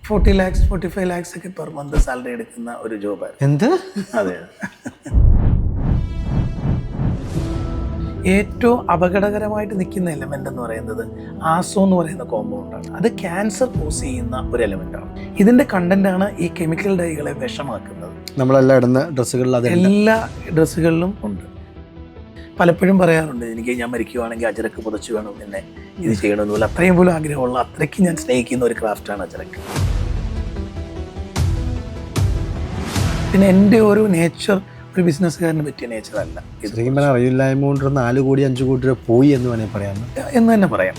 40 lakhs 45 lakhs ഒക്കെ per month salary എടുക്കുന്ന ഒരു ജോബായിരുന്നു. എന്ത്? അതെ. ഏറ്റവും അപകടകരമായിട്ട് നിൽക്കുന്ന എലമെന്റ് എന്ന് പറയുന്നത് ആസോ എന്ന് പറയുന്ന കോമ്പൗണ്ടാണ്. അത് ക്യാൻസർ കോസ് ചെയ്യുന്ന ഒരു എലമെന്റാണ്. ഇതിന്റെ കണ്ടന്റാണ് ഈ കെമിക്കൽ ഡൈകളെ വിഷമാക്കുന്നത്. നമ്മളെല്ലാം ഇടുന്ന ഡ്രസ്സുകളിൽ എല്ലാ ഡ്രസ്സുകളിലും ഉണ്ട്. പലപ്പോഴും പറയാറുണ്ട്, എനിക്ക് ഞാൻ മരിക്കുവാണെങ്കിൽ അജരക്ക് പുതച്ചു വേണം എന്നെ ഇത് ചെയ്യണമെന്നില്ല. അത്രയും പോലും ആഗ്രഹമുള്ള, അത്രയ്ക്ക് ഞാൻ സ്നേഹിക്കുന്ന ഒരു ക്രാഫ്റ്റാണ് അജരക്ക്. പിന്നെ എൻ്റെ ഒരു നേച്ചർ ഒരു ബിസിനസ്സുകാരന് പറ്റിയ നേച്ചർ അല്ല. അറിയില്ലായ്മ കൊണ്ട് 4 കോടി 5 കോടി രൂപ പോയി എന്ന് വേണമെങ്കിൽ പറയാം എന്ന് തന്നെ പറയാം.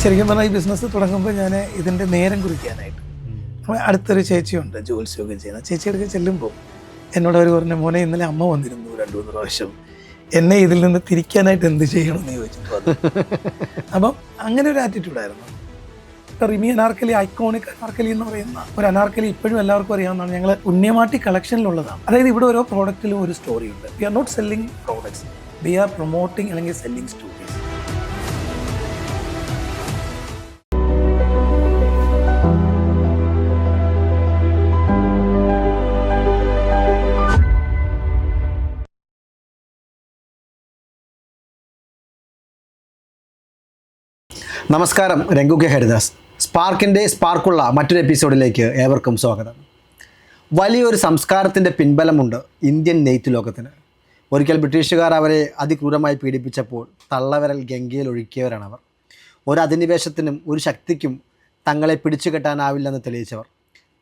ശരിക്കും പറഞ്ഞാൽ ഈ ബിസിനസ് തുടങ്ങുമ്പോൾ ഞാൻ ഇതിൻ്റെ നേരം കുറിക്കാനായിട്ട് അടുത്തൊരു ചേച്ചിയുണ്ട് ജോത്സ്യമൊക്കെ ചെയ്യുന്ന ചേച്ചിയുടെ ചെല്ലുമ്പോൾ എന്നോട് അവർ പറഞ്ഞ, മോനെ ഇന്നലെ അമ്മ വന്നിരുന്നു 2-3 പ്രാവശ്യം, എന്നെ ഇതിൽ നിന്ന് തിരിക്കാനായിട്ട് എന്ത് ചെയ്യണമെന്ന് ചോദിച്ചിട്ട് വന്നു. അപ്പം അങ്ങനെ ഒരു ആറ്റിറ്റ്യൂഡായിരുന്നു. റിമി അനാർക്കലി, ഐക്കോണിക് അനാർക്കലി എന്ന് പറയുന്ന ഒരു അനാർക്കലി ഇപ്പോഴും എല്ലാവർക്കും അറിയാവുന്നതാണ്. ഞങ്ങൾ പുണ്യമാട്ടി കളക്ഷനിലുള്ളതാണ്. അതായത് ഇവിടെ ഓരോ പ്രോഡക്റ്റിലും ഒരു സ്റ്റോറി ഉണ്ട്. We are not selling products, we are promoting അല്ലെങ്കിൽ സെല്ലിംഗ് സ്റ്റോറീസ്. നമസ്കാരം, രംഗു കെ ഹരിദാസ്. സ്പാർക്കിൻ്റെ സ്പാർക്കുള്ള മറ്റൊരു എപ്പിസോഡിലേക്ക് ഏവർക്കും സ്വാഗതം. വലിയൊരു സംസ്കാരത്തിൻ്റെ പിൻബലമുണ്ട് ഇന്ത്യൻ നെയ്ത്ത് ലോകത്തിന്. ഒരിക്കൽ ബ്രിട്ടീഷുകാർ അവരെ അതിക്രൂരമായി പീഡിപ്പിച്ചപ്പോൾ തള്ളവിരൽ ഗംഗയിൽ ഒഴുക്കിയവരാണവർ. ഒരു അധിനിവേശത്തിനും ഒരു ശക്തിക്കും തങ്ങളെ പിടിച്ചു കെട്ടാനാവില്ലെന്ന് തെളിയിച്ചവർ.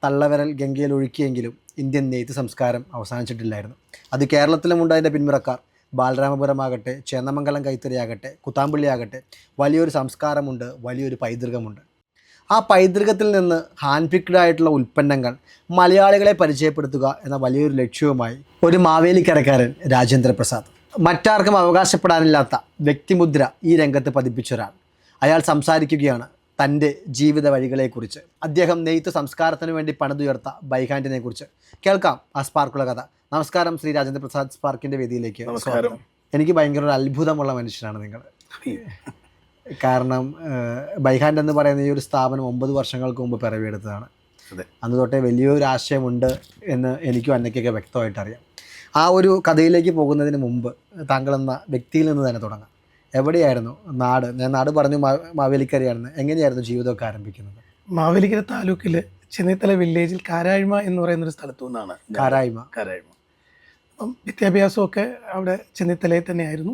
തള്ളവിരൽ ഗംഗയിൽ ഒഴുക്കിയെങ്കിലും ഇന്ത്യൻ നെയ്ത്ത് സംസ്കാരം അവസാനിച്ചിട്ടില്ലായിരുന്നു. അത് കേരളത്തിലുമുണ്ട് അതിൻ്റെ പിന്മുറക്കാർ. ബാലരാമപുരമാകട്ടെ, ചേന്നമംഗലം കൈത്തറിയാകട്ടെ, കുത്താമ്പള്ളിയാകട്ടെ, വലിയൊരു സംസ്കാരമുണ്ട്, വലിയൊരു പൈതൃകമുണ്ട്. ആ പൈതൃകത്തിൽ നിന്ന് ഹാൻഡ് പിക്ഡ് ആയിട്ടുള്ള ഉൽപ്പന്നങ്ങൾ മലയാളികളെ പരിചയപ്പെടുത്തുക എന്ന വലിയൊരു ലക്ഷ്യവുമായി ഒരു മാവേലിക്കരക്കാരൻ രാജേന്ദ്ര പ്രസാദ്, മറ്റാർക്കും അവകാശപ്പെടാനില്ലാത്ത വ്യക്തിമുദ്ര ഈ രംഗത്ത് പതിപ്പിച്ച ഒരാൾ. അയാൾ സംസാരിക്കുകയാണ് തൻ്റെ ജീവിത വഴികളെക്കുറിച്ച്. അദ്ദേഹം നെയ്ത്ത് സംസ്കാരത്തിന് വേണ്ടി പണിതുയർത്ത ബൈഹാൻഡിനെ കുറിച്ച്. കേൾക്കാം ആ സ്പാർക്കുള്ള കഥ. നമസ്കാരം ശ്രീ രാജേന്ദ്ര പ്രസാദ്, സ്പാർക്കിൻ്റെ വേദിയിലേക്ക് നമസ്കാരം. എനിക്ക് ഭയങ്കര ഒരു അത്ഭുതമുള്ള മനുഷ്യനാണ് നിങ്ങൾ. കാരണം ബൈഹാൻഡ് എന്ന് പറയുന്ന ഈ ഒരു സ്ഥാപനം 9 വർഷങ്ങൾക്ക് മുമ്പ് പിറവിയെടുത്തതാണ്. അന്ന് തൊട്ടേ വലിയൊരു ആശയമുണ്ട് എന്ന് എനിക്കും അന്നയ്ക്കൊക്കെ വ്യക്തമായിട്ട് അറിയാം. ആ ഒരു കഥയിലേക്ക് പോകുന്നതിന് മുമ്പ് താങ്കൾ എന്ന വ്യക്തിയിൽ നിന്ന് തന്നെ തുടങ്ങാം. എവിടെയായിരുന്നു നാട്? ഞാൻ നാട് പറഞ്ഞു മാവേലിക്കരയാണെന്ന്. എങ്ങനെയായിരുന്നു ജീവിതമൊക്കെ ആരംഭിക്കുന്നത്? മാവേലിക്കര താലൂക്കിൽ ചെന്നിത്തല വില്ലേജിൽ കാരായ്മ എന്ന് പറയുന്നൊരു സ്ഥലത്തു നിന്നാണ്. കാരായ്മ. അപ്പം വിദ്യാഭ്യാസമൊക്കെ അവിടെ ചെന്നിത്തലയിൽ തന്നെയായിരുന്നു.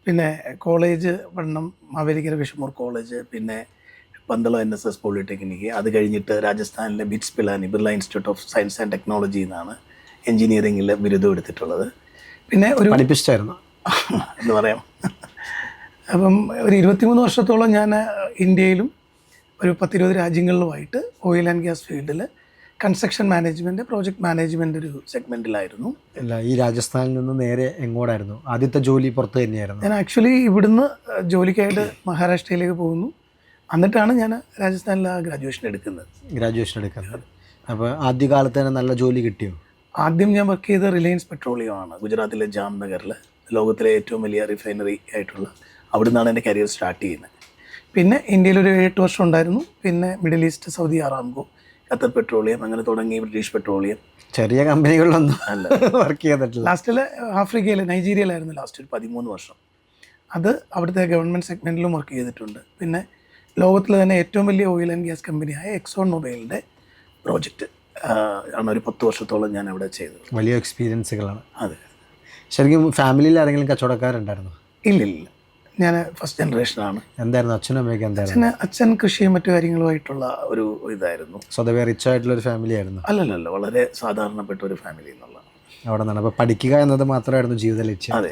പിന്നെ കോളേജ് പഠനം മാവേലിക്കര വിഷമൂർ കോളേജ്, പിന്നെ പന്തളം NSS പോളിടെക്നിക്ക്. അത് കഴിഞ്ഞിട്ട് രാജസ്ഥാനിലെ BITS Pilani Birla institute of science and ടെക്നോളജിന്നാണ് എൻജിനീയറിംഗിൽ ബിരുദം എടുത്തിട്ടുള്ളത്. പിന്നെ ഒരു പഠിപ്പിച്ചായിരുന്നു എന്ന് പറയാം. അപ്പം ഒരു 23 വർഷത്തോളം ഞാൻ ഇന്ത്യയിലും ഒരു 10-20 രാജ്യങ്ങളിലുമായിട്ട് ഓയിൽ ആൻഡ് ഗ്യാസ് ഫീൽഡിൽ കൺസ്ട്രക്ഷൻ മാനേജ്മെൻറ്റ്, പ്രോജക്റ്റ് മാനേജ്മെൻ്റ് ഒരു സെഗ്മെൻറ്റിലായിരുന്നു. അല്ല, ഈ രാജസ്ഥാനിൽ നിന്ന് നേരെ എങ്ങോട്ടായിരുന്നു ആദ്യത്തെ ജോലി? പുറത്ത് തന്നെയായിരുന്നു. ഞാൻ ആക്ച്വലി ഇവിടുന്ന് ജോലിക്കായിട്ട് മഹാരാഷ്ട്രയിലേക്ക് പോകുന്നു. എന്നിട്ടാണ് ഞാൻ രാജസ്ഥാനിൽ ഗ്രാജുവേഷൻ എടുക്കുന്നത്. അപ്പോൾ ആദ്യകാലത്ത് തന്നെ നല്ല ജോലി കിട്ടിയോ? ആദ്യം ഞാൻ വർക്ക് ചെയ്ത റിലയൻസ് പെട്രോളിയം ആണ്, ഗുജറാത്തിലെ ജാംനഗറിൽ. ലോകത്തിലെ ഏറ്റവും വലിയ റിഫൈനറി ആയിട്ടുള്ള അവിടെ നിന്നാണ് എൻ്റെ കരിയർ സ്റ്റാർട്ട് ചെയ്യുന്നത്. പിന്നെ ഇന്ത്യയിലൊരു 8 വർഷം ഉണ്ടായിരുന്നു. പിന്നെ middle east, Saudi Aramco, Qatar petroleum, അങ്ങനെ തുടങ്ങി ബ്രിട്ടീഷ് പെട്രോളിയം. ചെറിയ കമ്പനികളിലൊന്നും അല്ല വർക്ക് ചെയ്തിട്ടില്ല. ലാസ്റ്റിൽ ആഫ്രിക്കയിൽ, നൈജീരിയയിലായിരുന്നു ലാസ്റ്റ് ഒരു 13 വർഷം. അത് അവിടുത്തെ ഗവൺമെൻറ് സെഗ്മെൻറ്റിലും വർക്ക് ചെയ്തിട്ടുണ്ട്. പിന്നെ ലോകത്തിലെ തന്നെ ഏറ്റവും വലിയ ഓയിൽ ആൻഡ് ഗ്യാസ് കമ്പനിയായ എക്സോൺ മൊബൈലിൻ്റെ പ്രോജക്റ്റ് ആണ് ഒരു 10 വർഷത്തോളം ഞാൻ അവിടെ ചെയ്തത്. വലിയ എക്സ്പീരിയൻസുകളാണ്. അതെ. ശരിക്കും ഫാമിലിയിൽ ആരെങ്കിലും കച്ചവടക്കാരുണ്ടായിരുന്നു? ഇല്ലില്ല, ഞാൻ ഫസ്റ്റ് ജനറേഷനാണ്. എന്തായിരുന്നു അച്ഛനും അമ്മയൊക്കെ? എന്തായിരുന്നു? അച്ഛൻ കൃഷിയും മറ്റു കാര്യങ്ങളുമായിട്ടുള്ള ഒരു ഇതായിരുന്നു. സ്വതവേ റിച്ച് ആയിട്ടുള്ളൊരു ഫാമിലി ആയിരുന്നു? അല്ലല്ല, വളരെ സാധാരണപ്പെട്ട ഒരു ഫാമിലി എന്നുള്ളതാണ്. അവിടെ നിന്നാണ്. അപ്പോൾ പഠിക്കുക എന്നത് മാത്രമായിരുന്നു ജീവിത ലക്ഷ്യം? അതെ.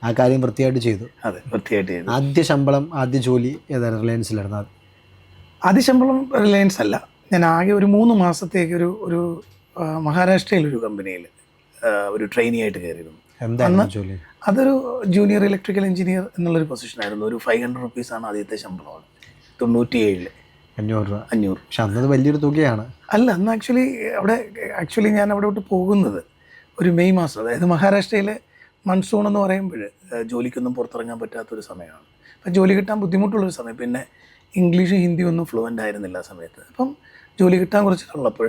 ആ കാര്യം വൃത്തിയായിട്ട് ചെയ്തു? അതെ, വൃത്തിയായിട്ട് ചെയ്തു. ആദ്യ ശമ്പളം, ആദ്യ ജോലി ഏതായിരുന്നു? റിലയൻസിലായിരുന്നു? ആദ്യ ശമ്പളം റിലയൻസ് അല്ല. ഞാൻ ആകെ ഒരു 3 മാസത്തേക്ക് ഒരു മഹാരാഷ്ട്രയിലൊരു കമ്പനിയിൽ ഒരു ട്രെയിനി ആയിട്ട് കയറിയിരുന്നു. എന്തായിരുന്നു ജോലി? അതൊരു ജൂനിയർ ഇലക്ട്രിക്കൽ എഞ്ചിനീയർ എന്നുള്ളൊരു പൊസിഷനായിരുന്നു. ഒരു 500 റുപ്പീസാണ് ആദ്യത്തെ ശമ്പളമാണ്. 97 500 രൂപ. പക്ഷെ അന്നത് വലിയൊരു തുകയാണ്. അല്ല, അന്ന് ആക്ച്വലി ഞാൻ അവിടെ വിട്ട് പോകുന്നത് ഒരു മെയ് മാസം. അതായത് മഹാരാഷ്ട്രയിലെ മൺസൂൺ എന്ന് പറയുമ്പോൾ ജോലിക്കൊന്നും പുറത്തിറങ്ങാൻ പറ്റാത്തൊരു സമയമാണ്. അപ്പം ജോലി കിട്ടാൻ ബുദ്ധിമുട്ടുള്ളൊരു സമയം. പിന്നെ ഇംഗ്ലീഷും ഹിന്ദിയും ഒന്നും ഫ്ലുവൻ്റ് ആയിരുന്നില്ല ആ സമയത്ത്. അപ്പം ജോലി കിട്ടാൻ കുറച്ചിട്ടുള്ളപ്പോൾ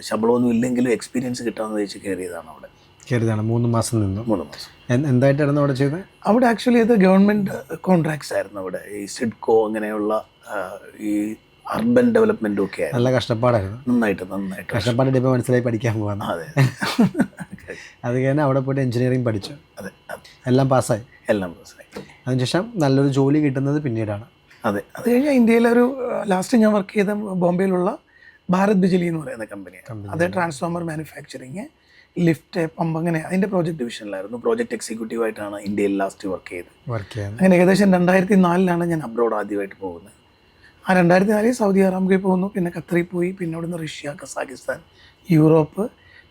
ശമ്പളമൊന്നും ഇല്ലെങ്കിലും എക്സ്പീരിയൻസ് കിട്ടാമെന്ന് വെച്ച് കയറിയതാണ് അവിടെ. കയറിയതാണ് 3 മാസം നിന്നു. 3 മാസം. എന്തായിട്ടായിരുന്നു അവിടെ ചെയ്തത്? അവിടെ ആക്ച്വലി അത് ഗവൺമെൻറ് കോൺട്രാക്ട്സ് ആയിരുന്നു. അവിടെ ഈ സിഡ്കോ അങ്ങനെയുള്ള ഈ അർബൻ ഡെവലപ്മെൻറ്റും ഒക്കെ ആയിരുന്നു. നല്ല കഷ്ടപ്പാടായിരുന്നു. നന്നായിട്ട് കഷ്ടപ്പാടിട്ട് ഇപ്പോൾ മനസ്സിലായി പഠിക്കാൻ പോകാൻ. അതെ. അത് കഴിഞ്ഞാൽ അവിടെ പോയിട്ട് എഞ്ചിനീയറിംഗ് പഠിച്ചു. അതെ. എല്ലാം പാസ്സായി. അതിനുശേഷം നല്ലൊരു ജോലി കിട്ടുന്നത് പിന്നീടാണ്. അതെ. അത് കഴിഞ്ഞാൽ ഇന്ത്യയിലൊരു ലാസ്റ്റ് ഞാൻ വർക്ക് ചെയ്ത ബോംബെയിലുള്ള ഭാരത് ബിജ്ലി എന്ന് പറയുന്ന കമ്പനിയാണ്. അത് ട്രാൻസ്ഫോമർ മാനുഫാക്ചറിങ്, ലിഫ്റ്റ്, പമ്പ്, അങ്ങനെ അതിൻ്റെ പ്രോജക്റ്റ് ഡിവിഷനിലായിരുന്നു. പ്രോജക്റ്റ് എക്സിക്യൂട്ടീവായിട്ടാണ് ഇന്ത്യയിൽ ലാസ്റ്റ് വർക്ക് ചെയ്തത്. അങ്ങനെ ഏകദേശം 2004 ഞാൻ അബ്രോഡ് ആദ്യമായിട്ട് പോകുന്നത്. ആ 2004 സൗദി അറേബ്യയിൽ പോകുന്നു, പിന്നെ ഖത്തറിൽ പോയി, പിന്നെ അവിടുന്ന് റഷ്യ, കസാഖിസ്ഥാൻ, യൂറോപ്പ്,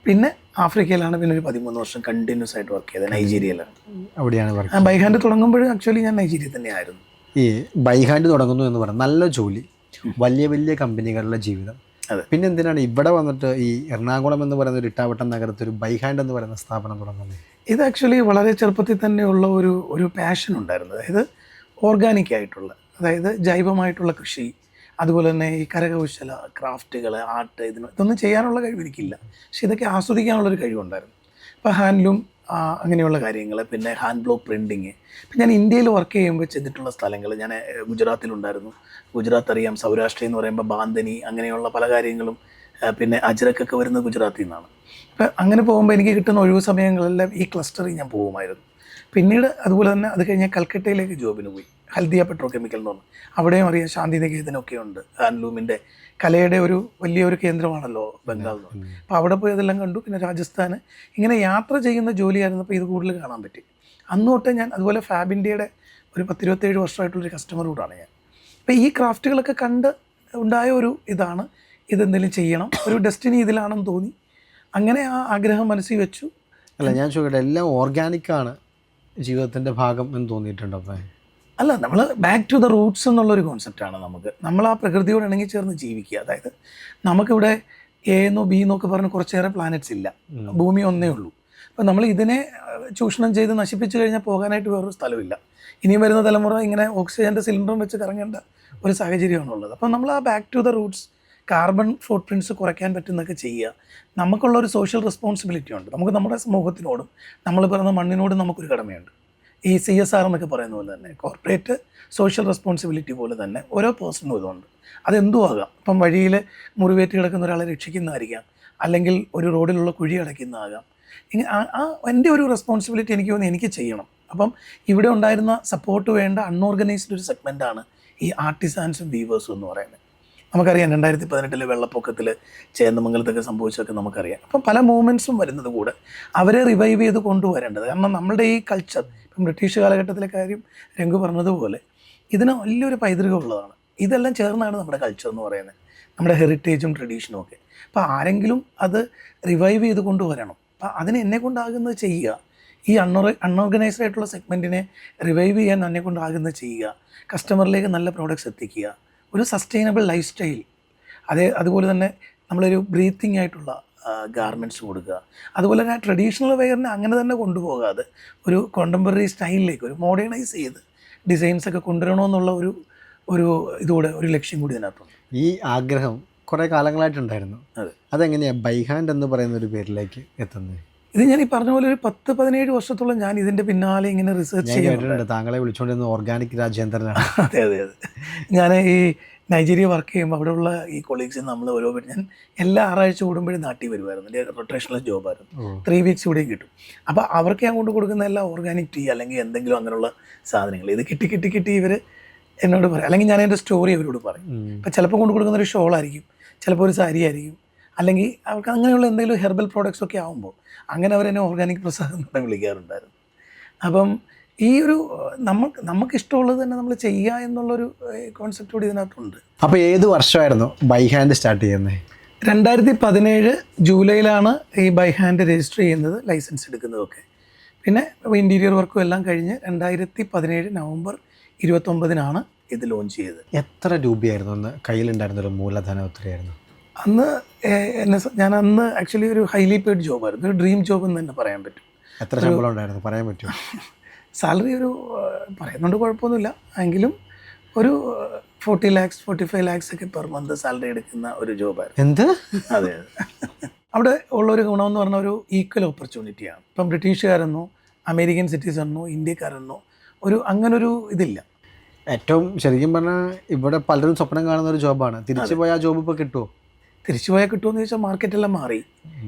പിന്നെ ആഫ്രിക്കയിലാണ് പിന്നെ ഒരു 13 വർഷം കണ്ടിന്യൂസ് ആയിട്ട് വർക്ക് ചെയ്തത്. നൈജീരിയയിലാണ്. അവിടെയാണ് വർക്ക്. ബൈ ഹാൻഡ് തുടങ്ങുമ്പോൾ ആക്ച്വലി ഞാൻ നൈജീരിയ തന്നെയായിരുന്നു. ഈ ബൈ ഹാൻഡ് തുടങ്ങുന്നു എന്ന് പറഞ്ഞാൽ നല്ല ജോലി, വലിയ വലിയ കമ്പനികളുടെ ജീവിതം. പിന്നെ എന്തിനാണ് ഇവിടെ വന്നിട്ട് ഈ എറണാകുളം എന്ന് പറയുന്ന ഒരു ഇട്ടാവട്ടം നഗരത്തിൽ ഒരു ബൈ ഹാൻഡ് എന്ന് പറയുന്ന സ്ഥാപനം തുടങ്ങുന്നത്? ഇത് ആക്ച്വലി വളരെ ചെറുപ്പത്തിൽ തന്നെയുള്ള ഒരു പാഷൻ ഉണ്ടായിരുന്നു. അതായത് ഓർഗാനിക് ആയിട്ടുള്ള, അതായത് ജൈവമായിട്ടുള്ള കൃഷി, അതുപോലെ തന്നെ ഈ കരകൗശല ക്രാഫ്റ്റുകൾ, ആർട്ട്, ഇതൊന്നും ചെയ്യാനുള്ള കഴിവ് എനിക്കില്ല. പക്ഷെ ഇതൊക്കെ ആസ്വദിക്കാനുള്ളൊരു കഴിവുണ്ടായിരുന്നു. ഇപ്പോൾ ഹാൻഡ്ലൂം അങ്ങനെയുള്ള കാര്യങ്ങൾ, പിന്നെ ഹാൻഡ് ബ്ലോക്ക് പ്രിൻറ്റിങ്. ഇപ്പം ഞാൻ ഇന്ത്യയിൽ വർക്ക് ചെയ്യുമ്പോൾ ചെയ്തിട്ടുള്ള സ്ഥലങ്ങൾ, ഞാൻ ഗുജറാത്തിലുണ്ടായിരുന്നു. ഗുജറാത്ത് അറിയാം, സൗരാഷ്ട്ര എന്ന് പറയുമ്പോൾ ബാന്ദനി അങ്ങനെയുള്ള പല കാര്യങ്ങളും, പിന്നെ അജ്രക്കൊക്കെ വരുന്നത് ഗുജറാത്തിൽ നിന്നാണ്. അപ്പം അങ്ങനെ പോകുമ്പോൾ എനിക്ക് കിട്ടുന്ന ഒഴിവ് സമയങ്ങളെല്ലാം ഈ ക്ലസ്റ്ററിൽ ഞാൻ പോകുമായിരുന്നു. പിന്നീട് അതുപോലെ തന്നെ അത് കഴിഞ്ഞാൽ കൽക്കട്ടയിലേക്ക് ജോബിന് പോയി. ഹൽദിയ പെട്രോ കെമിക്കൽ എന്ന് പറഞ്ഞു. അവിടെയും അറിയാം ശാന്തിനികേതനൊക്കെ ഉണ്ട്. ഹാൻഡ്ലൂമിൻ്റെ കലയുടെ ഒരു വലിയൊരു കേന്ദ്രമാണല്ലോ ബംഗാൾ എന്ന് പറഞ്ഞു. അപ്പോൾ അവിടെ പോയി അതെല്ലാം കണ്ടു. പിന്നെ രാജസ്ഥാൻ, ഇങ്ങനെ യാത്ര ചെയ്യുന്ന ജോലിയായിരുന്നപ്പോൾ ഇത് കൂടുതൽ കാണാൻ പറ്റി. അന്ന് തൊട്ട് ഞാൻ അതുപോലെ ഫാബ് ഇന്ത്യയുടെ ഒരു 10-27 വർഷമായിട്ടുള്ളൊരു കസ്റ്റമർ കൂടാണ് ഞാൻ. അപ്പോൾ ഈ ക്രാഫ്റ്റുകളൊക്കെ കണ്ട് ഉണ്ടായ ഒരു ഇതാണ്, ഇതെന്തെങ്കിലും ചെയ്യണം, ഒരു ഡെസ്റ്റിനി ഇതിലാണെന്ന് തോന്നി. അങ്ങനെ ആ ആഗ്രഹം മനസ്സിൽ വെച്ചു. അല്ല, ഞാൻ ചോദിക്കട്ടെ, എല്ലാം ഓർഗാനിക്കാണ് ജീവിതത്തിൻ്റെ ഭാഗം എന്ന് തോന്നിയിട്ടുണ്ടോ? അപ്പം അല്ല, നമ്മൾ ബാക്ക് ടു ദ റൂട്ട്സ് എന്നുള്ളൊരു കോൺസെപ്റ്റാണ് നമുക്ക്. നമ്മൾ ആ പ്രകൃതിയോട് ഇണങ്ങി ചേർന്ന് ജീവിക്കുക. അതായത് നമുക്കിവിടെ എ എന്നോ ബി എന്നൊക്കെ പറഞ്ഞ് കുറച്ചേറെ പ്ലാനറ്റ്സ് ഇല്ല, ഭൂമി ഒന്നേ ഉള്ളൂ. അപ്പോൾ നമ്മൾ ഇതിനെ ചൂഷണം ചെയ്ത് നശിപ്പിച്ച് കഴിഞ്ഞാൽ പോകാനായിട്ട് വേറൊരു സ്ഥലമില്ല. ഇനിയും വരുന്ന തലമുറ ഇങ്ങനെ ഓക്സിജൻ്റെ സിലിണ്ടറും വെച്ച് കറങ്ങേണ്ട ഒരു സാഹചര്യമാണുള്ളത്. അപ്പോൾ നമ്മൾ ആ back to the roots, carbon footprints കുറയ്ക്കാൻ പറ്റുന്നതൊക്കെ ചെയ്യുക. നമുക്കുള്ളൊരു സോഷ്യൽ റെസ്പോൺസിബിലിറ്റി ഉണ്ട്. നമുക്ക് നമ്മുടെ സമൂഹത്തിനോടും നമ്മൾ പിറന്ന മണ്ണിനോടും നമുക്കൊരു കടമയുണ്ട്. ഈ CSR എന്നൊക്കെ പറയുന്ന പോലെ തന്നെ കോർപ്പറേറ്റ് സോഷ്യൽ റെസ്പോൺസിബിലിറ്റി പോലെ തന്നെ ഓരോ പേഴ്സണും ഇതുണ്ട്. അതെന്തും ആകാം. ഇപ്പം വഴിയിൽ മുറിവേറ്റ് കിടക്കുന്ന ഒരാളെ രക്ഷിക്കുന്നതായിരിക്കാം, അല്ലെങ്കിൽ ഒരു റോഡിലുള്ള കുഴി അടയ്ക്കുന്നതാകാം. ഇങ്ങനെ എൻ്റെ ഒരു റെസ്പോൺസിബിലിറ്റി എനിക്ക് തോന്നി എനിക്ക് ചെയ്യണം. അപ്പം ഇവിടെ ഉണ്ടായിരുന്ന സപ്പോർട്ട് വേണ്ട അൺഓർഗനൈസ്ഡ് ഒരു സെഗ്മെൻറ്റാണ് ഈ ആർട്ടിസാൻസും വീവേഴ്സും എന്ന് പറയുന്നത്. നമുക്കറിയാം 2018 വെള്ളപ്പൊക്കത്തിൽ ചേന്ദമംഗലത്തൊക്കെ സംഭവിച്ചതൊക്കെ നമുക്കറിയാം. അപ്പം പല മൂവ്മെൻറ്റ്സും വരുന്നത് കൂടെ അവരെ റിവൈവ് ചെയ്ത് കൊണ്ടുവരേണ്ടത്. കാരണം നമ്മുടെ ഈ കൾച്ചർ, ഇപ്പം ബ്രിട്ടീഷ് കാലഘട്ടത്തിലെ കാര്യം രംഗു പറഞ്ഞതുപോലെ, ഇതിന് വലിയൊരു പൈതൃകമുള്ളതാണ്. ഇതെല്ലാം ചേർന്നാണ് നമ്മുടെ കൾച്ചർ എന്ന് പറയുന്നത്, നമ്മുടെ ഹെറിറ്റേജും ട്രഡീഷനും ഒക്കെ. അപ്പോൾ ആരെങ്കിലും അത് റിവൈവ് ചെയ്ത് കൊണ്ടുവരണം. അപ്പോൾ അതിന് എന്നെ കൊണ്ടാകുന്നത് ചെയ്യുക. ഈ അൺഓർഗനൈസ്ഡ് ആയിട്ടുള്ള സെഗ്മെൻറ്റിനെ റിവൈവ് ചെയ്യാൻ എന്നെ കൊണ്ടാകുന്നത് ചെയ്യുക. കസ്റ്റമറിലേക്ക് നല്ല പ്രോഡക്റ്റ്സ് എത്തിക്കുക. ഒരു സസ്റ്റൈനബിൾ ലൈഫ് സ്റ്റൈൽ, അതുപോലെ തന്നെ നമ്മളൊരു ബ്രീത്തിങ് ആയിട്ടുള്ള ഗാർമെൻറ്റ്സ് കൊടുക്കുക. അതുപോലെ തന്നെ ട്രഡീഷണൽ വെയറിനെ അങ്ങനെ തന്നെ കൊണ്ടുപോകാതെ ഒരു കോണ്ടംപററി സ്റ്റൈലിലേക്ക് ഒരു മോഡേണൈസ് ചെയ്ത് ഡിസൈൻസൊക്കെ കൊണ്ടുവരണമെന്നുള്ള ഇതുകൂടെ ഒരു ലക്ഷ്യം കൂടി ഇതിനകത്തുണ്ട്. ഈ ആഗ്രഹം കുറേ കാലങ്ങളായിട്ടുണ്ടായിരുന്നു. അതെങ്ങനെയാണ് ബൈ ഹാൻഡ് എന്ന് പറയുന്ന ഒരു പേരിലേക്ക് എത്തുന്നത്? ഇത് ഞാൻ ഈ പറഞ്ഞ പോലെ ഒരു 10-17 വർഷത്തോളം ഞാൻ ഇതിൻ്റെ പിന്നാലെ ഇങ്ങനെ റിസർച്ച് ചെയ്യുന്നുണ്ട്. താങ്കളെ വിളിച്ചുകൊണ്ടിരുന്ന ഓർഗാനിക് രാജേന്ദ്രനാണ്. അതെ. ഞാൻ ഈ നൈജീരിയ വർക്ക് ചെയ്യുമ്പോൾ അവിടെയുള്ള ഈ കൊളീഗ്സിന് നമ്മൾ ഓരോ ഞാൻ എല്ലാ ആറാഴ്ച കൂടുമ്പോഴും നാട്ടിൽ വരുമായിരുന്നു. എൻ്റെ റൊട്ടേഷണൽ ജോബായിരുന്നു. 3 വീക്സ് ഇവിടെയും കിട്ടും. അപ്പോൾ അവർക്ക് ഞാൻ കൊണ്ട് കൊടുക്കുന്ന എല്ലാം ഓർഗാനിക് ടീ അല്ലെങ്കിൽ എന്തെങ്കിലും അങ്ങനെയുള്ള സാധനങ്ങൾ ഇത് കിട്ടി ഇവർ എന്നോട് പറയും. അല്ലെങ്കിൽ ഞാൻ എൻ്റെ സ്റ്റോറി അവരോട് പറയും. ഇപ്പം ചിലപ്പോൾ കൊണ്ട് കൊടുക്കുന്ന ഒരു ഷോളായിരിക്കും, ചിലപ്പോൾ ഒരു സാരി ആയിരിക്കും, അല്ലെങ്കിൽ അവർക്ക് അങ്ങനെയുള്ള എന്തെങ്കിലും ഹെർബൽ പ്രോഡക്റ്റ്സ് ഒക്കെ ആകുമ്പോൾ അങ്ങനെ അവരെന്നെ ഓർഗാനിക് പ്രസാദം എന്ന് വിളിക്കാറുണ്ടായിരുന്നു. അപ്പം ഈ ഒരു നമുക്കിഷ്ടമുള്ളത് തന്നെ നമ്മൾ ചെയ്യുക എന്നുള്ളൊരു കോൺസെപ്റ്റ് കൂടി ഇതിനകത്തുണ്ട്. അപ്പോൾ ഏത് വർഷമായിരുന്നു ബൈ ഹാൻഡ് സ്റ്റാർട്ട് ചെയ്യുന്നത്? 2017 ജൂലൈയിലാണ് ഈ ബൈ ഹാൻഡ് രജിസ്റ്റർ ചെയ്യുന്നത്, ലൈസൻസ് എടുക്കുന്നതൊക്കെ. പിന്നെ ഇൻറ്റീരിയർ വർക്കും എല്ലാം കഴിഞ്ഞ് 2017 നവംബർ 29 ഇത് ലോഞ്ച് ചെയ്തത്. എത്ര രൂപയായിരുന്നു അന്ന് കയ്യിലുണ്ടായിരുന്നൊരു മൂലധനം? എത്രയായിരുന്നു അന്ന്? ഞാൻ അന്ന് ആക്ച്വലി ഒരു ഹൈലി പെയ്ഡ് ജോബായിരുന്നു, ഒരു ഡ്രീം ജോബ് എന്ന് തന്നെ പറയാൻ പറ്റും. എത്ര ശമ്പളം ഉണ്ടായിരുന്നു പറയാൻ പറ്റുമോ? സാലറി ഒരു പറയുന്നുണ്ട്, കുഴപ്പമൊന്നുമില്ല. എങ്കിലും ഒരു 40 lakhs 45 lakhs ഒക്കെ പെർ മന്ത് സാലറി എടുക്കുന്ന ഒരു ജോബായിരുന്നു. എന്ത്? അതെ. അവിടെ ഉള്ളൊരു ഗുണമെന്ന് പറഞ്ഞാൽ ഒരു ഈക്വൽ ഓപ്പർച്യൂണിറ്റിയാണ്. ഇപ്പം ബ്രിട്ടീഷുകാരെന്നോ അമേരിക്കൻ സിറ്റിസണെന്നോ ഇന്ത്യക്കാരെന്നോ അങ്ങനൊരു ഇതില്ല. ഏറ്റവും ശരിക്കും പറഞ്ഞാൽ ഇവിടെ പലരും സ്വപ്നം കാണുന്ന ഒരു ജോബാണ്. തിരിച്ചു പോയ ആ ജോബ് ഇപ്പോൾ കിട്ടുമോ? തിരിച്ചു പോയാൽ കിട്ടുമെന്ന് ചോദിച്ചാൽ മാർക്കറ്റെല്ലാം മാറി.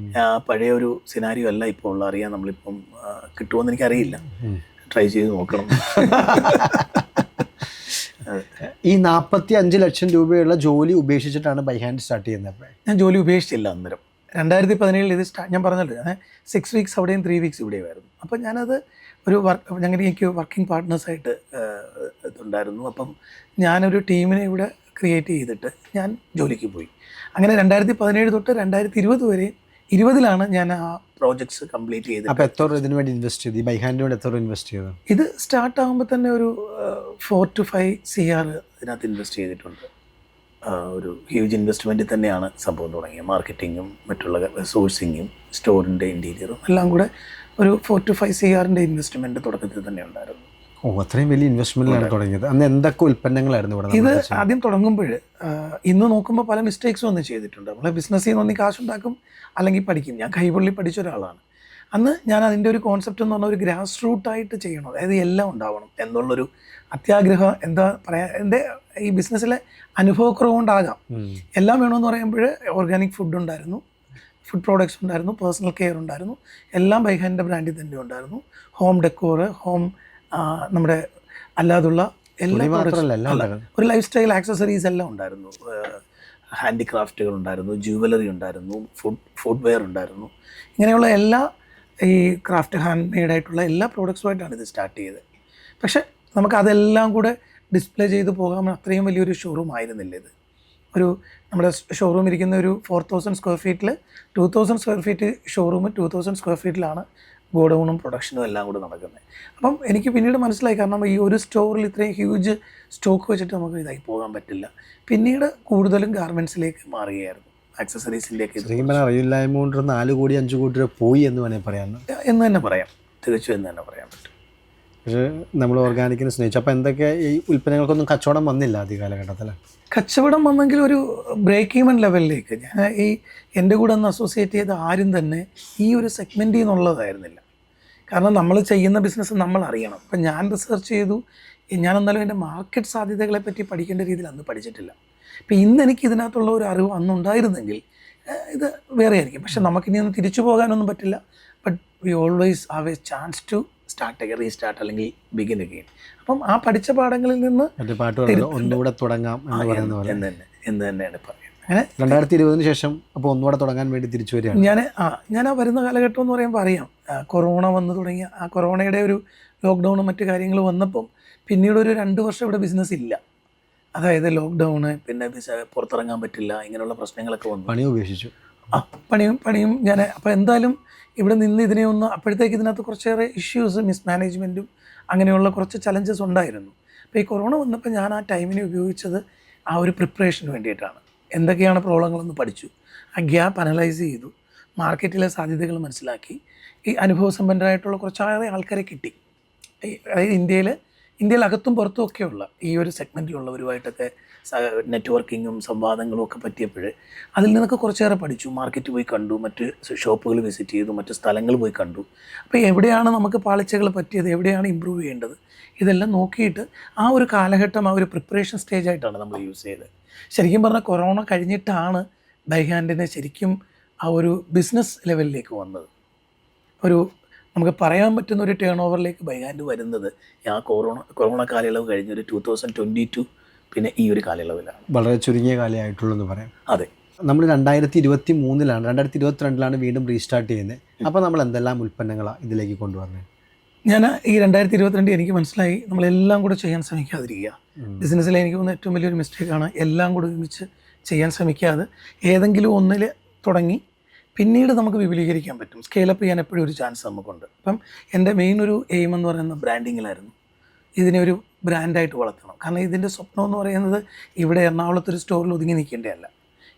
പഴയ ഒരു സിനാരിയോ അല്ല ഇപ്പോൾ ഉള്ള. അറിയാം നമ്മളിപ്പം കിട്ടുമെന്ന് എനിക്കറിയില്ല. ട്രൈ ചെയ്ത് നോക്കണം. ഈ 45 ലക്ഷം രൂപയുള്ള ജോലി ഉപേക്ഷിച്ചിട്ടാണ് ബൈ ഹാൻഡ് സ്റ്റാർട്ട് ചെയ്യുന്നത്. ഞാൻ ജോലി ഉപേക്ഷിച്ചില്ല അന്നേരം. 2017 ഇത് ഞാൻ പറഞ്ഞല്ലോ, ഞാൻ 6 വീക്സ് അവിടെയും 3 വീക്സ് ഇവിടെയുമായിരുന്നു. അപ്പം ഞാനത് ഒരു എനിക്ക് വർക്കിംഗ് പാർട്ട്നേഴ്സായിട്ട് ഇതുണ്ടായിരുന്നു. അപ്പം ഞാനൊരു ടീമിനെ ഇവിടെ ക്രിയേറ്റ് ചെയ്തിട്ട് ഞാൻ ജോലിക്ക് പോയി. അങ്ങനെ 2017 തൊട്ട് 2020 വരെ 20ലാണ് ഞാൻ ആ പ്രോജക്ട്സ് കംപ്ലീറ്റ് ചെയ്തത്. അപ്പോൾ എത്ര രൂപ ഇതിന് വേണ്ടി ഇൻവെസ്റ്റ് ചെയ്തു? ഈ ബൈ ഹാൻഡിന് വേണ്ടി എത്ര രൂപ ഇൻവെസ്റ്റ് ചെയ്തു? ഇത് സ്റ്റാർട്ട് ആകുമ്പോൾ തന്നെ ഒരു 4 to 5 CR ഇതിനകത്ത് ഇൻവെസ്റ്റ് ചെയ്തിട്ടുണ്ട്. ഒരു ഹ്യൂജ് ഇൻവെസ്റ്റ്മെൻറ്റിൽ തന്നെയാണ് സംഭവം തുടങ്ങിയത്. മാർക്കറ്റിങ്ങും മറ്റുള്ള സോഴ്സിങ്ങും സ്റ്റോറിൻ്റെ ഇൻറ്റീരിയറും എല്ലാം കൂടെ ഒരു 4 to 5 CR ഇൻവെസ്റ്റ്മെൻറ്റ് തുടക്കത്തിൽ തന്നെ ഉണ്ടായിരുന്നു. അത്രയും വലിയ ഇൻവെസ്റ്റ്മെൻറ്റിലാണ് തുടങ്ങിയത്. അന്ന് എന്തൊക്കെ ഉൽപ്പന്നങ്ങളായിരുന്നു ഇവിടെ? ഇത് ആദ്യം തുടങ്ങുമ്പോൾ ഇന്ന് നോക്കുമ്പോൾ പല മിസ്റ്റേക്സും ഒന്നും ചെയ്തിട്ടുണ്ട്. നമ്മളെ ബിസിനസ്സിൽ നിന്ന് ഒന്നി കാശുണ്ടാക്കും, അല്ലെങ്കിൽ പഠിക്കും. ഞാൻ കൈപൊള്ളി പഠിച്ച ഒരാളാണ്. അന്ന് ഞാൻ അതിൻ്റെ ഒരു കോൺസെപ്റ്റ് എന്ന് പറഞ്ഞാൽ ഒരു ഗ്രാസ് റൂട്ടായിട്ട് ചെയ്യണം, അതായത് എല്ലാം ഉണ്ടാവണം എന്നുള്ളൊരു അത്യാഗ്രഹം. എന്താ പറയുക, എൻ്റെ ഈ ബിസിനസ്സിലെ അനുഭവക്കുറവ് കൊണ്ടാകാം. എല്ലാം വേണമെന്ന് പറയുമ്പോൾ ഓർഗാനിക് ഫുഡ് ഉണ്ടായിരുന്നു, ഫുഡ് പ്രോഡക്ട്സ് ഉണ്ടായിരുന്നു, പേഴ്സണൽ കെയർ ഉണ്ടായിരുന്നു, എല്ലാം ബൈ ഹാൻഡിൻ്റെ ബ്രാൻഡിൽ തന്നെ ഉണ്ടായിരുന്നു. ഹോം ഡെക്കോർ, നമ്മുടെ അല്ലാതുള്ള എല്ലാ ഒരു ലൈഫ് സ്റ്റൈൽ ആക്സസറീസ് എല്ലാം ഉണ്ടായിരുന്നു. ഹാൻഡിക്രാഫ്റ്റുകൾ ഉണ്ടായിരുന്നു, ജുവലറി ഉണ്ടായിരുന്നു, ഫുഡ് വെയർ ഉണ്ടായിരുന്നു. ഇങ്ങനെയുള്ള എല്ലാ ഈ ക്രാഫ്റ്റ് ഹാൻഡ് മെയ്ഡായിട്ടുള്ള എല്ലാ പ്രോഡക്ട്സുമായിട്ടാണ് ഇത് സ്റ്റാർട്ട് ചെയ്തത്. പക്ഷേ നമുക്കതെല്ലാം കൂടെ ഡിസ്പ്ലേ ചെയ്ത് പോകാൻ അത്രയും വലിയൊരു ഷോറൂം ആയിരുന്നില്ല ഇത്. നമ്മുടെ ഷോറൂം ഇരിക്കുന്ന ഒരു 4000 സ്ക്വയർ ഫീറ്റിൽ 2000 സ്ക്വയർ ഫീറ്റ് ഷോറൂം, 2000 സ്ക്വയർ ഫീറ്റിലാണ് ഗോഡൗണും പ്രൊഡക്ഷനും എല്ലാം കൂടെ നടക്കുന്നത്. അപ്പം എനിക്ക് പിന്നീട് മനസ്സിലായി, കാരണം ഈ ഒരു സ്റ്റോറിൽ ഇത്രയും ഹ്യൂജ് സ്റ്റോക്ക് വെച്ചിട്ട് നമുക്ക് ഇതായി പോകാൻ പറ്റില്ല. പിന്നീട് കൂടുതലും ഗാർമെൻറ്റ്സിലേക്ക് മാറുകയായിരുന്നു, ആക്സസറീസിൻ്റെയൊക്കെ. അറിയില്ലായ്മ കൊണ്ട് 4 കോടി 5 കോടി രൂപ പോയി എന്ന് വേണമെങ്കിൽ പറയാം, എന്ന് തന്നെ പറയാം, തികച്ചും എന്ന് തന്നെ പറയാൻ പറ്റും. പക്ഷേ നമ്മൾ ഓർഗാനിക്കിനെ സ്നേഹിച്ചു. അപ്പോൾ എന്തൊക്കെ ഈ ഉൽപ്പന്നങ്ങൾക്കൊന്നും കച്ചവടം വന്നില്ല ആദ്യ കാലഘട്ടത്തിൽ? കച്ചവടം വന്നെങ്കിൽ ഒരു ബ്രേക്ക് ഈവൻ ലെവലിലേക്ക്. ഞാൻ എൻ്റെ കൂടെ ഒന്ന് അസോസിയേറ്റ് ചെയ്ത ആരും തന്നെ ഈ ഒരു സെഗ്മെൻറ്റിൽ നിന്നുള്ളതായിരുന്നില്ല. കാരണം നമ്മൾ ചെയ്യുന്ന ബിസിനസ് നമ്മൾ അറിയണം. അപ്പം ഞാൻ റിസർച്ച് ചെയ്തു. ഞാൻ എന്നാലും എൻ്റെ മാർക്കറ്റ് സാധ്യതകളെ പറ്റി പഠിക്കേണ്ട രീതിയിൽ അന്ന് പഠിച്ചിട്ടില്ല. അപ്പം ഇന്ന് എനിക്ക് ഇതിനകത്തുള്ള ഒരു അറിവ് അന്നുണ്ടായിരുന്നെങ്കിൽ ഇത് വേറെ ആയിരിക്കും. പക്ഷെ നമുക്കിനി ഒന്ന് തിരിച്ചു പോകാനൊന്നും പറ്റില്ല. But we always have a chance to restart അല്ലെങ്കിൽ ബിഗിൻ അഗെയിൻ. അപ്പം ആ പഠിച്ച പാഠങ്ങളിൽ നിന്ന് ഒന്നുകൂടെ തുടങ്ങാം എന്ന് തന്നെയാണ് പറയുന്നത്. അങ്ങനെ 2020 ശേഷം അപ്പോൾ ഒന്നുകൂടെ തുടങ്ങാൻ വേണ്ടി തിരിച്ചു വരികയാണ്. ഞാൻ ആ വരുന്ന കാലഘട്ടം എന്ന് പറയുമ്പോൾ അറിയാം, കൊറോണ വന്നു തുടങ്ങിയ ആ കൊറോണയുടെ ഒരു ലോക്ക്ഡൗണും മറ്റു കാര്യങ്ങൾ വന്നപ്പം പിന്നീട് ഒരു 2 വർഷം ഇവിടെ ബിസിനസ് ഇല്ല. അതായത് ലോക്ക്ഡൗണ്, പിന്നെ പുറത്തിറങ്ങാൻ പറ്റില്ല, ഇങ്ങനെയുള്ള പ്രശ്നങ്ങളൊക്കെ വന്നു. പണി ഉപേക്ഷിച്ചു. പണിയും ഞാൻ അപ്പോൾ എന്തായാലും ഇവിടെ നിന്ന് ഇതിനെ ഒന്ന്, അപ്പോഴത്തേക്ക് ഇതിനകത്ത് കുറച്ചേറെ ഇഷ്യൂസ്, മിസ്മാനേജ്മെൻറ്റും അങ്ങനെയുള്ള കുറച്ച് ചലഞ്ചസ് ഉണ്ടായിരുന്നു. അപ്പോൾ ഈ കൊറോണ വന്നപ്പോൾ ഞാൻ ആ ടൈമിനെ ഉപയോഗിച്ചത് ആ ഒരു പ്രിപ്പറേഷന് വേണ്ടിയിട്ടാണ്. എന്തൊക്കെയാണ് പ്രോബ്ലങ്ങളെന്ന് പഠിച്ചു, ആ ഗ്യാപ്പ് അനലൈസ് ചെയ്തു, മാർക്കറ്റിലെ സാധ്യതകൾ മനസ്സിലാക്കി, ഈ അനുഭവസമ്പന്നരായിട്ടുള്ള കുറച്ചേറെ ആൾക്കാരെ കിട്ടി. അതായത് ഇന്ത്യയിൽ അകത്തും പുറത്തും ഒക്കെയുള്ള ഈ ഒരു സെഗ്മെൻറ്റിലുള്ളവരുമായിട്ടൊക്കെ നെറ്റ്വർക്കിങ്ങും സംവാദങ്ങളും ഒക്കെ പറ്റിയപ്പോൾ അതിൽ നിന്നൊക്കെ കുറച്ചേറെ പഠിച്ചു. മാർക്കറ്റ് പോയി കണ്ടു, മറ്റ് ഷോപ്പുകൾ വിസിറ്റ് ചെയ്തു, മറ്റ് സ്ഥലങ്ങൾ പോയി കണ്ടു. അപ്പോൾ എവിടെയാണ് നമുക്ക് പാളിച്ചകൾ പറ്റിയത്, എവിടെയാണ് ഇമ്പ്രൂവ് ചെയ്യേണ്ടത്, ഇതെല്ലാം നോക്കിയിട്ട് ആ ഒരു കാലഘട്ടം ആ ഒരു പ്രിപ്പറേഷൻ സ്റ്റേജായിട്ടാണ് നമ്മൾ യൂസ് ചെയ്തത്. ശരിക്കും പറഞ്ഞാൽ കൊറോണ കഴിഞ്ഞിട്ടാണ് ബൈ ഹാൻഡിനെ ശരിക്കും ആ ഒരു ബിസിനസ് ലെവലിലേക്ക് വന്നത്. നമുക്ക് പറയാൻ പറ്റുന്ന ഒരു ടേൺ ഓവറിലേക്ക് ബൈ ഹാൻഡ് വരുന്നത് ആ കൊറോണ കാലയളവ് കഴിഞ്ഞൊരു 2022 പിന്നെ ഈ ഒരു കാലയളവിലാണ്. വളരെ ചുരുങ്ങിയ കാലമായിട്ടുള്ളൂ എന്ന് പറയാം. അതെ, നമ്മൾ 2023 2022 വീണ്ടും റീസ്റ്റാർട്ട് ചെയ്യുന്നത്. അപ്പോൾ നമ്മൾ എന്തെല്ലാം ഉൽപ്പന്നങ്ങളാണ് ഇതിലേക്ക് കൊണ്ടുവന്നത്? ഞാൻ ഈ 2022 എനിക്ക് മനസ്സിലായി, നമ്മളെല്ലാം കൂടെ ചെയ്യാൻ ശ്രമിക്കാതിരിക്കുക. ബിസിനസ്സിൽ എനിക്ക് തോന്നുന്ന ഏറ്റവും വലിയൊരു മിസ്റ്റേക്കാണ് എല്ലാം കൂടെ ഒരുമിച്ച് ചെയ്യാൻ ശ്രമിക്കാതെ ഏതെങ്കിലും ഒന്നിൽ തുടങ്ങി പിന്നീട് നമുക്ക് വിപുലീകരിക്കാൻ പറ്റും. സ്കെയിലപ്പ് ചെയ്യാൻ എപ്പോഴും ഒരു ചാൻസ് നമുക്കുണ്ട്. അപ്പം എൻ്റെ മെയിൻ ഒരു എയിം എന്ന് പറയുന്നത് ബ്രാൻഡിങ്ങിലായിരുന്നു. ഇതിനെ ഒരു ബ്രാൻഡായിട്ട് വളർത്തണം. കാരണം ഇതിൻ്റെ സ്വപ്നം എന്ന് പറയുന്നത് ഇവിടെ എറണാകുളത്തൊരു സ്റ്റോറിൽ ഒതുങ്ങി നിൽക്കേണ്ടതല്ല.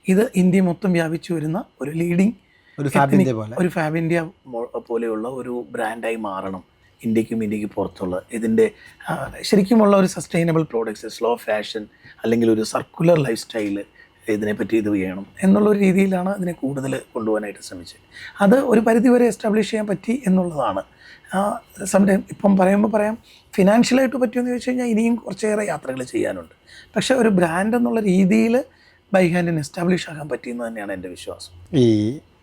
ഇത് ഇന്ത്യ മൊത്തം വ്യാപിച്ചു വരുന്ന ഒരു ലീഡിങ് ഒരു ഫാബ് ഇന്ത്യ പോലെയുള്ള ഒരു ബ്രാൻഡായി മാറണം ഇന്ത്യക്ക് പുറത്തുള്ള ഇതിൻ്റെ ശരിക്കുമുള്ള ഒരു സസ്റ്റൈനബിൾ പ്രോഡക്ട്സ്, സ്ലോ ഫാഷൻ അല്ലെങ്കിൽ ഒരു സർക്കുലർ ലൈഫ് സ്റ്റൈല് ഇതിനെപ്പറ്റി ഇത് ചെയ്യണം എന്നുള്ളൊരു രീതിയിലാണ് അതിനെ കൂടുതൽ കൊണ്ടുപോകാനായിട്ട് ശ്രമിച്ചത്. അത് ഒരു പരിധിവരെ എസ്റ്റാബ്ലിഷ് ചെയ്യാൻ പറ്റി എന്നുള്ളതാണ്. സംടൈം ഇപ്പം പറയാം ഫിനാൻഷ്യലായിട്ട് പറ്റുമെന്ന് ചോദിച്ചു കഴിഞ്ഞാൽ ഇനിയും കുറച്ചേറെ യാത്രകൾ ചെയ്യാനുണ്ട്. പക്ഷേ ഒരു ബ്രാൻഡ് എന്നുള്ള രീതിയിൽ ബൈ ഹാൻഡിന് എസ്റ്റാബ്ലിഷ് ആക്കാൻ പറ്റിയെന്ന് തന്നെയാണ് എൻ്റെ വിശ്വാസം. ഈ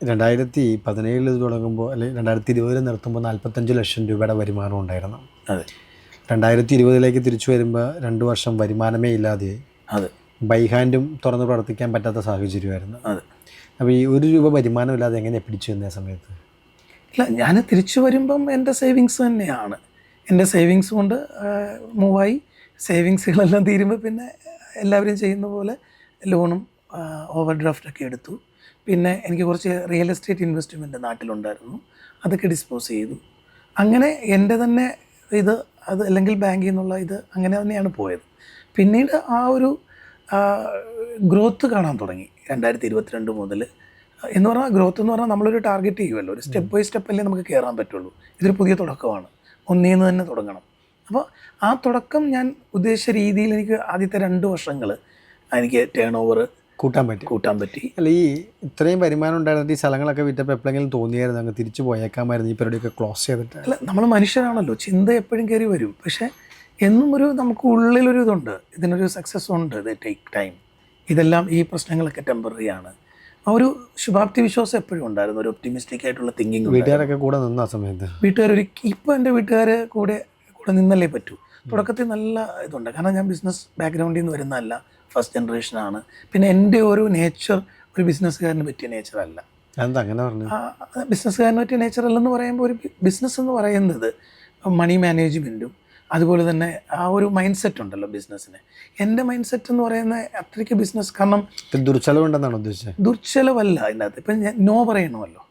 2017 തുടങ്ങുമ്പോൾ അല്ലെങ്കിൽ 2020 നിർത്തുമ്പോൾ 45 ലക്ഷം രൂപയുടെ വരുമാനം ഉണ്ടായിരുന്നു. അതെ. 2020 തിരിച്ചു വരുമ്പോൾ 2 വർഷം വരുമാനമേ ഇല്ലാതെയായി. അതെ. ബൈ ഹാൻഡും തുറന്ന് പ്രവർത്തിക്കാൻ പറ്റാത്ത സാഹചര്യമായിരുന്നു. അതെ. അപ്പോൾ ഈ 1 രൂപ വരുമാനമില്ലാതെ എങ്ങനെ പിടിച്ചു വന്ന സമയത്ത്? ഇല്ല, ഞാൻ തിരിച്ചു വരുമ്പം എൻ്റെ സേവിങ്സ് തന്നെയാണ്. എൻ്റെ സേവിങ്സ് കൊണ്ട് മൂവായി. സേവിങ്സുകളെല്ലാം തീരുമ്പോൾ പിന്നെ എല്ലാവരും ചെയ്യുന്ന പോലെ ലോണും ഓവർ ഡ്രാഫ്റ്റൊക്കെ എടുത്തു. പിന്നെ എനിക്ക് കുറച്ച് റിയൽ എസ്റ്റേറ്റ് ഇൻവെസ്റ്റ്മെൻറ്റ് നാട്ടിലുണ്ടായിരുന്നു, അതൊക്കെ ഡിസ്പോസ് ചെയ്തു. അങ്ങനെ എൻ്റെ തന്നെ അത് അല്ലെങ്കിൽ ബാങ്കിൽ നിന്നുള്ള അങ്ങനെ തന്നെയാണ് പോയത്. പിന്നീട് ആ ഒരു ഗ്രോത്ത് കാണാൻ തുടങ്ങി 2022 മുതൽ. എന്ന് പറഞ്ഞാൽ ഗ്രോത്ത് എന്ന് പറഞ്ഞാൽ നമ്മളൊരു ടാർഗറ്റ് ചെയ്യുമല്ലോ, ഒരു സ്റ്റെപ്പ് ബൈ സ്റ്റെപ്പല്ലേ നമുക്ക് കയറാൻ പറ്റുള്ളൂ. ഇതൊരു പുതിയ തുടക്കമാണ്, ഒന്നീന്ന് തന്നെ തുടങ്ങണം. അപ്പോൾ ആ തുടക്കം ഞാൻ ഉദ്ദേശിച്ച രീതിയിൽ എനിക്ക് ആദ്യത്തെ 2 വർഷങ്ങൾ എനിക്ക് ടേൺ ഓവർ കൂട്ടാൻ പറ്റി. അല്ല, ഈ ഇത്രയും വരുമാനം ഉണ്ടായിരുന്നിട്ട് ഈ സ്ഥലങ്ങളൊക്കെ വിറ്റപ്പോൾ എപ്പോഴെങ്കിലും തോന്നിയായിരുന്നു അങ്ങ് തിരിച്ചു പോയേക്കാമായിരുന്നു, ഈ പരിപാടിയൊക്കെ ക്ലോസ് ചെയ്തിട്ട്? അല്ല, നമ്മൾ മനുഷ്യരാണല്ലോ, ചിന്ത എപ്പോഴും കയറി വരും. പക്ഷേ എന്നും നമുക്ക് ഉള്ളിലൊരു ഇതുണ്ട്, ഇതിനൊരു സക്സസ് ഉണ്ട്, ഇത് ടേക്ക് ടൈം, ഇതെല്ലാം ഈ പ്രശ്നങ്ങളൊക്കെ ടെമ്പററി ആണ്. ആ ഒരു ശുഭാപ്തി വിശ്വാസം എപ്പോഴും ഉണ്ടായിരുന്നു, ഒരു ഒപ്റ്റിമിസ്റ്റിക് ആയിട്ടുള്ള തിങ്കിങ്. വീട്ടുകാരൊക്കെ കൂടെ നിന്ന ആ സമയത്ത്? ഇപ്പോൾ എൻ്റെ വീട്ടുകാർ കൂടെ നിന്നല്ലേ പറ്റൂ. തുടക്കത്തിൽ നല്ല ഇതുണ്ട്, കാരണം ഞാൻ ബിസിനസ് ബാക്ക്ഗ്രൗണ്ടിൽ നിന്ന് വരുന്നതല്ല, ഫസ്റ്റ് ജനറേഷനാണ്. പിന്നെ എൻ്റെ ഒരു നേച്ചർ ഒരു ബിസിനസ്സുകാരന് പറ്റിയ നേച്ചറല്ല. എന്താ അങ്ങനെ പറഞ്ഞു? ബിസിനസ്സുകാരന് പറ്റിയ നേച്ചറല്ലെന്ന് പറയുമ്പോൾ ഒരു ബിസിനസ് എന്ന് പറയുന്നത് മണി മാനേജ്മെൻറ്റും അതുപോലെ തന്നെ ആ ഒരു മൈൻഡ് സെറ്റ് ഉണ്ടല്ലോ ബിസിനസ്സിന്. എൻ്റെ മൈൻഡ് സെറ്റ് എന്ന് പറയുന്നത് അത്രയ്ക്ക് ബിസിനസ്, കാരണം ദുർച്ചലവുണ്ടെന്നാണ് ഉദ്ദേശിച്ചത്? ദുർച്ചലവല്ല അതിനകത്ത്. ഇപ്പം ഞാൻ നോ പറയണമല്ലോ.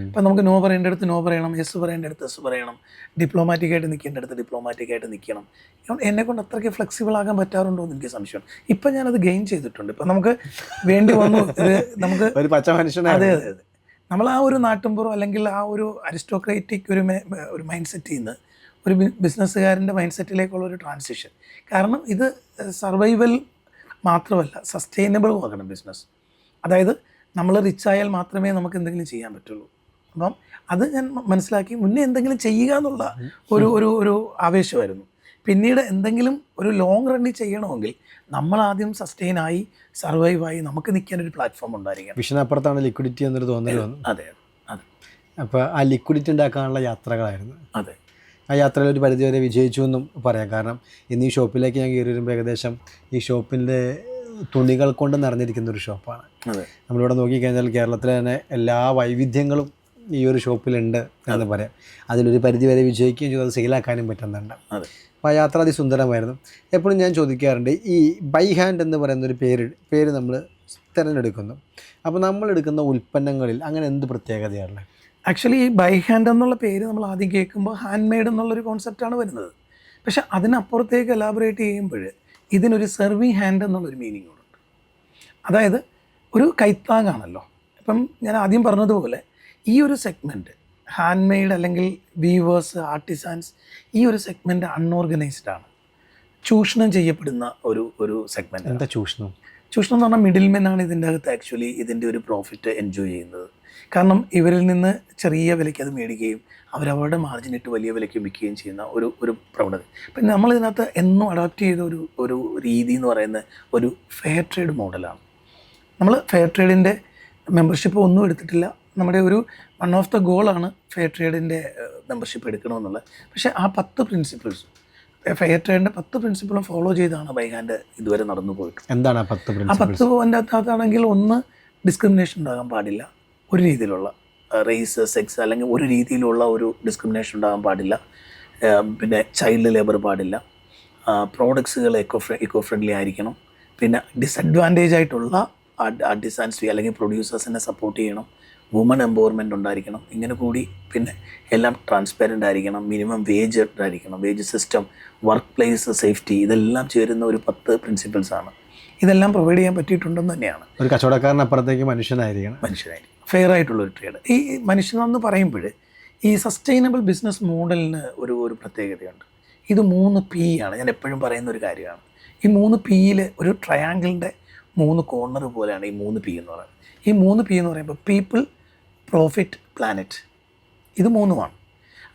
ഇപ്പം നമുക്ക് നോ പറയേണ്ട അടുത്ത് നോ പറയണം, യെസ് പറയേണ്ട അടുത്ത് യെസ് പറയണം, ഡിപ്ലോമാറ്റിക്കായിട്ട് നിൽക്കേണ്ട അടുത്ത് ഡിപ്ലോമാറ്റിക്കായിട്ട് നിൽക്കണം. എന്നെക്കൊണ്ട് അത്രയ്ക്ക് ഫ്ലെക്സിബിൾ ആകാൻ പറ്റാറുണ്ടോ എന്ന് എനിക്ക് സംശയമാണ്. ഇപ്പം ഞാനത് ഗെയിൻ ചെയ്തിട്ടുണ്ട്. ഇപ്പം നമുക്ക് വേണ്ടി വന്നു, നമുക്ക് ഒരു പച്ച മനുഷ്യനാണ്. അതെ. നമ്മൾ ആ ഒരു നാട്ടുമ്പുറം അല്ലെങ്കിൽ ആ ഒരു അരിസ്റ്റോക്രാറ്റിക് ഒരു മൈൻഡ് സെറ്റിൽ നിന്ന് ഒരു ബിസിനസ്സുകാരൻ്റെ മൈൻഡ് സെറ്റിലേക്കുള്ള ഒരു ട്രാൻസിഷൻ. കാരണം ഇത് സർവൈവൽ മാത്രമല്ല, സസ്റ്റൈനബിൾ ആകണം ബിസിനസ്. അതായത് നമ്മൾ റിച്ചായാൽ മാത്രമേ നമുക്ക് എന്തെങ്കിലും ചെയ്യാൻ പറ്റുള്ളൂ. അപ്പം അത് ഞാൻ മനസ്സിലാക്കി. മുന്നേ എന്തെങ്കിലും ചെയ്യുക എന്നുള്ള ഒരു ആവേശമായിരുന്നു. പിന്നീട് എന്തെങ്കിലും ഒരു ലോങ് റണ്ണിൽ ചെയ്യണമെങ്കിൽ നമ്മൾ ആദ്യം സസ്റ്റെയിനായി സർവൈവായി നമുക്ക് നിൽക്കാൻ ഒരു പ്ലാറ്റ്ഫോം ഉണ്ടായിരിക്കണം. വിഷനപ്പുറത്താണ് ലിക്വിഡിറ്റി എന്നൊരു തോന്നൽ വന്നു. അതെ. അപ്പോൾ ആ ലിക്വിഡിറ്റി ഉണ്ടാക്കാനുള്ള യാത്രകളായിരുന്നു. അതെ. ആ യാത്രയിൽ ഒരു പരിധിവരെ വിജയിച്ചു എന്നും പറയാം. കാരണം ഇന്ന് ഈ ഷോപ്പിലേക്ക് ഞാൻ കയറി വരുമ്പോൾ ഏകദേശം ഈ ഷോപ്പിൻ്റെ തുണികൾ കൊണ്ട് നിറഞ്ഞിരിക്കുന്ന ഒരു ഷോപ്പാണ്. നമ്മളിവിടെ നോക്കിക്കഴിഞ്ഞാൽ കേരളത്തിലെ തന്നെ എല്ലാ വൈവിധ്യങ്ങളും ഈ ഒരു ഷോപ്പിലുണ്ട് എന്ന് പറയാം. അതിലൊരു പരിധിവരെ വിജയിക്കുകയും ചെയ്തു, അത് സെയിലാക്കാനും പറ്റുന്നുണ്ട്. അപ്പോൾ ആ യാത്ര അതിസുന്ദരമായിരുന്നു. എപ്പോഴും ഞാൻ ചോദിക്കാറുണ്ട്, ഈ ബൈ ഹാൻഡ് എന്ന് പറയുന്നൊരു പേര് നമ്മൾ തിരഞ്ഞെടുക്കുന്നു. അപ്പോൾ നമ്മൾ എടുക്കുന്ന ഉൽപ്പന്നങ്ങളിൽ അങ്ങനെ എന്ത് പ്രത്യേകതയാണ്? ആക്ച്വലി ഈ ബൈ ഹാൻഡ് എന്നുള്ള പേര് നമ്മൾ ആദ്യം കേൾക്കുമ്പോൾ ഹാൻഡ് മെയ്ഡ് എന്നുള്ളൊരു കോൺസെപ്റ്റാണ് വരുന്നത്. പക്ഷെ അതിനപ്പുറത്തേക്ക് എലാബറേറ്റ് ചെയ്യുമ്പോൾ ഇതിനൊരു സെർവിങ് ഹാൻഡ് എന്നുള്ളൊരു മീനിങ് ഉണ്ട്. അതായത് ഒരു കൈത്താങ്ങാണല്ലോ. ഇപ്പം ഞാൻ ആദ്യം പറഞ്ഞതുപോലെ ഈ ഒരു സെഗ്മെൻറ്റ് ഹാൻഡ് മെയ്ഡ് അല്ലെങ്കിൽ വീവേഴ്സ്, ആർട്ടിസാൻസ്, ഈ ഒരു സെഗ്മെൻറ്റ് അൺഓർഗനൈസ്ഡ് ആണ്, ചൂഷണം ചെയ്യപ്പെടുന്ന ഒരു സെഗ്മെൻറ്റ്. എന്താ ചൂഷണം? ചൂഷണം എന്ന് പറഞ്ഞാൽ മിഡിൽമെൻ ആണ് ഇതിൻ്റെ അകത്ത് ആക്ച്വലി ഇതിൻ്റെ ഒരു പ്രോഫിറ്റ് എൻജോയ് ചെയ്യുന്നത്. കാരണം ഇവരിൽ നിന്ന് ചെറിയ വിലയ്ക്ക് അത് മേടിക്കുകയും അവരവരുടെ മാർജിനിട്ട് വലിയ വിലയ്ക്ക് വിൽക്കുകയും ചെയ്യുന്ന ഒരു പ്രവണത. അപ്പം നമ്മളിതിനകത്ത് എന്നും അഡോപ്റ്റ് ചെയ്ത ഒരു രീതി എന്ന് പറയുന്നത് ഒരു ഫെയർ ട്രേഡ് മോഡലാണ്. നമ്മൾ ഫെയർ ട്രേഡിൻ്റെ മെമ്പർഷിപ്പ് ഒന്നും എടുത്തിട്ടില്ല. നമ്മുടെ വൺ ഓഫ് ദ ഗോളാണ് ഫെയർ ട്രേഡിൻ്റെ മെമ്പർഷിപ്പ് എടുക്കണമെന്നുള്ളത്. പക്ഷേ ആ 10 പ്രിൻസിപ്പിൾസും ഫെയർ ട്രേഡിൻ്റെ 10 പ്രിൻസിപ്പിളും ഫോളോ ചെയ്താണ് ബൈ ഹാൻഡ് ഇതുവരെ നടന്നു പോയിട്ട്. എന്താണ് ആ 10 പ്രിൻസിപ്പിൾ? ആ 10 പോയിൻ്റ് അകത്താണെങ്കിൽ ഒന്ന്, ഡിസ്ക്രിമിനേഷൻ ഉണ്ടാകാൻ പാടില്ല. ഒരു രീതിയിലുള്ള റേസ്, സെക്സ് അല്ലെങ്കിൽ ഒരു രീതിയിലുള്ള ഒരു ഡിസ്ക്രിമിനേഷൻ ഉണ്ടാകാൻ പാടില്ല. പിന്നെ ചൈൽഡ് ലേബർ പാടില്ല. പ്രോഡക്ട്സുകൾ ഇക്കോ ഫ്രണ്ട്ലി ആയിരിക്കണം. പിന്നെ ഡിസഡ്വാൻറ്റേജ് ആയിട്ടുള്ള ആർട്ടിസാൻസ് അല്ലെങ്കിൽ പ്രൊഡ്യൂസേഴ്സിനെ സപ്പോർട്ട് ചെയ്യണം. വുമൺ എംപവർമെൻറ്റ് ഉണ്ടായിരിക്കണം. ഇങ്ങനെ കൂടി പിന്നെ എല്ലാം ട്രാൻസ്പെറൻ്റ് ആയിരിക്കണം. മിനിമം വേജ് ഉണ്ടായിരിക്കണം. Wage system, work place safety, ഇതെല്ലാം ചേരുന്ന ഒരു 10 പ്രിൻസിപ്പിൾസാണ്. ഇതെല്ലാം പ്രൊവൈഡ് ചെയ്യാൻ പറ്റിയിട്ടുണ്ടെന്ന് തന്നെയാണ്. ഒരു കച്ചവടക്കാരനപ്പുറത്തേക്ക് മനുഷ്യനായിരിക്കണം. ഫെയർ ആയിട്ടുള്ളൊരു ട്രേഡ്. ഈ മനുഷ്യനെന്ന് പറയുമ്പോൾ ഈ സസ്റ്റൈനബിൾ ബിസിനസ് മോഡലിന് ഒരു പ്രത്യേകതയുണ്ട്. ഇത് 3 P ആണ്. ഞാൻ എപ്പോഴും പറയുന്ന ഒരു കാര്യമാണ്. ഈ 3 Pയിൽ ഒരു ട്രയാങ്കിളിൻ്റെ 3 കോർണർ പോലെയാണ് ഈ 3 P എന്ന് പറയുന്നത്. ഈ 3 P എന്ന് പറയുമ്പോൾ പീപ്പിൾ, പ്രോഫിറ്റ്, പ്ലാനറ്റ്, ഇത് 3മാണ്.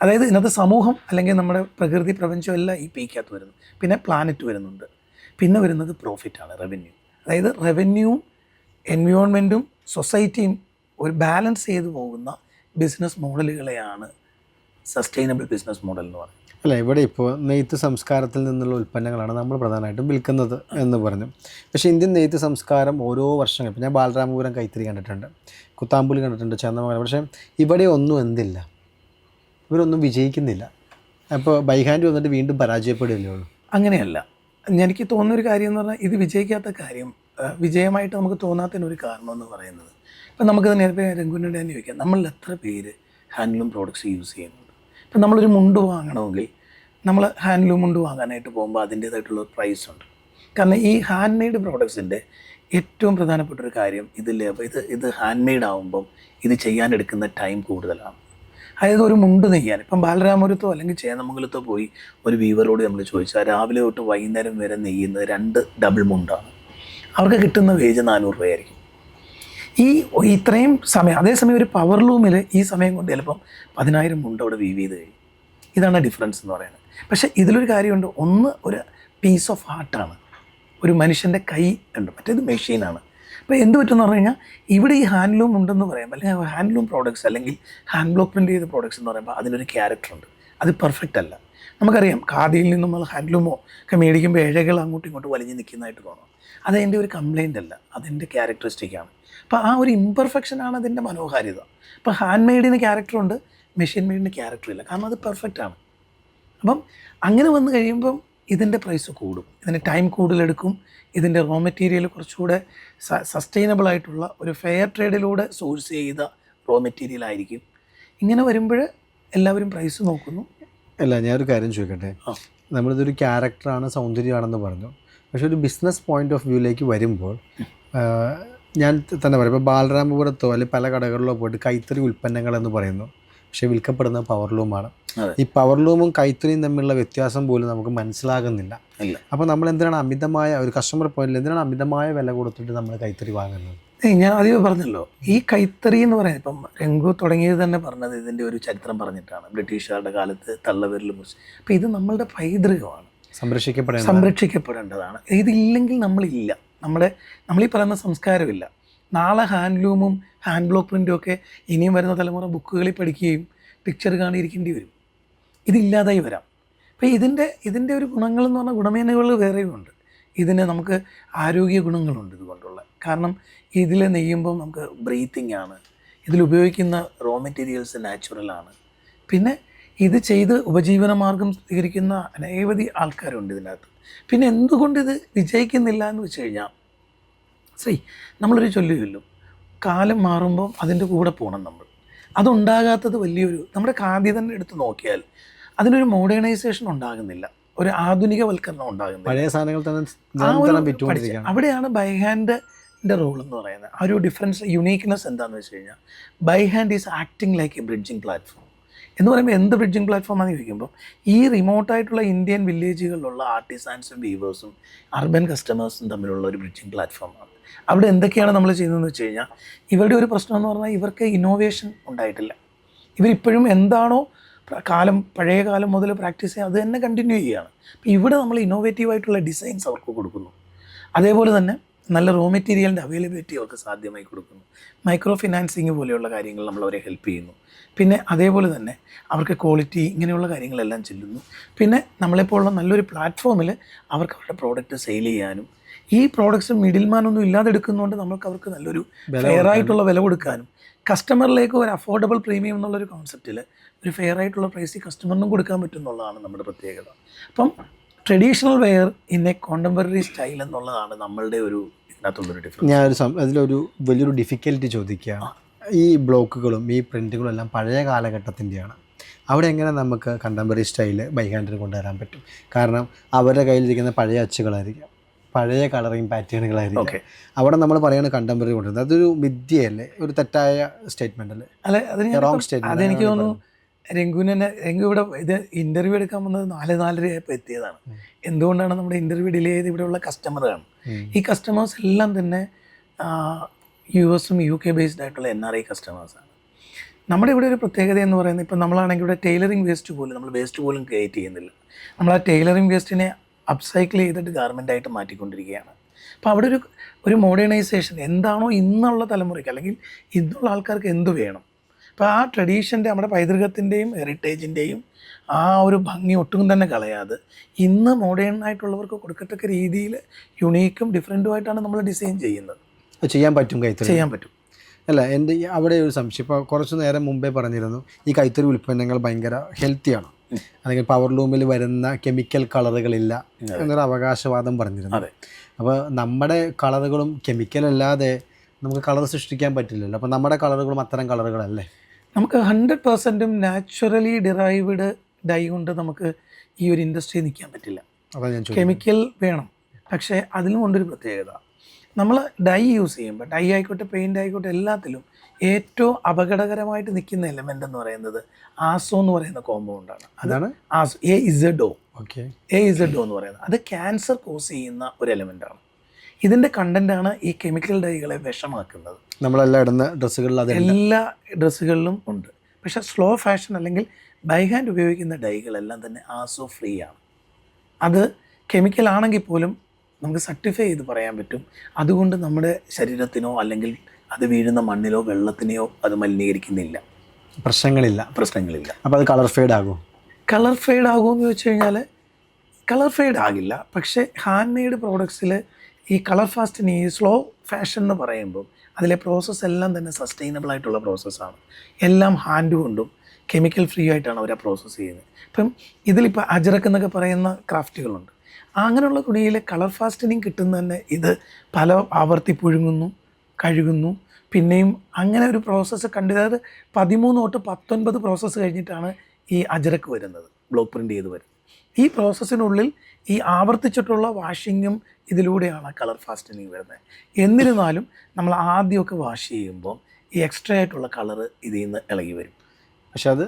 അതായത് ഇതിനകത്ത് സമൂഹം അല്ലെങ്കിൽ നമ്മുടെ പ്രകൃതി പ്രപഞ്ചം എല്ലാം ഈ Pക്കകത്ത് വരുന്നു. പിന്നെ പ്ലാനറ്റ് വരുന്നുണ്ട്. പിന്നെ വരുന്നത് പ്രോഫിറ്റാണ്, റവന്യൂ. അതായത് റവന്യൂവും എൻവയോൺമെൻറ്റും സൊസൈറ്റിയും ഒരു ബാലൻസ് ചെയ്ത് പോകുന്ന ബിസിനസ് മോഡലുകളെയാണ് സസ്റ്റൈനബിൾ ബിസിനസ് മോഡൽ എന്ന് പറയുന്നത്. അല്ല, ഇവിടെ ഇപ്പോൾ നെയ്ത്ത് സംസ്കാരത്തിൽ നിന്നുള്ള ഉൽപ്പന്നങ്ങളാണ് നമ്മൾ പ്രധാനമായിട്ടും വിൽക്കുന്നത് എന്ന് പറഞ്ഞു. പക്ഷേ ഇന്ത്യൻ നെയ്ത്ത് സംസ്കാരം ഓരോ വർഷങ്ങൾ, ഇപ്പോൾ ഞാൻ ബാലരാമപുരം കൈത്തറി കണ്ടിട്ടുണ്ട്, കുത്താമ്പുലി കണ്ടിട്ടുണ്ട്, ചന്ദമംഗലം. പക്ഷേ ഇവിടെ ഒന്നും എന്തില്ല, ഇവരൊന്നും വിജയിക്കുന്നില്ല. അപ്പോൾ ബൈ ഹാൻഡ് വന്നിട്ട് വീണ്ടും പരാജയപ്പെടുകയല്ലേ ഉള്ളൂ. അങ്ങനെയല്ല. എനിക്ക് തോന്നുന്നൊരു കാര്യം എന്ന് പറഞ്ഞാൽ, ഇത് വിജയിക്കാത്ത കാര്യം വിജയമായിട്ട് നമുക്ക് തോന്നാത്തതിനൊരു കാരണം എന്ന് പറയുന്നത്, ഇപ്പം നമുക്കത് നേരത്തെ രംഗുവിനോട് തന്നെ ചോദിക്കാം, നമ്മളിൽ എത്ര പേര് ഹാൻഡ്ലൂം പ്രോഡക്ട്സ് യൂസ് ചെയ്യുന്നുണ്ട്? ഇപ്പം നമ്മളൊരു മുണ്ട് വാങ്ങണമെങ്കിൽ നമ്മൾ ഹാൻഡ്ലൂം മുണ്ട് വാങ്ങാനായിട്ട് പോകുമ്പോൾ അതിൻ്റേതായിട്ടുള്ള പ്രൈസ് ഉണ്ട്. കാരണം ഈ ഹാൻഡ് മെയ്ഡ് പ്രോഡക്ട്സിൻ്റെ ഏറ്റവും പ്രധാനപ്പെട്ട ഒരു കാര്യം ഇത് ഹാൻഡ് മെയ്ഡ് ആകുമ്പം ഇത് ചെയ്യാനെടുക്കുന്ന ടൈം കൂടുതലാണ്. അതായത് ഒരു മുണ്ട് നെയ്യാൻ ഇപ്പം ബാലരാമപുരത്തോ അല്ലെങ്കിൽ ചേന്നമംഗലത്തോ പോയി ഒരു വീവറോട് നമ്മൾ ചോദിച്ചാൽ രാവിലെ തൊട്ട് വൈകുന്നേരം വരെ നെയ്യുന്നത് 2 ഡബിൾ മുണ്ടാണ്. അവർക്ക് കിട്ടുന്ന വേജ് 400 രൂപയായിരിക്കും. ഇത്രയും സമയം, അതേസമയം ഒരു പവർ ലൂമിൽ ഈ സമയം കൊണ്ട് ചിലപ്പം 10,000 മുണ്ട് അവിടെ വീവ് ചെയ്ത് കഴിയും. ഇതാണ് ഡിഫറൻസ് എന്ന് പറയുന്നത്. പക്ഷേ ഇതിലൊരു കാര്യമുണ്ട്. ഒന്ന് ഒരു പീസ് ഓഫ് ആർട്ടാണ്, ഒരു മനുഷ്യൻ്റെ കൈ ഉണ്ട്, മറ്റേത് മെഷീനാണ്. അപ്പോൾ എന്ത് പറ്റുമെന്ന് പറഞ്ഞു കഴിഞ്ഞാൽ, ഇവിടെ ഈ ഹാൻഡ്ലൂം ഉണ്ടെന്ന് പറയുമ്പോൾ, അല്ലെങ്കിൽ ഹാൻഡ്ലൂം പ്രോഡക്ട്സ് അല്ലെങ്കിൽ ഹാൻഡ് ബ്ലോക്ക് പ്രിൻ്റ് ചെയ്ത പ്രോഡക്ട്സ് എന്ന് പറയുമ്പോൾ അതിനൊരു ക്യാരക്ടറുണ്ട്. അത് പെർഫെക്റ്റ് അല്ല. നമുക്കറിയാം, ഖാദിയിൽ നിന്നും നമ്മൾ ഹാൻഡ്ലൂമോ ഒക്കെ മേടിക്കുമ്പോൾ ഇഴകൾ അങ്ങോട്ടും ഇങ്ങോട്ടും വലിഞ്ഞ് നിൽക്കുന്നതായിട്ട് തോന്നും. അതെൻ്റെ ഒരു കംപ്ലയിൻ്റ് അല്ല, അതെൻ്റെ ക്യാരക്ടറിസ്റ്റിക്കാണ്. അപ്പോൾ ആ ഒരു ഇംപെർഫെക്ഷനാണ് അതിൻ്റെ മനോഹാരിത. അപ്പോൾ ഹാൻഡ് മെയ്ഡിന് ക്യാരക്ടറുണ്ട്, മെഷീൻ മെയ്ഡിന് ക്യാരക്ടറില്ല. കാരണം അത് പെർഫെക്റ്റ് ആണ്. അപ്പം അങ്ങനെ വന്നു കഴിയുമ്പം ഇതിൻ്റെ പ്രൈസ് കൂടും, ഇതിന് ടൈം കൂടുതലെടുക്കും, ഇതിൻ്റെ റോ മെറ്റീരിയൽ കുറച്ചുകൂടെ സസ്റ്റൈനബിൾ ആയിട്ടുള്ള ഒരു ഫെയർ ട്രേഡിലൂടെ സോഴ്സ് ചെയ്ത റോ മെറ്റീരിയൽ ആയിരിക്കും. ഇങ്ങനെ വരുമ്പോൾ എല്ലാവരും പ്രൈസ് നോക്കുന്നു. അല്ല, ഞാനൊരു കാര്യം ചോദിക്കട്ടെ. നമ്മളിതൊരു ക്യാരക്ടറാണ്, സൗന്ദര്യമാണെന്ന് പറഞ്ഞു. പക്ഷേ ഒരു ബിസിനസ് പോയിൻ്റ് ഓഫ് വ്യൂയിലേക്ക് വരുമ്പോൾ ഞാൻ തന്നെ പറയും, ഇപ്പോൾ ബാലരാമപുരത്തോ അല്ലെങ്കിൽ പല കടകളിലോ പോയിട്ട് കൈത്തറി ഉൽപ്പന്നങ്ങൾ എന്ന് പറയുന്നു, പക്ഷേ വിൽക്കപ്പെടുന്ന പവർലൂമാണ്. ഈ പവർലൂമും കൈത്തറിയും തമ്മിലുള്ള വ്യത്യാസം പോലും നമുക്ക് മനസ്സിലാകുന്നില്ല. അപ്പോൾ നമ്മൾ എന്തിനാണ് അമിതമായ ഒരു കസ്റ്റമർ പോയിന്റിൽ എന്തിനാണ് അമിതമായ വില കൊടുത്തിട്ട് നമ്മൾ കൈത്തറി വാങ്ങുന്നത്? ഞാൻ ആദ്യം പറഞ്ഞല്ലോ, ഈ കൈത്തറി എന്ന് പറയുന്നത് ഇപ്പം രംഗു തുടങ്ങിയത് തന്നെ പറഞ്ഞത് ഇതിൻ്റെ ഒരു ചരിത്രം പറഞ്ഞിട്ടാണ്. ബ്രിട്ടീഷുകാരുടെ കാലത്ത് തള്ളവിരൽ മുറിച്ച്. അപ്പോൾ ഇത് നമ്മളുടെ പൈതൃകമാണ്, സംരക്ഷിക്കപ്പെടേണ്ടതാണ്. ഇതില്ലെങ്കിൽ നമ്മളില്ല, നമ്മളീ പറയുന്ന സംസ്കാരമില്ല. നാളെ ഹാൻഡ്ലൂമും ഹാൻഡ് ബ്ലോക്ക് പ്രിൻറ്റും ഒക്കെ ഇനിയും വരുന്ന തലമുറ ബുക്കുകളിൽ പഠിക്കുകയും പിക്ചർ കാണിയിരിക്കേണ്ടി വരും. ഇതില്ലാതായി വരാം. അപ്പോൾ ഇതിൻ്റെ ഒരു ഗുണങ്ങളെന്ന് പറഞ്ഞാൽ ഗുണമേന്മകൾ വേറെയും ഉണ്ട്. ഇതിന് നമുക്ക് ആരോഗ്യ ഗുണങ്ങളുണ്ട് ഇതുകൊണ്ടുള്ള. കാരണം ഇതിൽ നെയ്യുമ്പോൾ നമുക്ക് ബ്രീത്തിങ് ആണ്, ഇതിലുപയോഗിക്കുന്ന റോ മെറ്റീരിയൽസ് നാച്ചുറലാണ്. പിന്നെ ഇത് ചെയ്ത് ഉപജീവന മാർഗം സ്വീകരിക്കുന്ന അനവധി ആൾക്കാരുണ്ട് ഇതിനകത്ത്. പിന്നെ എന്തുകൊണ്ട് ഇത് വിജയിക്കുന്നില്ല എന്ന് വെച്ച് കഴിഞ്ഞാൽ, നമ്മളൊരു ചൊല്ലുമല്ലോ, കാലം മാറുമ്പോൾ അതിൻ്റെ കൂടെ പോകണം നമ്മൾ. അതുണ്ടാകാത്തത് വലിയൊരു, നമ്മുടെ ഖാദി തന്നെ എടുത്ത് നോക്കിയാൽ അതിനൊരു മോഡേണൈസേഷൻ ഉണ്ടാകുന്നില്ല, ഒരു ആധുനികവൽക്കരണം ഉണ്ടാകുന്നില്ല. പഴയ സാധനങ്ങൾ തന്നെ അവിടെയാണ് ബൈ ഹാൻഡിൻ്റെ റോൾ എന്ന് പറയുന്നത്. ആ ഒരു ഡിഫറൻസ്, യുണീക്ക്നെസ് എന്താണെന്ന് വെച്ച് കഴിഞ്ഞാൽ, by hand is acting like a bridging platform. എന്ന് പറയുമ്പോൾ എന്ത് ബ്രിഡ്ജിങ് പ്ലാറ്റ്ഫോമാണെന്ന് ചോദിക്കുമ്പോൾ, ഈ റിമോട്ടായിട്ടുള്ള ഇന്ത്യൻ വില്ലേജുകളിലുള്ള ആർട്ടിസാൻസും വീവേഴ്സും അർബൻ കസ്റ്റമേഴ്സും തമ്മിലുള്ള ഒരു ബ്രിഡ്ജിങ് പ്ലാറ്റ്ഫോമാണ്. അവിടെ എന്തൊക്കെയാണ് നമ്മൾ ചെയ്യുന്നതെന്ന് വെച്ച് കഴിഞ്ഞാൽ, ഇവരുടെ ഒരു പ്രശ്നം എന്ന് പറഞ്ഞാൽ ഇവർക്ക് ഇന്നോവേഷൻ ഉണ്ടായിട്ടില്ല. ഇവരിപ്പോഴും എന്താണോ പഴയ കാലം മുതൽ പ്രാക്ടീസ് ചെയ്യുക അത് തന്നെ കണ്ടിന്യൂ ചെയ്യുകയാണ്. അപ്പോൾ ഇവിടെ നമ്മൾ ഇന്നോവേറ്റീവായിട്ടുള്ള ഡിസൈൻസ് അവർക്ക് കൊടുക്കുന്നു. അതേപോലെ തന്നെ നല്ല റോ മെറ്റീരിയലിൻ്റെ അവൈലബിലിറ്റി അവർക്ക് സാധ്യമായി കൊടുക്കുന്നു. മൈക്രോ ഫിനാൻസിങ് പോലെയുള്ള കാര്യങ്ങൾ നമ്മൾ അവരെ ഹെൽപ്പ് ചെയ്യുന്നു. പിന്നെ അതേപോലെ തന്നെ അവർക്ക് ക്വാളിറ്റി ഇങ്ങനെയുള്ള കാര്യങ്ങളെല്ലാം ചെല്ലുന്നു. പിന്നെ നമ്മളെപ്പോലുള്ള നല്ലൊരു പ്ലാറ്റ്ഫോമിൽ അവർക്ക് അവരുടെ പ്രോഡക്റ്റ് സെയിൽ ചെയ്യാനും, ഈ പ്രോഡക്ട്സ് മിഡിൽമാൻ ഒന്നും ഇല്ലാതെ എടുക്കുന്നതുകൊണ്ട് അവർക്ക് നല്ലൊരു ഫെയർ ആയിട്ടുള്ള വില കൊടുക്കാനും, കസ്റ്റമറിലേക്ക് ഒരു അഫോർഡബിൾ പ്രീമിയം എന്നുള്ളൊരു കോൺസെപ്റ്റിൽ ഒരു ഫെയർ ആയിട്ടുള്ള പ്രൈസ് കസ്റ്റമറിനും കൊടുക്കാൻ പറ്റും എന്നുള്ളതാണ് നമ്മുടെ പ്രത്യേകത. അപ്പം traditional wear in a contemporary style എന്നുള്ളതാണ് നമ്മളുടെ ഒരു ഇതിനകത്തുള്ളൊരു ഡിഫറൻസ്. അതിലൊരു വലിയൊരു ഡിഫിക്കൽറ്റി ചോദിക്കുകയാണ്. ഈ ബ്ലോക്കുകളും ഈ പ്രിൻറ്റുകളും എല്ലാം പഴയ കാലഘട്ടത്തിൻ്റെയാണ്. അവിടെ എങ്ങനെ നമുക്ക് കണ്ടംപററി സ്റ്റൈൽ ബൈ ഹാൻഡിൽ കൊണ്ടുവരാൻ പറ്റും? കാരണം അവരുടെ കയ്യിലിരിക്കുന്ന പഴയ അച്ചുകളായിരിക്കാം, പഴയ കളറിങ് പാറ്റേണുകളായിരിക്കും. അവിടെ നമ്മൾ പറയുന്നത് കണ്ടംപററി കൊണ്ടുവരുന്നത്. അതൊരു വിദ്യയല്ലേ, ഒരു തെറ്റായ സ്റ്റേറ്റ്മെൻ്റ് അല്ലേ? Wrong statement. അതെനിക്ക് തോന്നുന്നു രംഗു ഇവിടെ ഇത് ഇൻ്റർവ്യൂ എടുക്കാൻ വന്നത് 4:30 എത്തിയതാണ്. എന്തുകൊണ്ടാണ് നമ്മുടെ ഇൻ്റർവ്യൂ ഡിലേ ചെയ്ത് ഇവിടെയുള്ള കസ്റ്റമറാണ്. ഈ കസ്റ്റമേഴ്സ് എല്ലാം തന്നെ US-ഉം UK ബേസ്ഡ് ആയിട്ടുള്ള NRI കസ്റ്റമേഴ്സാണ്. നമ്മുടെ ഇവിടെ ഒരു പ്രത്യേകത എന്ന് പറയുന്നത്, ഇപ്പം നമ്മളാണെങ്കിൽ ഇവിടെ ടൈലറിങ് വേസ്റ്റ് പോലും നമ്മൾ വേസ്റ്റ് പോലും ക്രിയേറ്റ് ചെയ്യുന്നില്ല. നമ്മൾ ആ ടൈലറിങ് വേസ്റ്റിനെ അപ്സൈക്കിൾ ചെയ്തിട്ട് ഗാർമെൻ്റായിട്ട് മാറ്റിക്കൊണ്ടിരിക്കുകയാണ്. അപ്പോൾ അവിടെ ഒരു മോഡേണൈസേഷൻ എന്താണോ ഇന്നുള്ള തലമുറയ്ക്ക് അല്ലെങ്കിൽ ഇന്നുള്ള ആൾക്കാർക്ക് എന്ത് വേണം, അപ്പോൾ ആ ട്രഡീഷൻ്റെ നമ്മുടെ പൈതൃകത്തിൻ്റെയും ഹെറിറ്റേജിൻ്റെയും ആ ഒരു ഭംഗി ഒട്ടും തന്നെ കളയാതെ ഇന്ന് മോഡേൺ ആയിട്ടുള്ളവർക്ക് കൊടുക്കത്തക്ക രീതിയിൽ യുണീക്കും ഡിഫറെൻറ്റുമായിട്ടാണ് നമ്മൾ ഡിസൈൻ ചെയ്യുന്നത്. ചെയ്യാൻ പറ്റും, കൈത്തറി ചെയ്യാൻ പറ്റും. അല്ല, എൻ്റെ അവിടെ ഒരു സംശയം, ഇപ്പോൾ കുറച്ച് നേരം മുമ്പേ പറഞ്ഞിരുന്നു ഈ കൈത്തറി ഉൽപ്പന്നങ്ങൾ ഭയങ്കര ഹെൽത്തിയാണ്, അല്ലെങ്കിൽ പവർ ലൂമിൽ വരുന്ന കെമിക്കൽ കളറുകളില്ല എന്നൊരു അവകാശവാദം പറഞ്ഞിരുന്നു. അപ്പോൾ നമ്മുടെ കളറുകളും കെമിക്കൽ അല്ലാതെ നമുക്ക് കളർ സൃഷ്ടിക്കാൻ പറ്റില്ലല്ലോ. അപ്പോൾ നമ്മുടെ കളറുകളും അത്തരം കളറുകളല്ലേ? നമുക്ക് 100% നാച്ചുറലി ഡിറൈവ്ഡ് ഡൈ കൊണ്ട് നമുക്ക് ഈ ഒരു ഇൻഡസ്ട്രി നിൽക്കാൻ പറ്റില്ല. കെമിക്കൽ വേണം. പക്ഷേ അതിലും കൊണ്ടൊരു പ്രത്യേകത, നമ്മൾ ഡൈ യൂസ് ചെയ്യുമ്പോൾ, ഡൈ ആയിക്കോട്ടെ പെയിൻ്റ് ആയിക്കോട്ടെ, എല്ലാത്തിലും ഏറ്റവും അപകടകരമായിട്ട് നിൽക്കുന്ന എലമെൻ്റ് എന്ന് പറയുന്നത് ആസോ എന്ന് പറയുന്ന കോമ്പൗണ്ടാണ്. അതാണ് ആസോ, AZO. AZO എന്ന് പറയുന്നത് അത് ക്യാൻസർ കോസ് ചെയ്യുന്ന ഒരു എലമെൻ്റാണ്. ഇതിൻ്റെ കണ്ടൻ്റാണ് ഈ കെമിക്കൽ ഡൈകളെ വിഷമാക്കുന്നത്. നമ്മളെല്ലാം ഇടുന്ന ഡ്രസ്സുകളിൽ എല്ലാ ഡ്രസ്സുകളിലും ഉണ്ട്. പക്ഷേ സ്ലോ ഫാഷൻ അല്ലെങ്കിൽ ബൈ ഹാൻഡ് ഉപയോഗിക്കുന്ന ഡൈകളെല്ലാം തന്നെ ആസോ ഫ്രീ ആണ്. അത് കെമിക്കൽ ആണെങ്കിൽ പോലും നമുക്ക് സർട്ടിഫൈ ചെയ്ത് പറയാൻ പറ്റും. അതുകൊണ്ട് നമ്മുടെ ശരീരത്തിനോ അല്ലെങ്കിൽ അത് വീഴുന്ന മണ്ണിലോ വെള്ളത്തിനെയോ അത് മലിനീകരിക്കുന്നില്ല. പ്രശ്നങ്ങളില്ല. അപ്പോൾ അത് കളർ ഫെയ്ഡ് ആകുമോ? കളർ ഫെയ്ഡ് ആകുമെന്ന് ചോദിച്ചു കഴിഞ്ഞാൽ കളർ ഫെയ്ഡ് ആകില്ല. പക്ഷേ ഹാൻഡ് മെയ്ഡ് പ്രോഡക്ട്സിൽ ഈ കളർ ഫാസ്റ്റിന്, ഈ സ്ലോ ഫാഷൻ എന്ന് പറയുമ്പോൾ അതിലെ പ്രോസസ്സ് എല്ലാം തന്നെ സസ്റ്റൈനബിൾ ആയിട്ടുള്ള പ്രോസസ്സാണ്. എല്ലാം ഹാൻഡ് കൊണ്ടും കെമിക്കൽ ഫ്രീ ആയിട്ടാണ് അവർ ആ പ്രോസസ്സ് ചെയ്യുന്നത്. ഇപ്പം ഇതിലിപ്പോൾ അജറക്ക് എന്നൊക്കെ പറയുന്ന ക്രാഫ്റ്റുകളുണ്ട്. അങ്ങനെയുള്ള തുണിയിൽ കളർ ഫാസ്റ്റനിങ് കിട്ടുന്ന തന്നെ ഇത് പല ആവർത്തി പുഴുങ്ങുന്നു, കഴുകുന്നു, പിന്നെയും അങ്ങനെ ഒരു പ്രോസസ്സ് അതായത് 13 തൊട്ട് 19 പ്രോസസ്സ് കഴിഞ്ഞിട്ടാണ് ഈ അജറക്ക് വരുന്നത്, ബ്ലോക്ക് പ്രിൻ്റ് ചെയ്ത് വരുന്നത്. ഈ പ്രോസസ്സിനുള്ളിൽ ഈ ആവർത്തിച്ചിട്ടുള്ള വാഷിങ്ങും ഇതിലൂടെയാണ് കളർ ഫാസ്റ്റനിങ് വരുന്നത്. എന്നിരുന്നാലും നമ്മൾ ആദ്യമൊക്കെ വാഷ് ചെയ്യുമ്പോൾ ഈ എക്സ്ട്രാ ആയിട്ടുള്ള കളറ് ഇതിൽ നിന്ന് ഇളകി വരും. പക്ഷെ അത്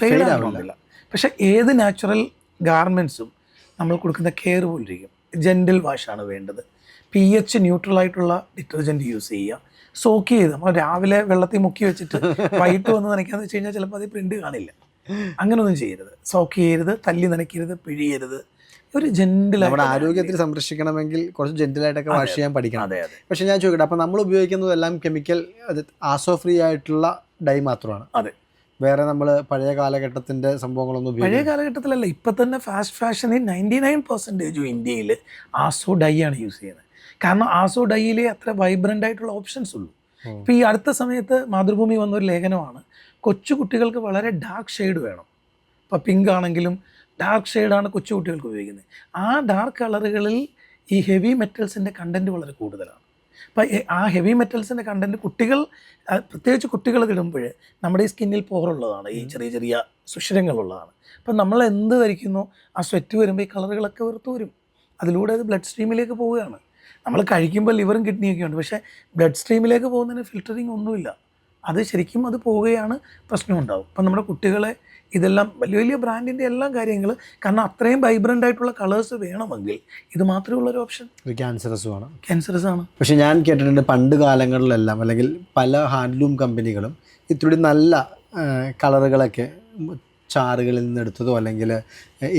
ഫെയ്ഡ് ആവുന്നില്ല. പക്ഷേ ഏത് നാച്ചുറൽ ഗാർമെൻറ്റ്സും നമ്മൾ കൊടുക്കുന്ന കെയർ പോലിരിക്കും. ജെൻറ്റിൽ വാഷാണ് വേണ്ടത്. pH ന്യൂട്രലായിട്ടുള്ള ഡിറ്റർജൻറ്റ് യൂസ് ചെയ്യുക. സോക്ക് ചെയ്ത് നമ്മൾ രാവിലെ വെള്ളത്തിൽ മുക്കി വെച്ചിട്ട് വൈകിട്ട് വന്ന് നനയ്ക്കാന്ന് വെച്ച് കഴിഞ്ഞാൽ ചിലപ്പോൾ അത് പ്രിൻ്റ് കാണില്ല. അങ്ങനെയൊന്നും ചെയ്യരുത്. സോക്ക് ചെയ്യരുത്, തല്ലി നനയ്ക്കരുത്, പിഴിയരുത്. ഒരു ജെൻറ്റിൽ നമ്മുടെ ആരോഗ്യത്തിൽ സംരക്ഷിക്കണമെങ്കിൽ കുറച്ച് ജെൻറ്റിലായിട്ടൊക്കെ വാഷ് ചെയ്യാൻ പഠിക്കണം. അതെ. പക്ഷേ ഞാൻ ചോദിക്കട്ടെ, അപ്പോൾ നമ്മൾ ഉപയോഗിക്കുന്നതെല്ലാം കെമിക്കൽ, അത് ആസോ ഫ്രീ ആയിട്ടുള്ള ഡൈ മാത്രമാണ്? അതെ. വേറെ നമ്മൾ പഴയ കാലഘട്ടത്തിൻ്റെ സംഭവങ്ങളൊന്നും പഴയ കാലഘട്ടത്തിലല്ല, ഇപ്പം തന്നെ ഫാസ്റ്റ് ഫാഷനിൽ 99% ഇന്ത്യയിൽ ആസോ ഡൈ ആണ് യൂസ് ചെയ്യുന്നത്. കാരണം ആസോ ഡൈയിലെ അത്ര വൈബ്രൻ്റ് ആയിട്ടുള്ള ഓപ്ഷൻസ് ഉള്ളൂ. ഇപ്പോൾ ഈ അടുത്ത സമയത്ത് മാതൃഭൂമി വന്നൊരു ലേഖനമാണ്, കൊച്ചു കുട്ടികൾക്ക് വളരെ ഡാർക്ക് ഷെയ്ഡ് വേണം. ഇപ്പോൾ പിങ്ക് ആണെങ്കിലും ഡാർക്ക് ഷെയ്ഡാണ് കൊച്ചു കുട്ടികൾക്ക് ഉപയോഗിക്കുന്നത്. ആ ഡാർക്ക് കളറുകളിൽ ഈ ഹെവി മെറ്റൽസിൻ്റെ കണ്ടൻറ്റ് വളരെ കൂടുതലാണ്. അപ്പോൾ ആ ഹെവി മെറ്റൽസിൻ്റെ കണ്ടൻറ്റ് പ്രത്യേകിച്ച് കുട്ടികൾ ഇടുമ്പോൾ നമ്മുടെ ഈ സ്കിന്നിൽ പോറുള്ളതാണ്, ഈ ചെറിയ ചെറിയ സുഷിരങ്ങളുള്ളതാണ്. അപ്പം നമ്മൾ എന്ത് ധരിക്കുന്നോ ആ സ്വെറ്റ് വരുമ്പോൾ ഈ കളറുകളൊക്കെ വെറുത്ത് വരും. അതിലൂടെ അത് ബ്ലഡ് സ്ട്രീമിലേക്ക് പോവുകയാണ്. നമ്മൾ കഴിക്കുമ്പോൾ ലിവറും കിഡ്നിയൊക്കെ ഉണ്ട്, പക്ഷേ ബ്ലഡ് സ്ട്രീമിലേക്ക് പോകുന്നതിന് ഫിൽറ്ററിങ് ഒന്നുമില്ല. അത് ശരിക്കും അത് പോവുകയാണ്, പ്രശ്നം ഉണ്ടാവും. അപ്പം നമ്മുടെ കുട്ടികളെ ഇതെല്ലാം വലിയ വലിയ ബ്രാൻഡിൻ്റെ എല്ലാം കാര്യങ്ങൾ, കാരണം അത്രയും വൈബ്രൻ്റ് ആയിട്ടുള്ള കളേഴ്സ് വേണമെങ്കിൽ ഇത് മാത്രമേ ഉള്ളൊരു ഓപ്ഷൻ. ക്യാൻസറസ് ആണ്. പക്ഷേ ഞാൻ കേട്ടിട്ടുണ്ട് പണ്ട് കാലങ്ങളിലെല്ലാം, അല്ലെങ്കിൽ പല ഹാൻഡ്ലൂം കമ്പനികളും ഇത്തിരി നല്ല കളറുകളൊക്കെ ചാറുകളിൽ നിന്ന് എടുത്തതോ അല്ലെങ്കിൽ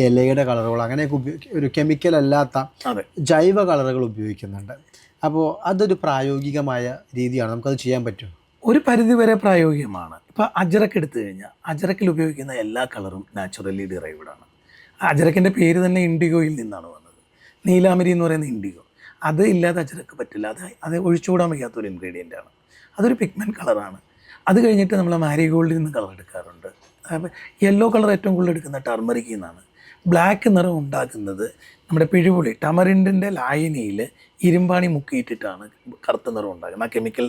ഇലയുടെ കളറുകളോ അങ്ങനെയൊക്കെ ഒരു കെമിക്കൽ അല്ലാത്ത ജൈവ കളറുകൾ ഉപയോഗിക്കുന്നുണ്ട്. അപ്പോൾ അതൊരു പ്രായോഗികമായ രീതിയാണ്, നമുക്കത് ചെയ്യാൻ പറ്റുമോ? ഒരു പരിധിവരെ പ്രായോഗികമാണ്. ഇപ്പോൾ അജറക്ക് എടുത്തു കഴിഞ്ഞാൽ അജറക്കിൽ ഉപയോഗിക്കുന്ന എല്ലാ കളറും നാച്ചുറലി ഡിറൈവ്ഡാണ്. അജറക്കിൻ്റെ പേര് തന്നെ ഇൻഡിഗോയിൽ നിന്നാണ് വന്നത്. നീലാമരി എന്ന് പറയുന്ന ഇൻഡിഗോ, അത് ഇല്ലാതെ അജറക്ക് പറ്റില്ല. അത് ഒഴിച്ചുകൂടാൻ വയ്യാത്തൊരു ഇൻഗ്രീഡിയൻ്റാണ്. അതൊരു പിഗ്മെൻറ്റ് കളറാണ്. അത് കഴിഞ്ഞിട്ട് നമ്മൾ മാരിഗോൾഡിൽ നിന്ന് കളർ എടുക്കാറുണ്ട്. യെല്ലോ കളർ ഏറ്റവും കൂടുതൽ എടുക്കുന്ന ടർമറിക്കിൽ നിന്നാണ്. ബ്ലാക്ക് നിറം ഉണ്ടാക്കുന്നത് നമ്മുടെ പിഴുപുളി ടമറിൻഡിൻ്റെ ലായനിയിൽ ഇരുമ്പാണി മുക്കിയിട്ടിട്ടാണ് കറുത്ത നിറം ഉണ്ടാക്കുന്നത്. ആ കെമിക്കൽ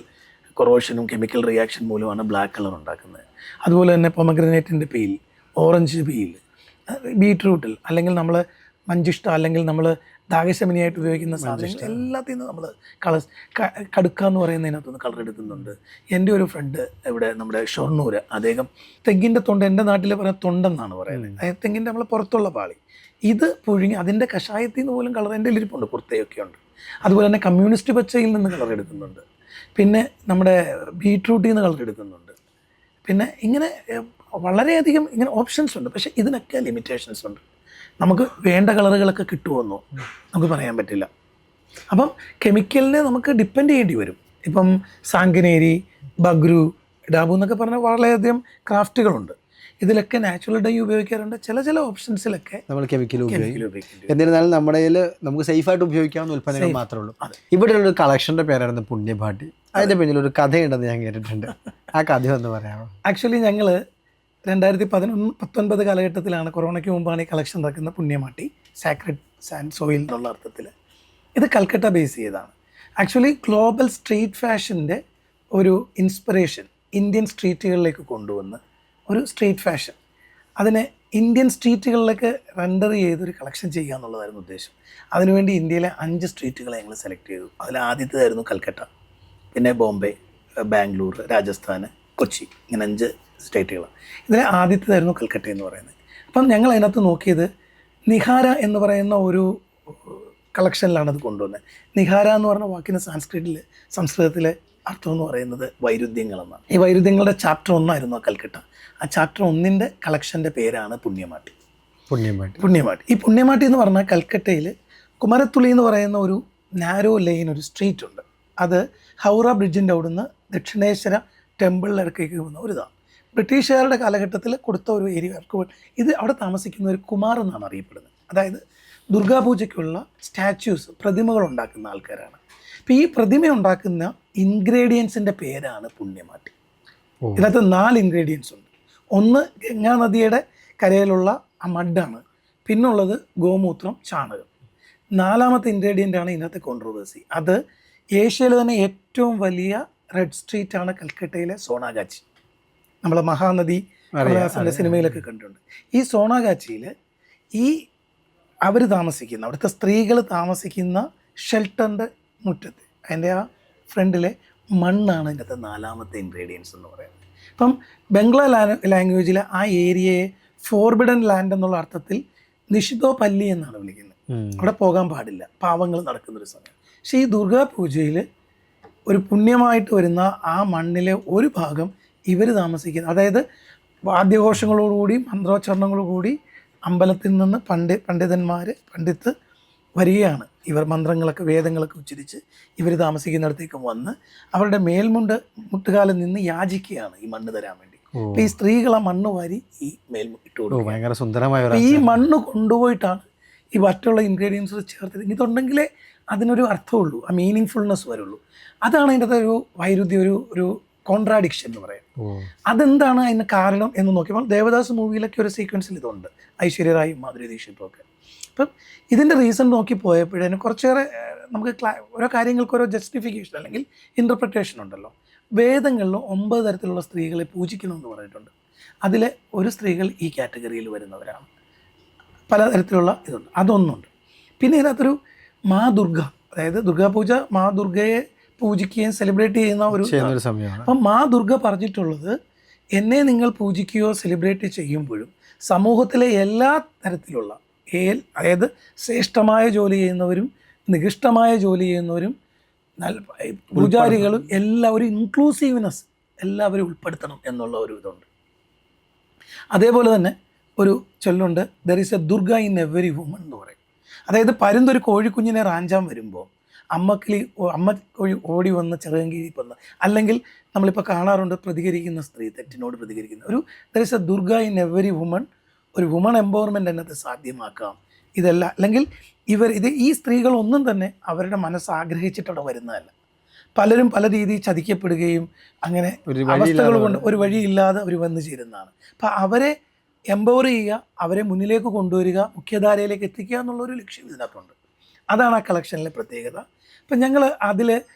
കൊറോഷനും കെമിക്കൽ റിയാക്ഷൻ മൂലമാണ് ബ്ലാക്ക് കളർ ഉണ്ടാക്കുന്നത്. അതുപോലെ തന്നെ പൊമഗ്രനേറ്റിൻ്റെ പീൽ, ഓറഞ്ച് പീൽ, ബീട്രൂട്ടിൽ അല്ലെങ്കിൽ നമ്മൾ മഞ്ചിഷ്ട അല്ലെങ്കിൽ നമ്മൾ ദാഹശമനിയായിട്ട് ഉപയോഗിക്കുന്ന സാധനങ്ങൾ എല്ലാത്തിൽ നിന്നും നമ്മൾ കളേഴ്സ് കടുക്ക എന്ന് പറയുന്നതിനകത്തുനിന്ന് കളർ എടുക്കുന്നുണ്ട്. എൻ്റെ ഒരു ഫ്രണ്ട് ഇവിടെ നമ്മുടെ ഷൊർണൂർ, അദ്ദേഹം തെങ്ങിൻ്റെ തൊണ്ട്, എൻ്റെ നാട്ടിൽ പറയുന്ന തൊണ്ടെന്നാണ് പറയുന്നത്, അതായത് തെങ്ങിൻ്റെ നമ്മൾ പുറത്തുള്ള പാളി, ഇത് പുഴുങ്ങി അതിൻ്റെ കഷായത്തിൽ നിന്ന് പോലും കളർ എൻ്റെ ഇരിപ്പുണ്ട്, പുറത്തേയൊക്കെ ഉണ്ട്. അതുപോലെ തന്നെ കമ്മ്യൂണിസ്റ്റ് പച്ചയിൽ നിന്ന് കളർ എടുക്കുന്നുണ്ട്, പിന്നെ നമ്മുടെ ബീട്രൂട്ടിൽ നിന്ന് കളർ എടുക്കുന്നുണ്ട്, പിന്നെ ഇങ്ങനെ വളരെയധികം ഇങ്ങനെ ഓപ്ഷൻസ് ഉണ്ട്. പക്ഷേ ഇതിനൊക്കെ ലിമിറ്റേഷൻസ് ഉണ്ട്. നമുക്ക് വേണ്ട കളറുകളൊക്കെ കിട്ടുമെന്നോ നമുക്ക് പറയാൻ പറ്റില്ല. അപ്പം കെമിക്കലിനെ നമുക്ക് ഡിപ്പെൻഡ് ചെയ്യേണ്ടി വരും. ഇപ്പം സാങ്കനേരി, ബഗ്രു, ഡാബു എന്നൊക്കെ പറഞ്ഞാൽ വളരെയധികം ക്രാഫ്റ്റുകളുണ്ട്. ഇതിലൊക്കെ നാച്ചുറൽ ഡൈ ഉപയോഗിക്കാറുണ്ട്. ചില ഓപ്ഷൻസിലൊക്കെ നമ്മൾ കെമിക്കൽ ഉപയോഗിക്കും. എന്നിരുന്നാലും നമ്മുടെ കയ്യിൽ നമുക്ക് സേഫായിട്ട് ഉപയോഗിക്കാവുന്ന ഉൽപ്പന്നങ്ങൾ മാത്രമേ ഉള്ളൂ. ഇവിടെയുള്ളൊരു കളക്ഷൻ്റെ പേരായിരുന്നു പുണ്യഭാട്ടി. അതിൻ്റെ പിന്നിലൊരു കഥയുണ്ടെന്ന് ഞാൻ കേട്ടിട്ടുണ്ട്. ആ കഥ ഒന്ന് പറയാമോ? ആക്ച്വലി ഞങ്ങൾ 2019 കാലഘട്ടത്തിലാണ്, കൊറോണയ്ക്ക് മുമ്പാണ് ഈ കളക്ഷൻ നടക്കുന്ന പുണ്യമാട്ടി, സാക്രഡ് സാൻഡ് സോയിൽ എന്നുള്ള അർത്ഥത്തിൽ. ഇത് കൽക്കട്ട ബേസ് ചെയ്തതാണ്. ആക്ച്വലി ഗ്ലോബൽ സ്ട്രീറ്റ് ഫാഷൻ്റെ ഒരു ഇൻസ്പിറേഷൻ ഇന്ത്യൻ സ്ട്രീറ്റുകളിലേക്ക് കൊണ്ടുവന്ന് ഒരു സ്ട്രീറ്റ് ഫാഷൻ, അതിനെ ഇന്ത്യൻ സ്ട്രീറ്റുകളിലേക്ക് റെൻഡർ ചെയ്തൊരു കളക്ഷൻ ചെയ്യുക എന്നുള്ളതായിരുന്നു ഉദ്ദേശം. അതിനുവേണ്ടി ഇന്ത്യയിലെ 5 സ്ട്രീറ്റുകളെ ഞങ്ങൾ സെലക്ട് ചെയ്തു. അതിൽ ആദ്യത്തേതായിരുന്നു കൽക്കട്ട, പിന്നെ ബോംബെ, ബാംഗ്ലൂർ, രാജസ്ഥാൻ, കൊച്ചി, ഇങ്ങനെ 5 സ്റ്റേറ്റുകളാണ്. ഇതിൽ ആദ്യത്തേതായിരുന്നു കൽക്കട്ട എന്ന് പറയുന്നത്. അപ്പം ഞങ്ങൾ അതിനകത്ത് നോക്കിയത് നിഹാര എന്ന് പറയുന്ന ഒരു കളക്ഷനിലാണ് അത് കൊണ്ടുവന്നത്. നിഹാര എന്ന് പറഞ്ഞ വാക്കിന് സംസ്കൃതത്തിലെ അർത്ഥം എന്ന് പറയുന്നത് വൈരുദ്ധ്യങ്ങളെന്നാണ്. ഈ വൈരുദ്ധ്യങ്ങളുടെ ചാപ്റ്റർ 1 കൽക്കട്ട. ആ ചാപ്റ്റർ 1 കളക്ഷൻ്റെ പേരാണ് പുണ്യമാട്ടി. ഈ പുണ്യമാട്ടി എന്ന് പറഞ്ഞാൽ കൽക്കട്ടയിൽ കുമരത്തുളി എന്ന് പറയുന്ന ഒരു നാരോ ലൈൻ, ഒരു സ്ട്രീറ്റ് ഉണ്ട്. അത് ഹൗറ ബ്രിഡ്ജിൻ്റെ അവിടുന്ന് ദക്ഷിണേശ്വര ടെമ്പിളിലിടക്കേക്ക് പോകുന്ന ഒരു ഇതാണ്. ബ്രിട്ടീഷുകാരുടെ കാലഘട്ടത്തിൽ കൊടുത്ത ഒരു ഏരിയ. ഇത് അവിടെ താമസിക്കുന്ന ഒരു കുമാർ എന്നാണ് അറിയപ്പെടുന്നത്. അതായത് ദുർഗാപൂജയ്ക്കുള്ള സ്റ്റാച്യൂസ്, പ്രതിമകൾ ഉണ്ടാക്കുന്ന ആൾക്കാരാണ്. അപ്പോൾ ഈ പ്രതിമ ഉണ്ടാക്കുന്ന ഇൻഗ്രീഡിയൻസിൻ്റെ പേരാണ് പുണ്യമാട്ടി. ഇതിനകത്ത് 4 ഇൻഗ്രീഡിയൻസ് ഉണ്ട്. ഒന്ന് ഗംഗാ നദിയുടെ കരയിലുള്ള ആ മഡാണ്, പിന്നുള്ളത് ഗോമൂത്രം, ചാണകം. 4ാമത്തെ ഇൻഗ്രീഡിയൻ്റാണ് ഇതിനകത്തെ കോൺട്രവേഴ്സി. അത് ഏഷ്യയിലെ തന്നെ ഏറ്റവും വലിയ റെഡ് സ്ട്രീറ്റാണ് കൽക്കട്ടയിലെ സോണാഗാച്ചി. നമ്മൾ മഹാനദി കമലഹാസൻ്റെ സിനിമയിലൊക്കെ കണ്ടിട്ടുണ്ട്. ഈ സോണാഗാച്ചിയിൽ ഈ അവർ താമസിക്കുന്ന, അവിടുത്തെ സ്ത്രീകൾ താമസിക്കുന്ന ഷെൽട്ടറിൻ്റെ മുറ്റത്ത്, അതിൻ്റെ ആ ഫ്രണ്ടിലെ മണ്ണാണ് ഇതിനകത്ത് 4ാമത്തെ ഇൻഗ്രീഡിയൻസ് എന്ന് പറയുന്നത്. അപ്പം ബംഗ്ലാ ലാംഗ്വേജിൽ ആ ഏരിയയെ ഫോർബിഡൻ ലാൻഡ് എന്നുള്ള അർത്ഥത്തിൽ നിഷിതോ പല്ലി എന്നാണ് വിളിക്കുന്നത്. അവിടെ പോകാൻ പാടില്ല, പാവങ്ങൾ നടക്കുന്നൊരു സമയം. പക്ഷേ ഈ ദുർഗാപൂജയിൽ ഒരു പുണ്യമായിട്ട് വരുന്ന ആ മണ്ണിലെ ഒരു ഭാഗം ഇവർ താമസിക്കുന്ന, അതായത് വാദ്യഘോഷങ്ങളോടുകൂടി മന്ത്രോച്ചാരണങ്ങളോടുകൂടി അമ്പലത്തിൽ നിന്ന് പണ്ഡിത്ത് വരികയാണ്. ഇവർ മന്ത്രങ്ങളൊക്കെ വേദങ്ങളൊക്കെ ഉച്ചരിച്ച് ഇവർ താമസിക്കുന്നിടത്തേക്ക് വന്ന് അവരുടെ മുട്ടുകാലിൽ നിന്ന് യാചിക്കുകയാണ് ഈ മണ്ണ് തരാൻ വേണ്ടി. അപ്പോൾ ഈ സ്ത്രീകൾ ആ മണ്ണ് വാരി ഈ ഇട്ട് കൊടുക്കും. ഭയങ്കര സുന്ദരമായ ഈ മണ്ണ് കൊണ്ടുപോയിട്ടാണ് ഈ മറ്റുള്ള ഇൻഗ്രീഡിയൻസ് ചേർത്തത്. ഇതുണ്ടെങ്കിലേ അതിനൊരു അർത്ഥമുള്ളൂ, ആ മീനിങ് ഫുൾനെസ് വരുള്ളൂ. അതാണ് അതിൻ്റെ ഒരു വൈരുദ്ധ്യം, ഒരു കോൺട്രാഡിക്ഷൻ എന്ന് പറയും. അതെന്താണ് അതിന് കാരണം എന്ന് നോക്കിയപ്പോൾ ദേവദാസ് മൂവിയിലൊക്കെ ഒരു സീക്വൻസിൽ ഇതുണ്ട്, ഐശ്വര്യ റായും മാധുരി ദീക്ഷിത്തും ഒക്കെ. അപ്പം ഇതിൻ്റെ റീസൺ നോക്കി പോയപ്പോഴേനും കുറച്ചേറെ നമുക്ക് ഓരോ കാര്യങ്ങൾക്ക് ഓരോ ജസ്റ്റിഫിക്കേഷൻ അല്ലെങ്കിൽ ഇൻ്റർപ്രിട്ടേഷൻ ഉണ്ടല്ലോ. വേദങ്ങളിൽ 9 തരത്തിലുള്ള സ്ത്രീകളെ പൂജിക്കണമെന്ന് പറഞ്ഞിട്ടുണ്ട്. അതിലെ ഒരു സ്ത്രീകൾ ഈ കാറ്റഗറിയിൽ വരുന്നവരാണ്. പലതരത്തിലുള്ള ഇതുണ്ട്, അതൊന്നുണ്ട്. പിന്നെ ഇതിനകത്തൊരു മാ ദുർഗ, അതായത് ദുർഗാപൂജ മാ ദുർഗയെ പൂജിക്കുകയും സെലിബ്രേറ്റ് ചെയ്യുന്ന ഒരു സമയമാണ്. അപ്പം മാ ദുർഗ പറഞ്ഞിട്ടുള്ളത്, എന്നെ നിങ്ങൾ പൂജിക്കുകയോ സെലിബ്രേറ്റ് ചെയ്യുമ്പോഴും സമൂഹത്തിലെ എല്ലാ തരത്തിലുള്ള അതായത് ശ്രേഷ്ഠമായ ജോലി ചെയ്യുന്നവരും നികൃഷ്ടമായ ജോലി ചെയ്യുന്നവരും പൂജാരികളും എല്ലാവരും ഇൻക്ലൂസീവ്നെസ് എല്ലാവരും ഉൾപ്പെടുത്തണം എന്നുള്ള ഒരു ഇതുണ്ട്. അതേപോലെ തന്നെ ഒരു ചൊല്ലുണ്ട്, there is a Durga in every woman എന്ന് പറയും. അതായത് പരുന്തൊരു കോഴിക്കുഞ്ഞിനെ റാഞ്ചാൻ വരുമ്പോൾ അമ്മ കോഴി ഓടി വന്ന് ചെറുകീഴി വന്ന്, അല്ലെങ്കിൽ നമ്മളിപ്പോൾ കാണാറുണ്ട് പ്രതികരിക്കുന്ന സ്ത്രീ, തെറ്റിനോട് പ്രതികരിക്കുന്ന there is a Durga in every woman. ഒരു വുമൺ എംപവർമെൻ്റ് എന്നത് സാധ്യമാക്കാം. ഇതല്ല, അല്ലെങ്കിൽ ഈ സ്ത്രീകളൊന്നും തന്നെ അവരുടെ മനസ്സ് ആഗ്രഹിച്ചിട്ടവിടെ വരുന്നതല്ല. പലരും പല രീതിയിൽ ചതിക്കപ്പെടുകയും അങ്ങനെ അവസ്ഥകൾ കൊണ്ട് ഒരു വഴിയില്ലാതെ അവർ വന്നു ചേരുന്നതാണ്. അപ്പം അവരെ എംപവർ ചെയ്യുക, അവരെ മുന്നിലേക്ക് കൊണ്ടുവരിക, മുഖ്യധാരയിലേക്ക് എത്തിക്കുക എന്നുള്ളൊരു ലക്ഷ്യം ഇതിനകത്തുണ്ട്. അതാണ് ആ കളക്ഷനിലെ പ്രത്യേകത. അപ്പം ഞങ്ങൾ അതിൽ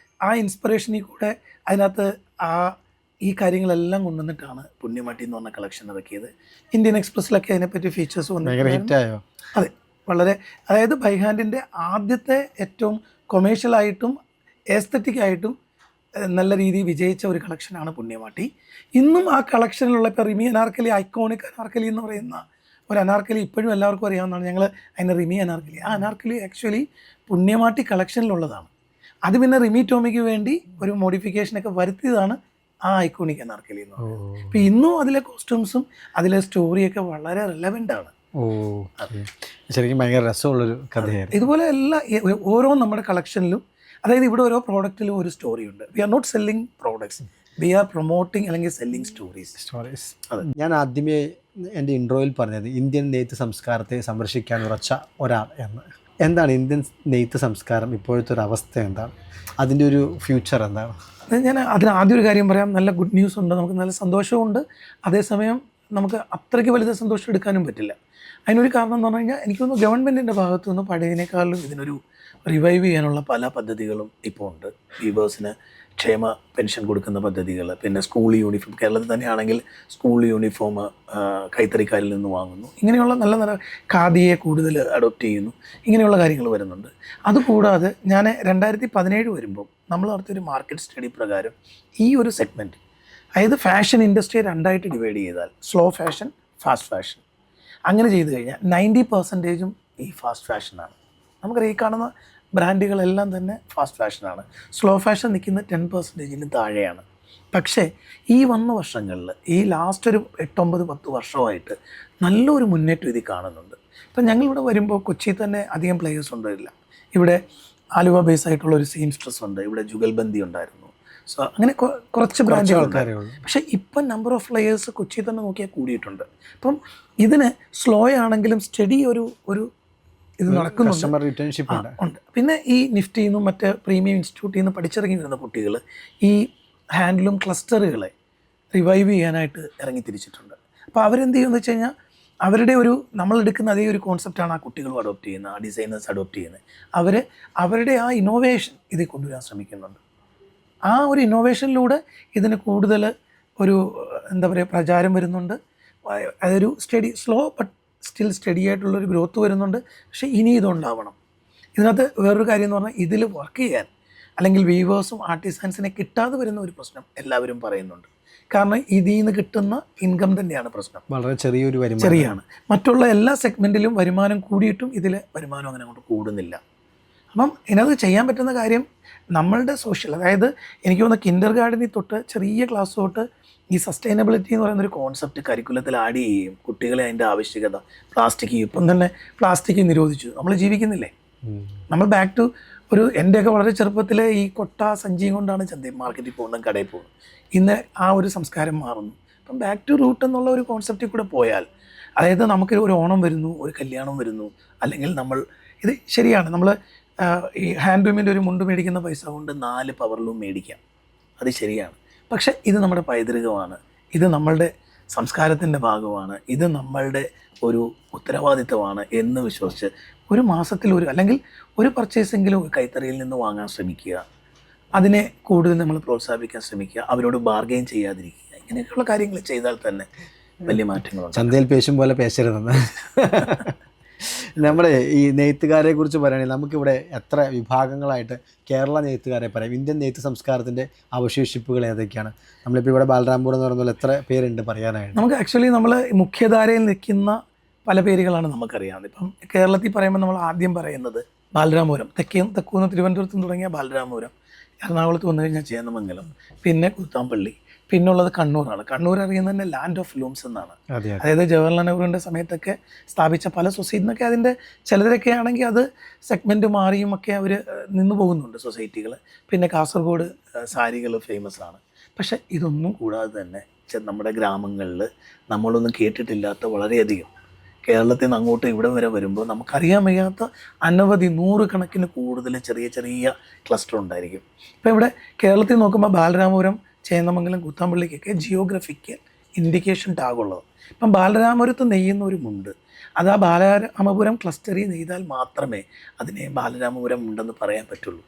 ആ ഇൻസ്പിറേഷനിൽ കൂടെ അതിനകത്ത് ഈ കാര്യങ്ങളെല്ലാം കൊണ്ടുവന്നിട്ടാണ് പുണ്യമാട്ടി എന്ന് പറഞ്ഞ കളക്ഷൻ ഇറക്കിയത്. ഇന്ത്യൻ എക്സ്പ്രസ്സിലൊക്കെ അതിനെപ്പറ്റി ഫീച്ചേഴ്സ് വന്നു. അതെ, വളരെ, അതായത് ബൈ ഹാൻഡിൻ്റെ ആദ്യത്തെ ഏറ്റവും കൊമേഴ്ഷ്യലായിട്ടും എസ്തറ്റിക്കായിട്ടും നല്ല രീതിയിൽ വിജയിച്ച ഒരു കളക്ഷനാണ് പുണ്യമാട്ടി. ഇന്നും ആ കളക്ഷനിലുള്ള ഇപ്പോൾ റിമി അനാർക്കലി, ഐക്കോണിക് അനാർക്കലി എന്ന് പറയുന്ന ഒരു അനാർക്കലി ഇപ്പോഴും എല്ലാവർക്കും അറിയാവുന്നതാണ്. ഞങ്ങൾ അതിന് റിമി അനാർക്കലി, ആ അനാർക്കലി ആക്ച്വലി പുണ്യമാട്ടി കളക്ഷനിലുള്ളതാണ്. അത് പിന്നെ റിമി ടോമിക്ക് വേണ്ടി ഒരു മോഡിഫിക്കേഷനൊക്കെ വരുത്തിയതാണ് ആ ഐക്കോണിക് അനാർക്കലി എന്ന് പറയുന്നത്. അപ്പോൾ ഇന്നും അതിലെ കോസ്റ്റ്യൂംസും അതിലെ സ്റ്റോറിയൊക്കെ വളരെ റെലവൻ്റ് ആണ്. ശരിക്കും ഭയങ്കര രസമുള്ളൊരു കഥയായിരുന്നു. ഇതുപോലെ എല്ലാ ഓരോ നമ്മുടെ കളക്ഷനിലും, അതായത് ഇവിടെ ഓരോ പ്രോഡക്റ്റിലും ഒരു സ്റ്റോറി ഉണ്ട്. We are not selling products, we are promoting അല്ലെങ്കിൽ സെല്ലിങ് സ്റ്റോറീസ്. അതെ, ഞാൻ ആദ്യമേ എൻ്റെ ഇൻട്രോയിൽ പറഞ്ഞത് ഇന്ത്യൻ നെയ്ത്ത് സംസ്കാരത്തെ സംരക്ഷിക്കാൻ ഉറച്ച ഒരാൾ എന്ന്. എന്താണ് ഇന്ത്യൻ നെയ്ത്ത് സംസ്കാരം ഇപ്പോഴത്തെ ഒരു അവസ്ഥ, എന്താണ് അതിൻ്റെ ഒരു ഫ്യൂച്ചർ എന്താണ്? ഞാൻ അതിന് ആദ്യം ഒരു കാര്യം പറയാം. നല്ല ഗുഡ് ന്യൂസ് ഉണ്ട്, നമുക്ക് നല്ല സന്തോഷമുണ്ട്. അതേസമയം നമുക്ക് അത്രയ്ക്ക് വലുത് സന്തോഷം എടുക്കാനും പറ്റില്ല. അതിനൊരു കാരണം എന്ന് പറഞ്ഞു കഴിഞ്ഞാൽ എനിക്ക് തോന്നുന്നു ഗവൺമെൻറ്റിൻ്റെ ഭാഗത്തു നിന്ന് പഴയതിനേക്കാളും ഇതിനൊരു റിവൈവ് ചെയ്യാനുള്ള പല പദ്ധതികളും ഇപ്പോൾ ഉണ്ട്. വീവേഴ്സിന് ക്ഷേമ പെൻഷൻ കൊടുക്കുന്ന പദ്ധതികൾ, പിന്നെ സ്കൂൾ യൂണിഫോം, കേരളത്തിൽ തന്നെയാണെങ്കിൽ സ്കൂൾ യൂണിഫോം കൈത്തറിക്കാരിൽ നിന്ന് വാങ്ങുന്നു. ഇങ്ങനെയുള്ള നല്ല നല്ല ഖാദിയെ കൂടുതൽ അഡോപ്റ്റ് ചെയ്യുന്നു. ഇങ്ങനെയുള്ള കാര്യങ്ങൾ വരുന്നുണ്ട്. അതുകൂടാതെ ഞാൻ 2017 വരുമ്പോൾ നമ്മൾ നടത്തിയൊരു മാർക്കറ്റ് സ്റ്റഡി പ്രകാരം ഈ ഒരു സെഗ്മെൻറ്റ്, അതായത് ഫാഷൻ ഇൻഡസ്ട്രിയെ രണ്ടായിട്ട് ഡിവൈഡ് ചെയ്താൽ സ്ലോ ഫാഷൻ, ഫാസ്റ്റ് ഫാഷൻ, അങ്ങനെ ചെയ്തു കഴിഞ്ഞാൽ 90% ഈ ഫാസ്റ്റ് ഫാഷനാണ്. നമുക്കറിയാം ഈ കാണുന്ന ബ്രാൻഡുകളെല്ലാം തന്നെ ഫാസ്റ്റ് ഫാഷനാണ്. സ്ലോ ഫാഷൻ നിൽക്കുന്ന 10%-ന് താഴെയാണ്. പക്ഷേ ഈ വന്ന വർഷങ്ങളിൽ, ഈ ലാസ്റ്റ് ഒരു 8-9-10 വർഷമായിട്ട് നല്ലൊരു മുന്നേറ്റം ഇതിൽ കാണുന്നുണ്ട്. ഇപ്പം ഞങ്ങളിവിടെ വരുമ്പോൾ കൊച്ചിയിൽ തന്നെ അധികം പ്ലേയേഴ്സ് ഉണ്ടായില്ല. ഇവിടെ ആലുവ ബേസ് ആയിട്ടുള്ള ഒരു സീംസ്ട്രസ് ഉണ്ട്, ഇവിടെ ജുഗൽബന്ദി ഉണ്ടായിരുന്നു. സോ അങ്ങനെ കുറച്ച് ബ്രാൻഡുകൾ. പക്ഷേ ഇപ്പം നമ്പർ ഓഫ് പ്ലേയേഴ്സ് കൊച്ചിയിൽ തന്നെ നോക്കിയാൽ കൂടിയിട്ടുണ്ട്. അപ്പം ഇതിന് സ്ലോ ആണെങ്കിലും സ്റ്റഡി ഒരു ഇത് നടക്കുന്നുണ്ട് ഉണ്ട്. പിന്നെ ഈ നിഫ്റ്റിയിൽ നിന്നും മറ്റ് പ്രീമിയം ഇൻസ്റ്റിറ്റ്യൂട്ടിൽ നിന്ന് പഠിച്ചിറങ്ങി വരുന്ന കുട്ടികൾ ഈ ഹാൻഡ്ലൂം ക്ലസ്റ്ററുകളെ റിവൈവ് ചെയ്യാനായിട്ട് ഇറങ്ങി തിരിച്ചിട്ടുണ്ട്. അപ്പോൾ അവരെന്ത് ചെയ്യുമെന്ന് വെച്ച് കഴിഞ്ഞാൽ അവരുടെ ഒരു നമ്മളെടുക്കുന്ന അതേ ഒരു കോൺസെപ്റ്റാണ് ആ കുട്ടികളും അഡോപ്റ്റ് ചെയ്യുന്നത്, ആ ഡിസൈനേഴ്സ് അഡോപ്റ്റ് ചെയ്യുന്നത്. അവരുടെ ആ ഇന്നോവേഷൻ ഇതിൽ കൊണ്ടുവരാൻ ശ്രമിക്കുന്നുണ്ട്. ആ ഒരു ഇന്നോവേഷനിലൂടെ ഇതിന് കൂടുതൽ ഒരു എന്താ പറയുക പ്രചാരം വരുന്നുണ്ട്. അതൊരു study, slow but still study ആയിട്ടുള്ളൊരു ഗ്രോത്ത് വരുന്നുണ്ട്. പക്ഷേ ഇനി ഇതുണ്ടാവണം. ഇതിനകത്ത് വേറൊരു കാര്യം എന്ന് പറഞ്ഞാൽ ഇതിൽ വർക്ക് ചെയ്യാൻ അല്ലെങ്കിൽ വീവേഴ്സും ആർട്ടിസാൻസിനെ കിട്ടാതെ വരുന്ന ഒരു പ്രശ്നം എല്ലാവരും പറയുന്നുണ്ട്. കാരണം ഇതിൽ നിന്ന് കിട്ടുന്ന ഇൻകം തന്നെയാണ് പ്രശ്നം. വളരെ ചെറിയൊരു വരുമാനം, ചെറിയാണ്. മറ്റുള്ള എല്ലാ സെഗ്മെൻറ്റിലും വരുമാനം കൂടിയിട്ടും ഇതിൽ വരുമാനം അങ്ങനെ അങ്ങോട്ട് കൂടുന്നില്ല. അപ്പം ഇതിനകത്ത് ചെയ്യാൻ പറ്റുന്ന കാര്യം നമ്മളുടെ സോഷ്യൽ, അതായത് എനിക്ക് തോന്നുന്ന കിൻഡർ ഗാർഡനിൽ തൊട്ട് ചെറിയ ക്ലാസ് തൊട്ട് ഈ സസ്റ്റൈനബിലിറ്റി എന്ന് പറയുന്നൊരു കോൺസെപ്റ്റ് കരിക്കുലത്തിൽ ആഡ് ചെയ്യുകയും കുട്ടികളെ അതിൻ്റെ ആവശ്യകത, പ്ലാസ്റ്റിക് ഇപ്പം തന്നെ പ്ലാസ്റ്റിക് നിരോധിച്ചു, നമ്മൾ ജീവിക്കുന്നില്ലേ. നമ്മൾ ബാക്ക് ടു എൻ്റെയൊക്കെ വളരെ ചെറുപ്പത്തിൽ ഈ കൊട്ട സഞ്ചിയും കൊണ്ടാണ് മാർക്കറ്റിൽ പോകുന്നത്, കടയിൽ പോകുന്നത്. ഇന്ന് ആ ഒരു സംസ്കാരം മാറുന്നു. അപ്പം ബാക്ക് ടു റൂട്ട് എന്നുള്ള ഒരു കോൺസെപ്റ്റിൽ കൂടെ പോയാൽ, അതായത് നമുക്ക് ഒരു ഓണം വരുന്നു, ഒരു കല്യാണം വരുന്നു, അല്ലെങ്കിൽ ഇത് ശരിയാണ്, നമ്മൾ ഈ ഹാൻഡ്ലൂമിൻ്റെ ഒരു മുണ്ട് മേടിക്കുന്ന പൈസ കൊണ്ട് 4 പവർലൂം മേടിക്കാം, അത് ശരിയാണ്. പക്ഷേ ഇത് നമ്മുടെ പൈതൃകമാണ്, ഇത് നമ്മളുടെ സംസ്കാരത്തിൻ്റെ ഭാഗമാണ്, ഇത് നമ്മളുടെ ഒരു ഉത്തരവാദിത്തമാണ് എന്ന് വിശ്വസിച്ച് ഒരു മാസത്തിൽ അല്ലെങ്കിൽ ഒരു പർച്ചേസെങ്കിലും കൈത്തറിയിൽ നിന്ന് വാങ്ങാൻ ശ്രമിക്കുക. അതിനെ കൂടുതൽ നമ്മൾ പ്രോത്സാഹിപ്പിക്കാൻ ശ്രമിക്കുക, അവരോട് ബാർഗെയിൻ ചെയ്യാതിരിക്കുക. ഇങ്ങനെയൊക്കെയുള്ള കാര്യങ്ങൾ ചെയ്താൽ തന്നെ വലിയ മാറ്റങ്ങളുണ്ട്. ചന്തയിൽ പേശും പോലെ പേശരുതെന്ന്. നമ്മുടെ ഈ നെയ്ത്തുകാരെ കുറിച്ച് പറയുകയാണെങ്കിൽ നമുക്കിവിടെ എത്ര വിഭാഗങ്ങളായിട്ട് കേരള നെയ്ത്തുകാരെ പറയാം. ഇന്ത്യൻ നെയ്ത്ത് സംസ്കാരത്തിൻ്റെ അവശേഷിപ്പുകൾ ഏതൊക്കെയാണ്? നമ്മളിപ്പോൾ ഇവിടെ ബാലരാംപൂർ എന്ന് പറയുന്നത് എത്ര പേരുണ്ട് പറയാനായിട്ട്? നമുക്ക് ആക്ച്വലി നമ്മൾ മുഖ്യധാരയിൽ നിൽക്കുന്ന പല പേരുകളാണ് നമുക്കറിയാവുന്നത്. ഇപ്പം കേരളത്തിൽ പറയുമ്പോൾ നമ്മൾ ആദ്യം പറയുന്നത് ബാലരാമപുരം, തെക്കൂന്ന് തിരുവനന്തപുരത്തും തുടങ്ങിയ ബാലരാമപുരം, എറണാകുളത്ത് വന്നു കഴിഞ്ഞാൽ ചേന്നമംഗലം, പിന്നെ കൂത്താമ്പള്ളി, പിന്നുള്ളത് കണ്ണൂരാണ്. കണ്ണൂർ അറിയുന്നത് തന്നെ ലാൻഡ് ഓഫ് ലൂംസ് എന്നാണ്. അതായത് ജവഹർലാൽ നെഹ്റുവിൻ്റെ സമയത്തൊക്കെ സ്ഥാപിച്ച പല സൊസൈറ്റിന്നൊക്കെ അതിൻ്റെ ചിലതൊക്കെ ആണെങ്കിൽ അത് സെഗ്മെൻറ്റ് മാറിയും ഒക്കെ അവർ നിന്ന് പോകുന്നുണ്ട് സൊസൈറ്റികൾ. പിന്നെ കാസർഗോഡ് സാരികൾ ഫേമസ് ആണ്. പക്ഷേ ഇതൊന്നും കൂടാതെ തന്നെ നമ്മുടെ ഗ്രാമങ്ങളിൽ നമ്മളൊന്നും കേട്ടിട്ടില്ലാത്ത വളരെയധികം, കേരളത്തിൽ നിന്ന് അങ്ങോട്ട് ഇവിടെ വരെ വരുമ്പോൾ നമുക്കറിയാൻ വയ്യാത്ത അനവധി 100 കണക്കിന് കൂടുതൽ ചെറിയ ചെറിയ ക്ലസ്റ്റർ ഉണ്ടായിരിക്കും. ഇപ്പോൾ ഇവിടെ കേരളത്തിൽ നോക്കുമ്പോൾ ബാലരാമപുരം, ചേന്നമംഗലം, കൂത്താമ്പള്ളിക്കൊക്കെ ജിയോഗ്രഫിക്കൽ ഇൻഡിക്കേഷൻ ടാഗുള്ളത്. ഇപ്പം ബാലരാമപുരത്ത് നെയ്യുന്ന ഒരു മുണ്ട്, അത് ആ ബാലരാമപുരം ക്ലസ്റ്ററിൽ നെയ്താൽ മാത്രമേ അതിനെ ബാലരാമപുരം ഉണ്ടെന്ന് പറയാൻ പറ്റുള്ളൂ.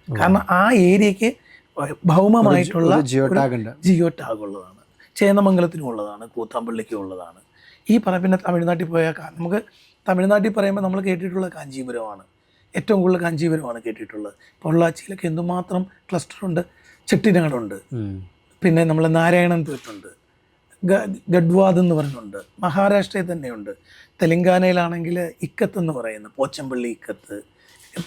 കാരണം ആ ഏരിയയ്ക്ക് ഭൗമമായിട്ടുള്ള ജിയോ ടാഗ് ഉള്ളതാണ്. ചേന്നമംഗലത്തിനും ഉള്ളതാണ്, കൂത്താമ്പള്ളിക്കും ഉള്ളതാണ്. ഈ പിന്നെ തമിഴ്നാട്ടിൽ പോയാൽ നമുക്ക് തമിഴ്നാട്ടിൽ പറയുമ്പോൾ നമ്മൾ കേട്ടിട്ടുള്ള കാഞ്ചീപുരമാണ്, ഏറ്റവും കൂടുതൽ കാഞ്ചീപുരമാണ് കേട്ടിട്ടുള്ളത്. പൊള്ളാച്ചിയിലൊക്കെ എന്തുമാത്രം ക്ലസ്റ്ററുണ്ട്, ചെട്ടിനാടുണ്ട്, പിന്നെ നമ്മൾ നാരായണൻ തീർത്തുണ്ട്, ഗഡ്വാദ് എന്ന് പറഞ്ഞുണ്ട്, മഹാരാഷ്ട്രയിൽ തന്നെയുണ്ട്. തെലങ്കാനയിലാണെങ്കിൽ ഇക്കത്ത് എന്ന് പറയുന്ന പോച്ചമ്പള്ളി ഇക്കത്ത്,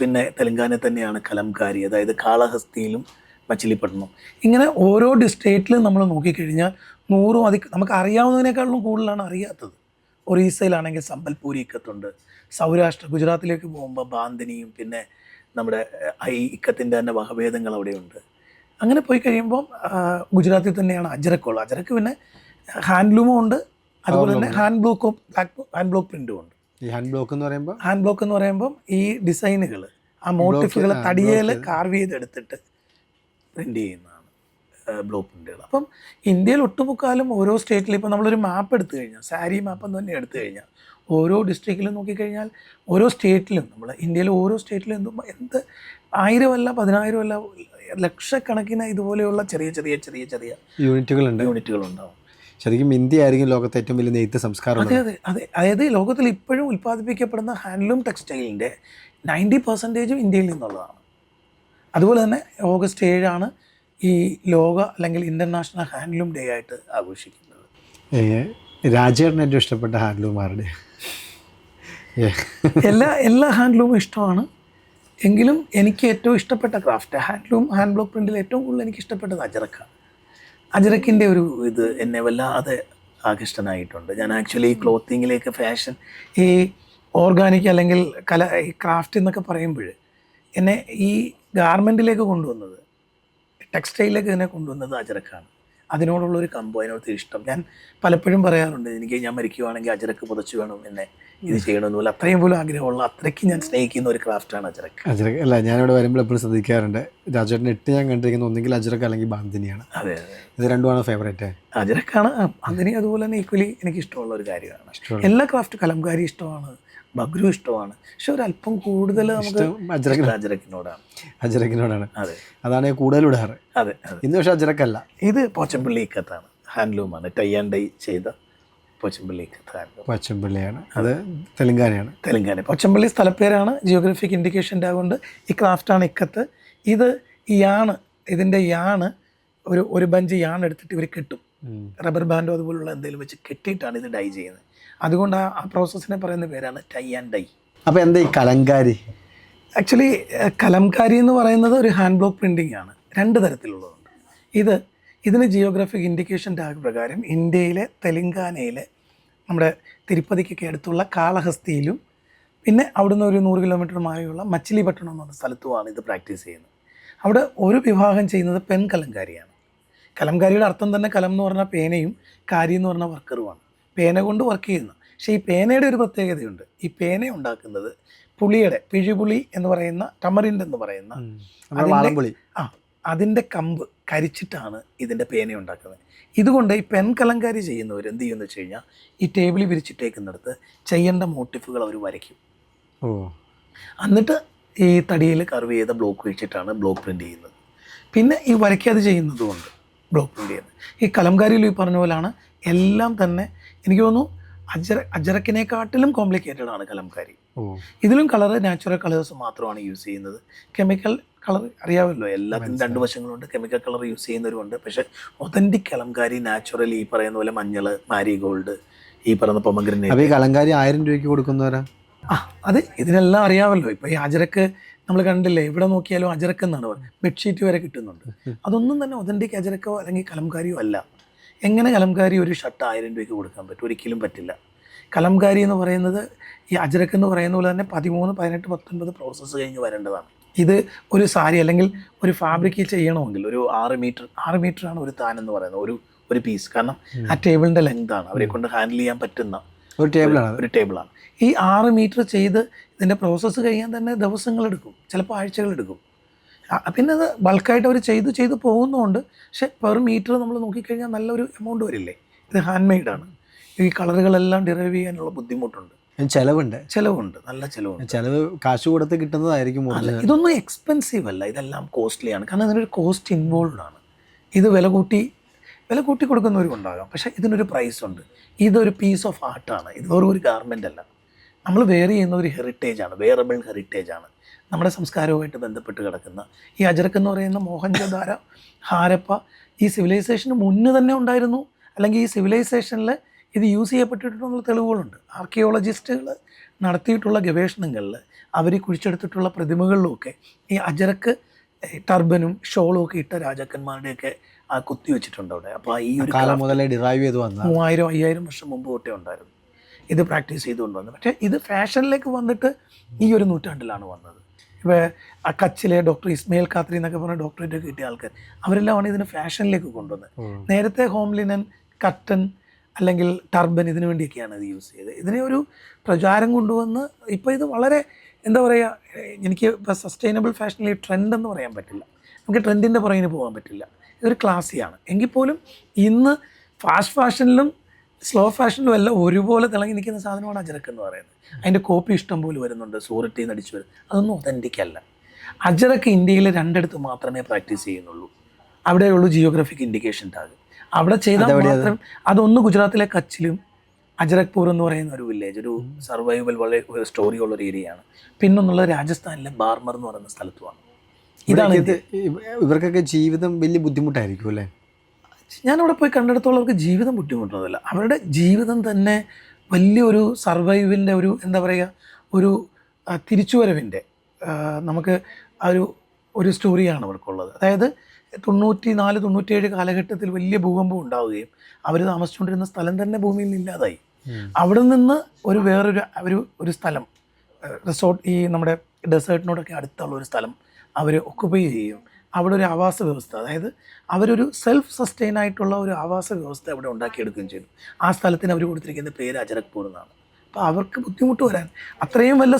പിന്നെ തെലങ്കാനയിൽ തന്നെയാണ് കലംകാരി, അതായത് കാളഹസ്തിയിലും മച്ചിലിപ്പട്ടണം. ഇങ്ങനെ ഓരോ സ്റ്റേറ്റിലും നമ്മൾ നോക്കിക്കഴിഞ്ഞാൽ 100 നമുക്ക് അറിയാവുന്നതിനേക്കാളും കൂടുതലാണ് അറിയാത്തത്. ഒറീസയിലാണെങ്കിൽ സമ്പൽപൂരി ഇക്കത്തുണ്ട്, സൗരാഷ്ട്ര ഗുജറാത്തിലേക്ക് പോകുമ്പോൾ ബാന്തിനിയും പിന്നെ നമ്മുടെ ഈ ഇക്കത്തിൻ്റെ തന്നെ വകഭേദങ്ങൾ അവിടെയുണ്ട്. അങ്ങനെ പോയി കഴിയുമ്പം ഗുജറാത്തിൽ തന്നെയാണ് അജ്രക്കുള്ളത്. അജ്രക്ക് പിന്നെ ഹാൻഡ്ലൂമും ഉണ്ട്, അതുപോലെ തന്നെ ഹാൻഡ് ബ്ലോക്ക് പ്രിൻറ്റും ഉണ്ട്. ഈ ഹാൻഡ് ബ്ലോക്ക് എന്ന് പറയുമ്പം ഈ ഡിസൈനുകൾ, ആ മോട്ടിഫുകൾ തടിയേൽ കാർവ് ചെയ്തെടുത്തിട്ട് പ്രിൻ്റ് ചെയ്യുന്നതാണ് ബ്ലോക്ക് പ്രിൻ്റുകൾ. അപ്പം ഇന്ത്യയിൽ ഒട്ടുമുക്കാലും ഓരോ സ്റ്റേറ്റിലും ഇപ്പോൾ നമ്മളൊരു മാപ്പ് എടുത്തു കഴിഞ്ഞാൽ, സാരി മാപ്പ് എന്ന് തന്നെ എടുത്തു കഴിഞ്ഞാൽ, ഓരോ ഡിസ്ട്രിക്റ്റിലും നോക്കിക്കഴിഞ്ഞാൽ ഓരോ സ്റ്റേറ്റിലും നമ്മൾ ഇന്ത്യയിലെ ഓരോ സ്റ്റേറ്റിലും എന്ത് 1000 അല്ല 10,000 അല്ല ലക്ഷക്കണക്കിന് ഇതുപോലെയുള്ള ചെറിയ ചെറിയ ചെറിയ ചെറിയ യൂണിറ്റുകളുണ്ടാവും. ശരിക്കും ഇന്ത്യ ആയിരിക്കും ലോകത്തെ ഏറ്റവും വലിയ നെയ്ത്ത് സംസ്കാരം. അതെ അതെ അതെ. അതായത് ലോകത്തിൽ ഇപ്പോഴും ഉൽപ്പാദിപ്പിക്കപ്പെടുന്ന ഹാൻഡ്ലൂം ടെക്സ്റ്റൈലിൻ്റെ 90% ഇന്ത്യയിൽ നിന്നുള്ളതാണ്. അതുപോലെ തന്നെ ഓഗസ്റ്റ് 7 ഈ ലോക അല്ലെങ്കിൽ ഇൻ്റർനാഷണൽ ഹാൻഡ്ലൂം ഡേ ആയിട്ട് ആഘോഷിക്കുന്നത്. രാജേട്ടന് ഏറ്റവും ഇഷ്ടപ്പെട്ട ഹാൻഡ്ലൂം ആരുടെ? എല്ലാ ഹാൻഡ്ലൂമും ഇഷ്ടമാണ്, എങ്കിലും എനിക്ക് ഏറ്റവും ഇഷ്ടപ്പെട്ട ക്രാഫ്റ്റ് ഹാൻഡ് ബ്ലോക്ക് പ്രിൻറ്റിൽ ഏറ്റവും കൂടുതൽ എനിക്ക് ഇഷ്ടപ്പെട്ടത് അജ്രക്കാണ്. അജ്രക്കിൻ്റെ ഒരു ഇത് എന്നെ വല്ലാതെ ആകൃഷ്ടനായിട്ടുണ്ട്. ഞാൻ ആക്ച്വലി ഈ ക്ലോത്തിങ്ങിലേക്ക്, ഫാഷൻ, ഈ ഓർഗാനിക് അല്ലെങ്കിൽ ഈ ക്രാഫ്റ്റ് എന്നൊക്കെ പറയുമ്പോൾ എന്നെ ഈ ഗാർമെൻറ്റിലേക്ക് കൊണ്ടുവന്നത്, ടെക്സ്റ്റൈലിലേക്ക് എന്നെ കൊണ്ടുവന്നത് അജ്രക്കാണ്. അതിനോടുള്ളൊരു കമ്പോ, അതിനോട് ഇഷ്ടം. ഞാൻ പലപ്പോഴും പറയാറുണ്ട്, ഞാൻ മരിക്കുവാണെങ്കിൽ അജ്രക്ക് പുതച്ച് വേണം എന്നെ ഇത് ചെയ്യണമെന്നില്ല. അത്രയും പോലും ആഗ്രഹമുള്ള, അത്രയ്ക്ക് ഞാൻ സ്നേഹിക്കുന്ന ഒരു ക്രാഫ്റ്റാണ് അജ്രക്ക്. അല്ല, ഞാനിവിടെ വരുമ്പോൾ എപ്പോഴും ശ്രദ്ധിക്കാറുണ്ട്, രാജേട്ടൻ ഇട്ട് ഞാൻ കണ്ടിരിക്കുന്നത് ഒന്നെങ്കിൽ അജ്രക്ക് അല്ലെങ്കിൽ ബാന്തിനിയാണ്. അതെ, ഇത് രണ്ടുമാണ് ഫേവറേറ്റ്. അജ്രക്കാണ്. ബാന്തിനി അതുപോലെ തന്നെ ഈക്വലി എനിക്ക് ഇഷ്ടമുള്ള ഒരു കാര്യമാണ്. എല്ലാ ക്രാഫ്റ്റ്, കലംകാരി ഇഷ്ടമാണ്, ബഗ്രു ഇഷ്ടമാണ്, പക്ഷെ ഒരല്പം കൂടുതൽ നമുക്ക് അജ്രക്കിനോടാണ്. അതെ, അതാണ് കൂടുതൽ ഇടാറ്. അതെ, ഇന്ന് പക്ഷെ അജ്രക്കല്ല, ഇത് പോച്ചമ്പള്ളി ഇക്കത്താണ്, ഹാൻഡ്ലൂമാണ്, ടൈ ആൻഡ് ഡൈ ചെയ്ത പോച്ചമ്പള്ളി ഇക്കത്ത്. പോച്ചമ്പള്ളിയാണ്, അത് തെലങ്കാന. പോച്ചമ്പള്ളി സ്ഥലപ്പേരാണ്, ജിയോഗ്രഫിക് ഇൻഡിക്കേഷൻ്റെ ആകൊണ്ട് ഈ ക്രാഫ്റ്റാണ് ഇക്കത്ത്. ഇത് ഇതിൻ്റെ യാണ് ഒരു ബഞ്ച് യാണ് എടുത്തിട്ട് ഇവർ കെട്ടും, റബ്ബർ ബാൻഡോ അതുപോലുള്ള എന്തെങ്കിലും വെച്ച് കെട്ടിയിട്ടാണ് ഇത് ഡൈ ചെയ്യുന്നത്. അതുകൊണ്ട് ആ പ്രോസസ്സിനെ പറയുന്ന പേരാണ് ടൈ ആൻഡ് ഡൈ. അപ്പോൾ എന്താ ഈ കലംകാരി? ആക്ച്വലി കലംകാരി എന്ന് പറയുന്നത് ഒരു ഹാൻഡ് ബ്ലോക്ക് പ്രിൻറ്റിംഗ് ആണ്. 2 തരത്തിലുള്ളതുണ്ട്. ഇതിന് ജിയോഗ്രാഫിക് ഇൻഡിക്കേഷൻ ടാഗ് പ്രകാരം ഇന്ത്യയിലെ തെലങ്കാനയിലെ നമ്മുടെ തിരുപ്പതിക്കൊക്കെ അടുത്തുള്ള കാളഹസ്തിയിലും പിന്നെ അവിടുന്ന് ഒരു 100 കിലോമീറ്റർ മാറിയുള്ള മച്ചിലിപട്ടണം എന്ന് പറഞ്ഞ സ്ഥലത്തുമാണ് ഇത് പ്രാക്ടീസ് ചെയ്യുന്നത്. അവിടെ ഒരു വിഭാഗം ചെയ്യുന്നത് പെൺ കലംകാരിയാണ്. കലംകാരിയുടെ അർത്ഥം തന്നെ കലം എന്ന് പറഞ്ഞാൽ പേനയും, കാരി എന്ന് പറഞ്ഞാൽ വർക്കറുമാണ്. പേന കൊണ്ട് വർക്ക് ചെയ്യുന്നു. പക്ഷേ ഈ പേനയുടെ ഒരു പ്രത്യേകതയുണ്ട്. ഈ പേന ഉണ്ടാക്കുന്നത് പിഴിപുളി എന്ന് പറയുന്ന, ടമറിൻഡ് എന്ന് പറയുന്ന അതിൻ്റെ കമ്പ് കരിച്ചിട്ടാണ് ഇതിൻ്റെ പേന ഉണ്ടാക്കുന്നത്. ഇതുകൊണ്ട് ഈ പെൺ കലംകാരി ചെയ്യുന്നവർ എന്ത് ചെയ്യുമെന്ന് വെച്ച് കഴിഞ്ഞാൽ, ഈ ടേബിളിൽ വിരിച്ചിട്ടേക്കുന്നിടത്ത് ചെയ്യേണ്ട മോട്ടിഫുകൾ അവർ വരയ്ക്കും. എന്നിട്ട് ഈ തടിയിൽ കർവ് ചെയ്ത ബ്ലോക്ക് വെച്ചിട്ടാണ് ബ്ലോക്ക് പ്രിൻ്റ് ചെയ്യുന്നത്. പിന്നെ ഈ വരയ്ക്കാതെ ചെയ്യുന്നതുകൊണ്ട് ബ്ലോക്ക് പ്രിൻ്റ് ചെയ്യുന്നത്. ഈ കലംകാരിയിൽ ഈ പറഞ്ഞ പോലാണ് എല്ലാം തന്നെ. എനിക്ക് തോന്നുന്നു അജ്രക്കിനെക്കാട്ടിലും കോംപ്ലിക്കേറ്റഡ് ആണ് കലംകാരി. ഇതിലും കളറ് നാച്ചുറൽ കളേഴ്സ് മാത്രമാണ് യൂസ് ചെയ്യുന്നത്. കെമിക്കൽ കളർ അറിയാമല്ലോ, എല്ലാത്തിനും 2 വശങ്ങളുണ്ട്. കെമിക്കൽ കളർ യൂസ് ചെയ്യുന്നവരുണ്ട്. പക്ഷേ ഒതൻറ്റിക് കലംകാരി നാച്ചുറൽ, ഈ പറയുന്ന പോലെ മഞ്ഞൾ, മാരിഗോൾഡ്, ഈ പറയുന്ന പൊമഗ്രനേറ്റ്. ഈ കലംകാരി 1000 രൂപയ്ക്ക് കൊടുക്കുന്നവരാ? അത് ഇതിനെല്ലാം അറിയാമല്ലോ. ഇപ്പോൾ ഈ അജ്രക്ക് നമ്മൾ കണ്ടില്ലേ, ഇവിടെ നോക്കിയാലും അജ്രക്ക് എന്നാണ് പറയുന്നത്. ബെഡ്ഷീറ്റ് വരെ കിട്ടുന്നുണ്ട്. അതൊന്നും തന്നെ ഒതൻറ്റിക് അജ്രക്കോ അല്ലെങ്കിൽ കലംകാരിയോ അല്ല. എങ്ങനെ കലംകാരി ഒരു ഷർട്ട് 1000 രൂപയ്ക്ക് കൊടുക്കാൻ പറ്റും? ഒരിക്കലും പറ്റില്ല. കലംകാരി എന്ന് പറയുന്നത് ഈ അജ്രക്ക് എന്ന് പറയുന്ന പോലെ തന്നെ 13, 18, 19 പ്രോസസ്സ് കഴിഞ്ഞ് വരേണ്ടതാണ്. ഇത് ഒരു സാരി അല്ലെങ്കിൽ ഒരു ഫാബ്രിക് ചെയ്യണമെങ്കിൽ ഒരു 6 മീറ്ററാണ് ഒരു താൻ എന്ന് പറയുന്നത്, ഒരു പീസ്. കാരണം ആ ടേബിളിൻ്റെ ലെങ്താണ്, അവരെ കൊണ്ട് ഹാൻഡിൽ ചെയ്യാൻ പറ്റുന്ന ഒരു ടേബിളാണ്. ഈ 6 മീറ്റർ ചെയ്ത് ഇതിൻ്റെ പ്രോസസ്സ് കഴിയാൻ തന്നെ ദിവസങ്ങളെടുക്കും, ചിലപ്പോൾ ആഴ്ചകളെടുക്കും. പിന്നെ അത് ബൾക്കായിട്ട് അവർ ചെയ്ത് പോകുന്നതുകൊണ്ട്. പക്ഷെ പെർ മീറ്റർ നമ്മൾ നോക്കിക്കഴിഞ്ഞാൽ നല്ലൊരു എമൗണ്ട് വരില്ലേ. ഇത് ഹാൻഡ് മെയ്ഡാണ്. ഈ കളറുകളെല്ലാം ഡിറൈവ് ചെയ്യാനുള്ള ബുദ്ധിമുട്ടുണ്ട്, ചിലവുണ്ട്, നല്ല ചിലവ്, കാശ് കൊടുത്ത് കിട്ടുന്നതായിരിക്കും. ഇതൊന്നും എക്സ്പെൻസീവ് അല്ല, ഇതെല്ലാം കോസ്റ്റ്ലിയാണ്. കാരണം ഇതിനൊരു കോസ്റ്റ് ഇൻവോൾവ് ആണ്. ഇത് വില കൂട്ടി കൊടുക്കുന്നവരും ഉണ്ടാകാം, പക്ഷേ ഇതിനൊരു പ്രൈസ് ഉണ്ട്. ഇതൊരു പീസ് ഓഫ് ആർട്ടാണ്, ഇത് ഒരു ഗാർമെൻ്റ് അല്ല. നമ്മൾ വെയർ ചെയ്യുന്ന ഒരു ഹെറിറ്റേജാണ്, വെയറബിൾ ഹെറിറ്റേജാണ്, നമ്മുടെ സംസ്കാരവുമായിട്ട് ബന്ധപ്പെട്ട് കിടക്കുന്ന. ഈ അജരക്ക് എന്ന് പറയുന്ന മോഹൻജോദാര, ഹാരപ്പ ഈ സിവിലൈസേഷന് മുന്നേ തന്നെ ഉണ്ടായിരുന്നു, അല്ലെങ്കിൽ ഈ സിവിലൈസേഷനിൽ ഇത് യൂസ് ചെയ്യപ്പെട്ടിട്ടുള്ള തെളിവുകളുണ്ട്. ആർക്കിയോളജിസ്റ്റുകൾ നടത്തിയിട്ടുള്ള ഗവേഷണങ്ങളിൽ അവർ കുഴിച്ചെടുത്തിട്ടുള്ള പ്രതിമകളിലുമൊക്കെ ഈ അജരക്ക് ടർബനും ഷോളും ഒക്കെ ഇട്ട രാജാക്കന്മാരുടെയൊക്കെ കുത്തി വെച്ചിട്ടുണ്ട് അവിടെ. അപ്പോൾ ഈ ഒരു കാലം മുതലേ ഡിറൈവ് ചെയ്ത് വന്ന 3000-5000 വർഷം മുമ്പ് തൊട്ടേ ഉണ്ടായിരുന്നു ഇത് പ്രാക്ടീസ് ചെയ്തുകൊണ്ട് വന്നത്. പക്ഷേ ഇത് ഫാഷനിലേക്ക് വന്നിട്ട് ഈ ഒരു നൂറ്റാണ്ടിലാണ് വന്നത്. ഇപ്പോൾ ആ കച്ചിലെ ഡോക്ടർ ഇസ്മയിൽ ഖാത്രി എന്നൊക്കെ പറഞ്ഞ ഡോക്ടറേറ്റ് കിട്ടിയ ആൾക്കാർ അവരെല്ലാമാണ് ഇതിനെ ഫാഷനിലേക്ക് കൊണ്ടുവന്നത്. നേരത്തെ ഹോം ലിനൻ, കട്ടൻ അല്ലെങ്കിൽ ടർബൻ ഇതിനു വേണ്ടിയൊക്കെയാണ് ഇത് യൂസ് ചെയ്തത്. ഇതിനെ ഒരു പ്രചാരം കൊണ്ടുവന്ന് ഇപ്പോൾ ഇത് വളരെ എന്താ പറയുക, എനിക്ക് ഇപ്പോൾ സസ്റ്റൈനബിൾ ഫാഷനിൽ ട്രെൻഡ് എന്ന് പറയാൻ പറ്റില്ല, നമുക്ക് ട്രെൻഡിൻ്റെ പുറകിന് പോകാൻ പറ്റില്ല. ഇതൊരു ക്ലാസ്സിയാണ്. എങ്കിൽ പോലും ഇന്ന് ഫാസ്റ്റ് ഫാഷനിലും സ്ലോ ഫാഷനിലും എല്ലാം ഒരുപോലെ തിളങ്ങി നിൽക്കുന്ന സാധനമാണ് അജരക്ക് എന്ന് പറയുന്നത്. അതിൻ്റെ കോപ്പി ഇഷ്ടം പോലെ വരുന്നുണ്ട്, സൂററ്റിൽ നിന്ന് അടിച്ചു വരും. അതൊന്നും ഒതൻറ്റിക് അല്ല. അജരക്ക് ഇന്ത്യയിൽ 2 ഇടത്ത് മാത്രമേ പ്രാക്ടീസ് ചെയ്യുന്നുള്ളൂ. അവിടെയുള്ളൂ ജിയോഗ്രഫിക് ഇൻഡിക്കേഷൻ ടാഗ്. അവിടെ ചെയ്താൽ മാത്രം. അതൊന്ന് ഗുജറാത്തിലെ കച്ചിലും അജരക്പൂർ എന്ന് പറയുന്ന ഒരു വില്ലേജ്, ഒരു സർവൈവൽ വളരെ ഒരു സ്റ്റോറി ഉള്ളൊരു ഏരിയയാണ്. പിന്നൊന്നുള്ളത് രാജസ്ഥാനിലെ ബാർമർ എന്ന് പറയുന്ന സ്ഥലത്തുമാണ്. ഇതാണ് ഇവർക്കൊക്കെ ജീവിതം വലിയ ബുദ്ധിമുട്ടായിരിക്കും അല്ലേ? ഞാനവിടെ പോയി കണ്ടെടുത്തോളം അവർക്ക് ജീവിതം ബുദ്ധിമുട്ടുന്നതല്ല, അവരുടെ ജീവിതം തന്നെ വലിയൊരു സർവൈവിൻ്റെ ഒരു എന്താ പറയുക, ഒരു തിരിച്ചുവരവിൻ്റെ നമുക്ക് ആ ഒരു സ്റ്റോറിയാണ് അവർക്കുള്ളത്. അതായത് 94-97 കാലഘട്ടത്തിൽ വലിയ ഭൂകമ്പം ഉണ്ടാവുകയും അവർ താമസിച്ചുകൊണ്ടിരുന്ന സ്ഥലം തന്നെ ഭൂമിയിൽ നിന്നില്ലാതായി. അവിടെ നിന്ന് വേറൊരു സ്ഥലം, റിസോർട്ട്, ഈ നമ്മുടെ ഡെസേർട്ടിനോടൊക്കെ അടുത്തുള്ള ഒരു സ്ഥലം അവർ ഒക്കുപൈ ചെയ്യും. അവിടെ ഒരു ആവാസ വ്യവസ്ഥ, അതായത് അവരൊരു സെൽഫ് സസ്റ്റെയിൻ ആയിട്ടുള്ള ഒരു ആവാസ വ്യവസ്ഥ അവിടെ ഉണ്ടാക്കിയെടുക്കുകയും ചെയ്തു. ആ സ്ഥലത്തിന് അവർ കൊടുത്തിരിക്കുന്ന പേര് അജരക്പൂർ എന്നാണ്. അപ്പോൾ അവർക്ക് ബുദ്ധിമുട്ട് വരാൻ അത്രയും വലിയ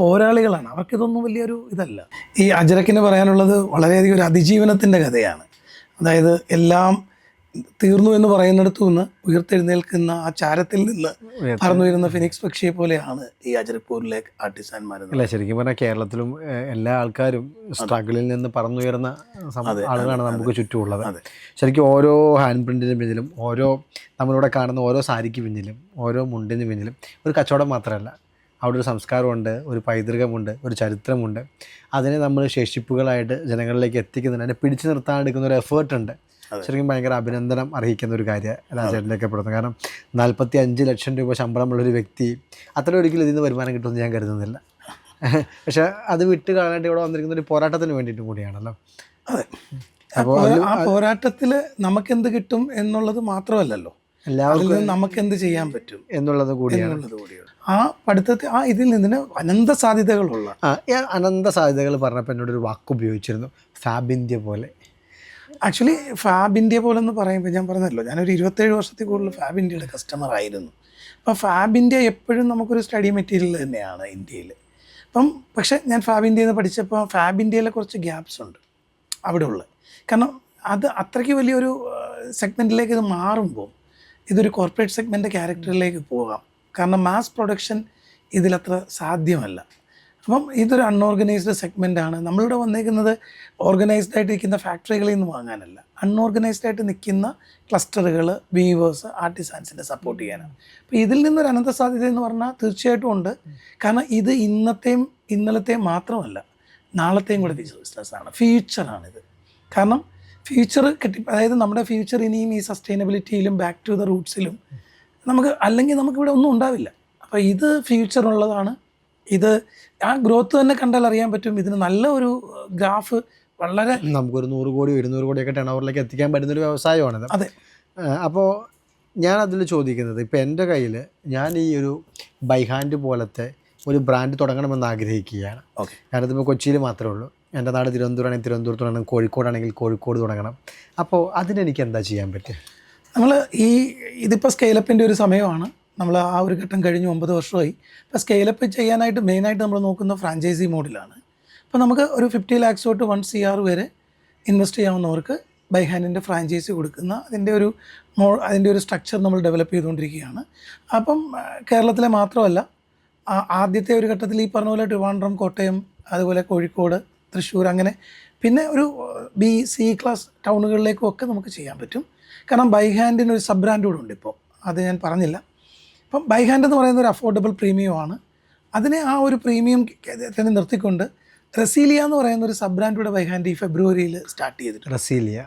പോരാളികളാണ്. അവർക്കിതൊന്നും വലിയൊരു ഇതല്ല. ഈ അജരക്കിന് പറയാനുള്ളത് വളരെയധികം ഒരു അതിജീവനത്തിൻ്റെ കഥയാണ്. അതായത് എല്ലാം തീർന്നു എന്ന് പറയുന്നിടത്തു നിന്ന് ഉയർത്തെഴുന്നേൽക്കുന്ന ആ ചാരത്തിൽ നിന്ന് പറന്നു വരുന്ന ഫിനിക്സ് പക്ഷിയെ പോലെയാണ് ഈ അജരക്പൂരിലെ ആർട്ടിസാൻമാർ. അല്ല, ശരിക്കും പറഞ്ഞാൽ കേരളത്തിലും എല്ലാ ആൾക്കാരും സ്ട്രഗിളിൽ നിന്ന് പറന്നുയർന്ന ആളുകളാണ് നമുക്ക് ചുറ്റുമുള്ളത്. ശരിക്കും ഓരോ ഹാൻഡ് പ്രിൻറ്റിന് പിന്നിലും, ഓരോ നമ്മളിവിടെ കാണുന്ന ഓരോ സാരിക്ക് പിന്നിലും, ഓരോ മുണ്ടിന് പിന്നിലും ഒരു കച്ചവടം മാത്രമല്ല, അവിടെ ഒരു സംസ്കാരമുണ്ട്, ഒരു പൈതൃകമുണ്ട്, ഒരു ചരിത്രമുണ്ട്. അതിനെ നമ്മൾ ശേഷിപ്പുകളായിട്ട് ജനങ്ങളിലേക്ക് എത്തിക്കുന്നതിന്, അതിനെ പിടിച്ചു നിർത്താൻ എടുക്കുന്ന ഒരു എഫേർട്ടുണ്ട്. ശരിക്കും ഭയങ്കര അഭിനന്ദനം അർഹിക്കുന്ന ഒരു കാര്യം രാജേട്ടൻ്റെയൊക്കെ പെടുന്നു. കാരണം 45 ലക്ഷം രൂപ ശമ്പളമുള്ളൊരു വ്യക്തി അത്ര ഒരിക്കലും ഇതിൽ നിന്ന് വരുമാനം കിട്ടുമെന്ന് ഞാൻ കരുതുന്നില്ല. പക്ഷെ അത് വിട്ട് കാണാനായിട്ട് ഇവിടെ വന്നിരിക്കുന്ന ഒരു പോരാട്ടത്തിന് വേണ്ടിയിട്ടും കൂടിയാണല്ലോ. അതെ, അപ്പോൾ ആ പോരാട്ടത്തിൽ നമുക്കെന്ത് കിട്ടും എന്നുള്ളത് മാത്രമല്ലല്ലോ, എല്ലാവർക്കും നമുക്കെന്ത് ചെയ്യാൻ പറ്റും എന്നുള്ളത് കൂടിയാണ്. ആ പഠിത്തത്തിൽ ഇതിൽ നിന്ന് അനന്ത സാധ്യതകളുള്ള അനന്ത സാധ്യതകൾ പറഞ്ഞപ്പോൾ എന്നോടൊരു വാക്ക് ഉപയോഗിച്ചിരുന്നു, ഫാബ് ഇന്ത്യ പോലെ. ആക്ച്വലി ഫാബ് ഇന്ത്യ പോലെ എന്ന് പറയുമ്പോൾ ഞാൻ പറഞ്ഞല്ലോ, ഞാനൊരു 27 വർഷത്തിൽ കൂടുതൽ ഫാബ് ഇന്ത്യയുടെ കസ്റ്റമർ ആയിരുന്നു. അപ്പോൾ ഫാബ് ഇന്ത്യ എപ്പോഴും നമുക്കൊരു സ്റ്റഡി മെറ്റീരിയൽ തന്നെയാണ് ഇന്ത്യയിൽ. പക്ഷേ ഞാൻ ഫാബ് ഇന്ത്യയിൽ നിന്ന് പഠിച്ചപ്പോൾ ഫാബ് ഇന്ത്യയിലെ കുറച്ച് ഗ്യാപ്സ് ഉണ്ട് അവിടെ ഉള്ളത്. കാരണം അത് അത്രയ്ക്ക് വലിയൊരു സെഗ്മെൻറ്റിലേക്ക് ഇത് മാറുമ്പോൾ ഇതൊരു കോർപ്പറേറ്റ് സെഗ്മെൻ്റ് ക്യാരക്ടറിലേക്ക് പോകാം. കാരണം മാസ് പ്രൊഡക്ഷൻ ഇതിലത്ര സാധ്യമല്ല. ഇതൊരു അൺഓർഗനൈസ്ഡ് സെഗ്മെൻറ്റാണ്. നമ്മളിവിടെ വന്നേക്കുന്നത് ഓർഗനൈസ്ഡ് ആയിട്ട് നിൽക്കുന്ന ഫാക്ടറികളിൽ നിന്ന് വാങ്ങാനല്ല, അൺഓർഗനൈസ്ഡ് ആയിട്ട് നിൽക്കുന്ന ക്ലസ്റ്ററുകൾ, വീവേഴ്സ്, ആർട്ടിസാൻസിനെ സപ്പോർട്ട് ചെയ്യാനാണ്. അപ്പോൾ ഇതിൽ നിന്നൊരു അനന്ത സാധ്യത എന്ന് പറഞ്ഞാൽ തീർച്ചയായിട്ടും ഉണ്ട്. കാരണം ഇത് ഇന്നലത്തെയും മാത്രമല്ല, നാളത്തെയും കൂടെ ബിസിനസ്സാണ്, ഫ്യൂച്ചറാണിത്. കാരണം ഫ്യൂച്ചർ അതായത് നമ്മുടെ ഫ്യൂച്ചർ ഇനിയും ഈ സസ്റ്റൈനബിലിറ്റിയിലും ബാക്ക് ടു ദ റൂട്ട്സിലും അല്ലെങ്കിൽ നമുക്കിവിടെ ഒന്നും ഉണ്ടാവില്ല. അപ്പോൾ ഇത് ഫ്യൂച്ചറുള്ളതാണ്. ഇത് ആ ഗ്രോത്ത് തന്നെ കണ്ടാൽ അറിയാൻ പറ്റും. ഇതിന് നല്ല ഒരു ഗ്രാഫ്, വളരെ നമുക്കൊരു 100 കോടി 200 കോടിയൊക്കെ ടേൺ ഓവറിലേക്ക് എത്തിക്കാൻ പറ്റുന്നൊരു വ്യവസായമാണിത്. അതെ. അപ്പോൾ ഞാനതിൽ ചോദിക്കുന്നത്, ഇപ്പോൾ എൻ്റെ കയ്യിൽ ഞാൻ ഈ ഒരു ബൈ ഹാൻഡ് പോലത്തെ ഒരു ബ്രാൻഡ് തുടങ്ങണമെന്ന് ആഗ്രഹിക്കുകയാണ്. കാരണം ഇതിപ്പോൾ കൊച്ചിയിൽ മാത്രമേ ഉള്ളൂ. എൻ്റെ നാട് തിരുവനന്തപുരമാണെങ്കിൽ തിരുവനന്തപുരത്ത് തുടങ്ങണം, കോഴിക്കോടാണെങ്കിൽ കോഴിക്കോട് തുടങ്ങണം. അപ്പോൾ അതിനെനിക്ക് എന്താ ചെയ്യാൻ പറ്റുക? ഇതിപ്പോൾ സ്കെയിലപ്പിൻ്റെ ഒരു സമയമാണ്. നമ്മൾ ആ ഒരു ഘട്ടം കഴിഞ്ഞ് 9 വർഷമായി. ഇപ്പോൾ സ്കെയിലപ്പ് ചെയ്യാനായിട്ട് മെയിനായിട്ട് നമ്മൾ നോക്കുന്ന ഫ്രാഞ്ചൈസി മോഡിലാണ്. അപ്പോൾ നമുക്ക് ഒരു 50 lakhs തൊട്ട് 1 crore വരെ ഇൻവെസ്റ്റ് ചെയ്യാവുന്നവർക്ക് ബൈ ഹാൻഡിൻ്റെ ഫ്രാഞ്ചൈസി കൊടുക്കുന്ന അതിൻ്റെ ഒരു സ്ട്രക്ചർ നമ്മൾ ഡെവലപ്പ് ചെയ്തുകൊണ്ടിരിക്കുകയാണ്. കേരളത്തിലെ മാത്രമല്ല, ആദ്യത്തെ ഒരു ഘട്ടത്തിൽ ഈ പറഞ്ഞ പോലെ ട്രിവാൻഡ്രം, കോട്ടയം, അതുപോലെ കോഴിക്കോട്, തൃശ്ശൂർ, അങ്ങനെ പിന്നെ ഒരു B-C ക്ലാസ് ടൗണുകളിലേക്കും ഒക്കെ നമുക്ക് ചെയ്യാൻ പറ്റും. കാരണം ബൈ ഹാൻഡിന് ഒരു സബ് ബ്രാൻഡ് കൂടെ ഉണ്ട് ഇപ്പോൾ, അത് ഞാൻ പറഞ്ഞില്ല. അപ്പം ബൈ ഹാൻഡ് എന്ന് പറയുന്ന ഒരു അഫോർഡബിൾ പ്രീമിയമാണ്. അതിനെ ആ ഒരു പ്രീമിയം തന്നെ നിർത്തിക്കൊണ്ട് റസീലിയ എന്ന് പറയുന്ന ഒരു സബ് ബ്രാൻഡ് ഇവിടെ ബൈ ഹാൻഡ് ഈ ഫെബ്രുവരിയിൽ സ്റ്റാർട്ട് ചെയ്തിട്ടുണ്ട്. റസീലിയ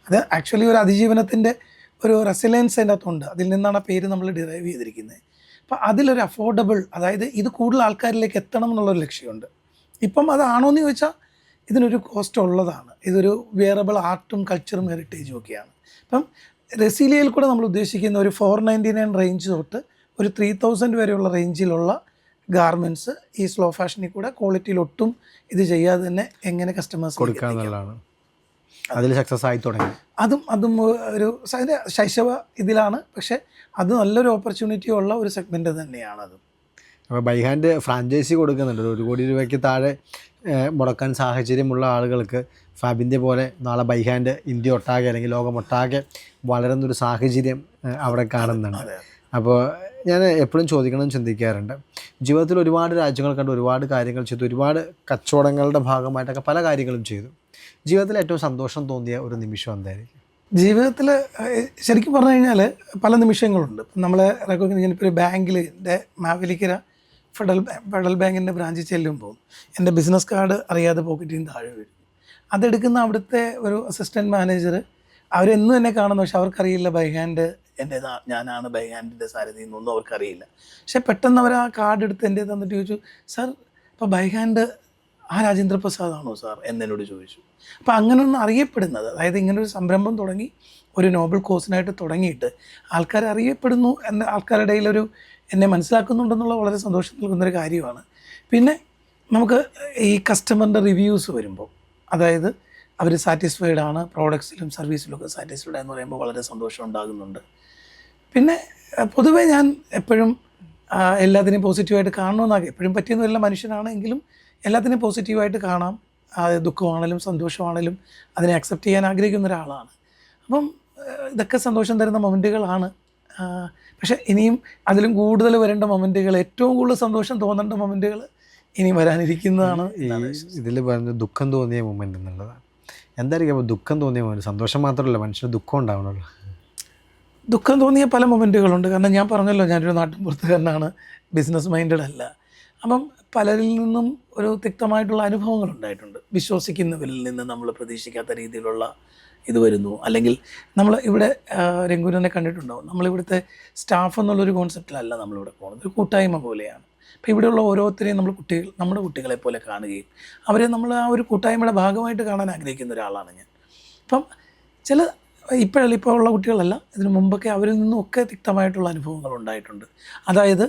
അത് ആക്ച്വലി ഒരു അതിജീവനത്തിൻ്റെ ഒരു റെസിലൻസ് അതിൻ്റെ അകത്തുണ്ട്. അതിൽ നിന്നാണ് ആ പേര് നമ്മൾ ഡിറൈവ് ചെയ്തിരിക്കുന്നത്. അപ്പോൾ അതിലൊരു അഫോർഡബിൾ, അതായത് ഇത് കൂടുതൽ ആൾക്കാരിലേക്ക് എത്തണം എന്നുള്ളൊരു ലക്ഷ്യമുണ്ട്. ഇപ്പം അതാണോ എന്ന് ചോദിച്ചാൽ ഇതിനൊരു കോസ്റ്റ് ഉള്ളതാണ്. ഇതൊരു വിയറബിൾ ആർട്ടും കൾച്ചറും ഹെറിറ്റേജും ഒക്കെയാണ്. അപ്പം റസീലിയയിൽ കൂടെ നമ്മൾ ഉദ്ദേശിക്കുന്ന ഒരു 499 റേഞ്ച് തൊട്ട് ഒരു 3000 വരെയുള്ള റേഞ്ചിലുള്ള ഗാർമെൻറ്റ്സ് ഈ സ്ലോ ഫാഷനിൽ കൂടെ ക്വാളിറ്റിയിൽ ഒട്ടും ഇത് ചെയ്യാതെ തന്നെ എങ്ങനെ കസ്റ്റമേഴ്സ് കൊടുക്കാന്നുള്ളതാണ്. അതിൽ സക്സസ് ആയി തുടങ്ങി. അതും ഒരു ശൈശവ ഇതിലാണ്, പക്ഷേ അത് നല്ലൊരു ഓപ്പർച്യൂണിറ്റി ഉള്ള ഒരു സെഗ്മെൻറ്റ് തന്നെയാണ്. അതും അപ്പോൾ ബൈ ഹാൻഡ് ഫ്രാഞ്ചൈസി കൊടുക്കുന്നുണ്ട്. 1 കോടി രൂപയ്ക്ക് താഴെ മുടക്കാൻ സാഹചര്യമുള്ള ആളുകൾക്ക് ഫാബിൻ്റെ പോലെ നാളെ ബൈ ഹാൻഡ് ഇന്ത്യ ഒട്ടാകെ അല്ലെങ്കിൽ ലോകമൊട്ടാകെ വളരുന്നൊരു സാഹചര്യം അവിടെ കാണുന്നുണ്ട്. അപ്പോൾ ഞാൻ എപ്പോഴും ചോദിക്കണം ചിന്തിക്കാറുണ്ട്, ജീവിതത്തിൽ ഒരുപാട് രാജ്യങ്ങൾ കണ്ട് ഒരുപാട് കാര്യങ്ങൾ ചെയ്തു, ഒരുപാട് കച്ചവടങ്ങളുടെ ഭാഗമായിട്ടൊക്കെ പല കാര്യങ്ങളും ചെയ്തു. ജീവിതത്തിൽ ഏറ്റവും സന്തോഷം തോന്നിയ ഒരു നിമിഷം എന്തായിരിക്കും? ജീവിതത്തിൽ ശരിക്കും പറഞ്ഞു കഴിഞ്ഞാൽ പല നിമിഷങ്ങളുണ്ട്. നമ്മളെ ഞാനിപ്പോൾ ഒരു ബാങ്കിൻ്റെ മാവേലിക്കര ഫെഡറൽ ബാങ്കിൻ്റെ ബ്രാഞ്ചിൽ ചെല്ലുമ്പോൾ എൻ്റെ ബിസിനസ് കാർഡ് അറിയാതെ പോക്കറ്റിൽ നിന്ന് താഴെ വീഴും. അതെടുക്കുന്ന അവിടുത്തെ ഒരു അസിസ്റ്റൻറ്റ് മാനേജർ അവരെന്നും എന്നെ കാണുന്നു, പക്ഷെ അവർക്കറിയില്ല ബൈ ഹാൻഡ് ഞാനാണ് ബൈ ഹാൻഡിൻ്റെ സാരഥി എന്നൊന്നും അവർക്കറിയില്ല. പക്ഷെ പെട്ടെന്ന് അവർ ആ കാർഡ് എടുത്ത് എൻ്റെ തന്നിട്ട് ചോദിച്ചു, സാർ ഇപ്പോൾ ബൈ ഹാൻഡ് ആ രാജേന്ദ്ര പ്രസാദാണോ സാർ എന്നോട് ചോദിച്ചു. അപ്പോൾ അങ്ങനെയൊന്നും അറിയപ്പെടുന്നത്, അതായത് ഇങ്ങനൊരു സംരംഭം തുടങ്ങി ഒരു നോബൽ കോസിനായിട്ട് തുടങ്ങിയിട്ട് ആൾക്കാർ അറിയപ്പെടുന്നു എന്ന ആൾക്കാരുടെ ഇടയിലൊരു എന്നെ മനസ്സിലാക്കുന്നുണ്ടെന്നുള്ള വളരെ സന്തോഷം നൽകുന്നൊരു കാര്യമാണ്. പിന്നെ നമുക്ക് ഈ കസ്റ്റമറിൻ്റെ റിവ്യൂസ് വരുമ്പോൾ, അതായത് അവർ സാറ്റിസ്ഫൈഡ് ആണ്, പ്രോഡക്ട്സിലും സർവീസിലും ഒക്കെ സാറ്റിസ്ഫൈഡ് എന്ന് പറയുമ്പോൾ വളരെ സന്തോഷം ഉണ്ടാകുന്നുണ്ട്. പിന്നെ പൊതുവേ ഞാൻ എപ്പോഴും എല്ലാത്തിനെയും പോസിറ്റീവായിട്ട് കാണണമെന്നാകെ, എപ്പോഴും പറ്റിയൊന്നുമില്ല മനുഷ്യനാണ്, എങ്കിലും എല്ലാത്തിനെയും പോസിറ്റീവായിട്ട് കാണാം. ദുഃഖമാണെങ്കിലും സന്തോഷമാണെങ്കിലും അതിനെ അക്സെപ്റ്റ് ചെയ്യാൻ ആഗ്രഹിക്കുന്ന ഒരാളാണ്. അപ്പം ഇതൊക്കെ സന്തോഷം തരുന്ന മൊമെൻറ്റുകളാണ്. പക്ഷേ ഇനിയും അതിലും കൂടുതൽ വരേണ്ട മൊമെൻറ്റുകൾ, ഏറ്റവും കൂടുതൽ സന്തോഷം തോന്നേണ്ട മൊമെൻറ്റുകൾ ഇനി വരാനിരിക്കുന്നതാണ്. ഇതിൽ പറഞ്ഞ ദുഃഖം തോന്നിയ മൊമെൻ്റ് എന്നുള്ളതാണ്. എന്തായിരിക്കും അപ്പോൾ ദുഃഖം തോന്നിയ മൊമെൻറ്റ്? സന്തോഷം മാത്രമല്ല, മനുഷ്യന് ദുഃഖം ഉണ്ടാവണമല്ലോ. ദുഃഖം തോന്നിയ പല മൊമെൻറ്റുകളുണ്ട്. കാരണം ഞാൻ പറഞ്ഞല്ലോ, ഞാനൊരു നാട്ടിൻപുറത്തുകാരനാണ്, ബിസിനസ് മൈൻഡഡ് അല്ല. അപ്പം പലരിൽ നിന്നും ഒരു തിക്തമായിട്ടുള്ള അനുഭവങ്ങൾ ഉണ്ടായിട്ടുണ്ട്. വിശ്വസിക്കുന്നവരിൽ നിന്ന് നമ്മൾ പ്രതീക്ഷിക്കാത്ത രീതിയിലുള്ള ഇത് വരുന്നു. അല്ലെങ്കിൽ നമ്മൾ ഇവിടെ രംഗൂരനെ കണ്ടിട്ടുണ്ടാവും, നമ്മളിവിടുത്തെ സ്റ്റാഫ് എന്നുള്ളൊരു കോൺസെപ്റ്റിലല്ല നമ്മളിവിടെ പോകുന്നത്, ഒരു കൂട്ടായ്മ പോലെയാണ്. അപ്പോൾ ഇവിടെയുള്ള ഓരോരുത്തരെയും നമ്മുടെ കുട്ടികളെ പോലെ കാണുകയും അവരെ നമ്മൾ ആ ഒരു കൂട്ടായ്മയുടെ ഭാഗമായിട്ട് കാണാൻ ആഗ്രഹിക്കുന്ന ഒരാളാണ് ഞാൻ. അപ്പം ഇപ്പോൾ ഉള്ള കുട്ടികളല്ല, ഇതിനു മുമ്പൊക്കെ അവരിൽ നിന്നുമൊക്കെ തിക്തമായിട്ടുള്ള അനുഭവങ്ങൾ ഉണ്ടായിട്ടുണ്ട്. അതായത്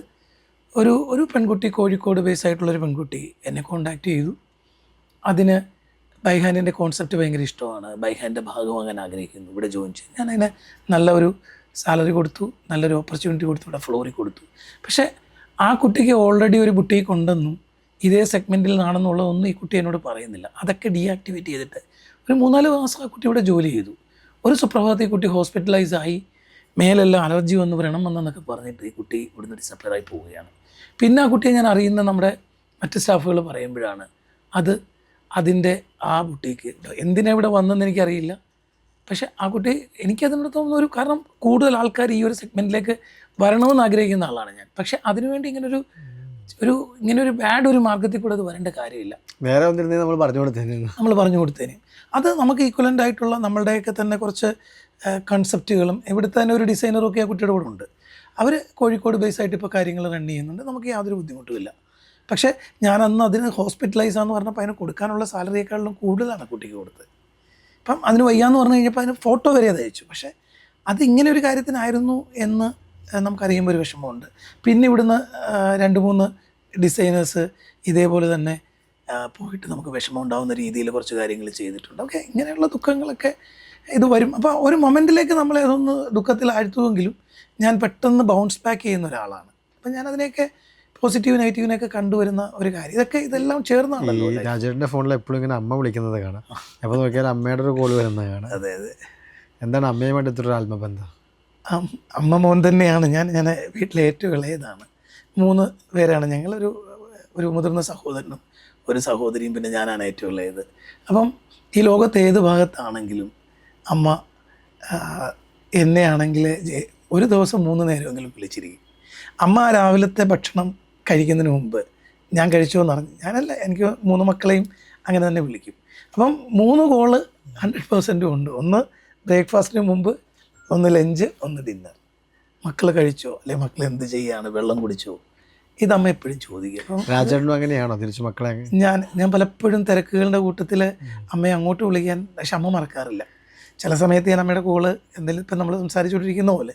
ഒരു പെൺകുട്ടി, കോഴിക്കോട് ബേസ് ആയിട്ടുള്ളൊരു പെൺകുട്ടി എന്നെ കോണ്ടാക്ട് ചെയ്തു. അതിന് ബൈ ഹാൻഡിൻ്റെ കോൺസെപ്റ്റ് ഭയങ്കര ഇഷ്ടമാണ്, ബൈ ഹാൻഡിൻ്റെ ഭാഗമാകാൻ ആഗ്രഹിക്കുന്നു, ഇവിടെ ജോയിൻ ചെയ്തു. ഞാൻ അതിന് നല്ല ഒരു സാലറി കൊടുത്തു, നല്ലൊരു ഓപ്പർച്യൂണിറ്റി കൊടുത്തു, ഇവിടെ ഫ്ലോറിൽ കൊടുത്തു. പക്ഷേ ആ കുട്ടിക്ക് ഓൾറെഡി ഒരു ബുട്ടീക്ക് ഉണ്ടെന്നും ഇതേ സെഗ്മെൻറ്റിൽ നിന്നാണെന്നുള്ളതൊന്നും ഈ കുട്ടി എന്നോട് പറയുന്നില്ല. അതൊക്കെ ഡീആക്ടിവേറ്റ് ചെയ്തിട്ട് ഒരു 3-4 മാസം ആ കുട്ടി ഇവിടെ ജോലി ചെയ്തു. ഒരു സുപ്രഭാതത്തിൽ ഈ കുട്ടി ഹോസ്പിറ്റലൈസ് ആയി, മേലെല്ലാം അലർജി വന്ന് വ്രണം വന്നെന്നൊക്കെ പറഞ്ഞിട്ട് ഈ കുട്ടി ഇവിടുന്ന് ഡിസപ്പിയറായി പോവുകയാണ്. പിന്നെ ആ കുട്ടിയെ ഞാൻ അറിയുന്ന നമ്മുടെ മറ്റ് സ്റ്റാഫുകൾ പറയുമ്പോഴാണ് അതിൻ്റെ ആ ബുട്ടീക്ക് എന്തിനാ ഇവിടെ വന്നതെന്ന് എനിക്കറിയില്ല. പക്ഷേ ആ കുട്ടി, എനിക്കതിനോട് തോന്നുന്ന ഒരു കാരണം, കൂടുതൽ ആൾക്കാർ ഈ ഒരു സെഗ്മെൻറ്റിലേക്ക് വരണമെന്ന് ആഗ്രഹിക്കുന്ന ആളാണ് ഞാൻ. പക്ഷേ അതിനുവേണ്ടി ഇങ്ങനെ ഒരു ബാഡ് ഒരു മാർഗത്തിൽ കൂടെ അത് വരേണ്ട കാര്യമില്ല. വേറെ നമ്മൾ പറഞ്ഞു കൊടുത്തേനെ അത് നമുക്ക് ഈക്വലൻ്റ് ആയിട്ടുള്ള നമ്മളുടെയൊക്കെ തന്നെ കുറച്ച് കൺസെപ്റ്റുകളും ഇവിടുത്തെ തന്നെ ഒരു ഡിസൈനറും ഒക്കെ ആ കുട്ടിയുടെ കൂടെ ഉണ്ട്. അവർ കോഴിക്കോട് ബേസായിട്ട് ഇപ്പോൾ കാര്യങ്ങൾ റൺ ചെയ്യുന്നുണ്ട്, നമുക്ക് യാതൊരു ബുദ്ധിമുട്ടുമില്ല. പക്ഷേ ഞാൻ അന്ന് അതിന് ഹോസ്പിറ്റലൈസ് ആണെന്ന് പറഞ്ഞപ്പോൾ അതിന് കൊടുക്കാനുള്ള സാലറിയേക്കാളും കൂടുതലാണ് കുട്ടിക്ക് കൊടുത്തത്. അപ്പം അതിന് വയ്യാന്ന് പറഞ്ഞു കഴിഞ്ഞപ്പോൾ അതിന് ഫോട്ടോ വരെ അത് അയച്ചു. പക്ഷേ അതിങ്ങനെ ഒരു കാര്യത്തിനായിരുന്നു എന്ന് നമുക്കറിയുമ്പോൾ ഒരു വിഷമമുണ്ട്. പിന്നെ ഇവിടുന്ന് 2-3 ഡിസൈനേഴ്സ് ഇതേപോലെ തന്നെ പോയിട്ട് നമുക്ക് വിഷമം ഉണ്ടാകുന്ന രീതിയിൽ കുറച്ച് കാര്യങ്ങൾ ചെയ്തിട്ടുണ്ട്. ഓക്കെ, ഇങ്ങനെയുള്ള ദുഃഖങ്ങളൊക്കെ ഇത് വരും. അപ്പോൾ ഒരു മൊമെൻറ്റിലേക്ക് നമ്മളെ അതൊന്ന് ദുഃഖത്തിലാഴ്ത്തുമെങ്കിലും ഞാൻ പെട്ടെന്ന് ബൗൺസ് ബാക്ക് ചെയ്യുന്ന ഒരാളാണ്. അപ്പം ഞാനതിനെയൊക്കെ പോസിറ്റീവ് നെഗറ്റീവിനെയൊക്കെ കണ്ടുവരുന്ന ഒരു കാര്യം, ഇതെല്ലാം ചേർന്നാണല്ലോ. രാജേട്ടൻ്റെ ഫോണിൽ എപ്പോഴും ഇങ്ങനെ അമ്മ വിളിക്കുന്നത് കാണാം, അപ്പോൾ നോക്കിയാൽ അമ്മയുടെ ഒരു കോൾ വരുന്നത് കാണാം. അതെ. എന്താണ് അമ്മയുമായിട്ട് ഇത്ര ആത്മബന്ധം? അമ്മ മോൻ തന്നെയാണ്. ഞാൻ വീട്ടിലെ ഏറ്റവും ഇളയതാണ്. 3 പേരാണ് ഞങ്ങൾ. ഒരു മുതിർന്ന സഹോദരനും ഒരു സഹോദരിയും, പിന്നെ ഞാനാണ് ഏറ്റവും ഇളയത്. അപ്പം ഈ ലോകത്ത് ഏത് ഭാഗത്താണെങ്കിലും അമ്മ എന്നെ ആണെങ്കിൽ ഒരു ദിവസം 3 നേരമെങ്കിലും വിളിച്ചിരിക്കും. അമ്മ രാവിലത്തെ ഭക്ഷണം കഴിക്കുന്നതിന് മുമ്പ് ഞാൻ കഴിച്ചോ എന്ന് അറിഞ്ഞു, ഞാനല്ല, എനിക്ക് 3 മക്കളെയും അങ്ങനെ തന്നെ വിളിക്കും. അപ്പം 3 കോള് 100% ഉണ്ട്. ഒന്ന് ബ്രേക്ക്ഫാസ്റ്റിന് മുമ്പ്, ഒന്ന് ലഞ്ച്, ഒന്ന് ഡിന്നർ. മക്കൾ കഴിച്ചോ, അല്ലെങ്കിൽ മക്കൾ എന്ത് ചെയ്യാണ്, വെള്ളം കുടിച്ചോ, ഇതമ്മ എപ്പോഴും ചോദിക്കും. അപ്പം രാജേട്ടനും അങ്ങനെയാണോ തിരിച്ചു മക്കളെ? ഞാൻ പലപ്പോഴും തിരക്കുകളുടെ കൂട്ടത്തിൽ അമ്മയെ അങ്ങോട്ട് വിളിക്കാൻ, പക്ഷെ അമ്മ മറക്കാറില്ല. ചില സമയത്ത് ഞാൻ അമ്മയുടെ കോള് എന്തെങ്കിലും ഇപ്പം നമ്മൾ സംസാരിച്ചുകൊണ്ടിരിക്കുന്ന പോലെ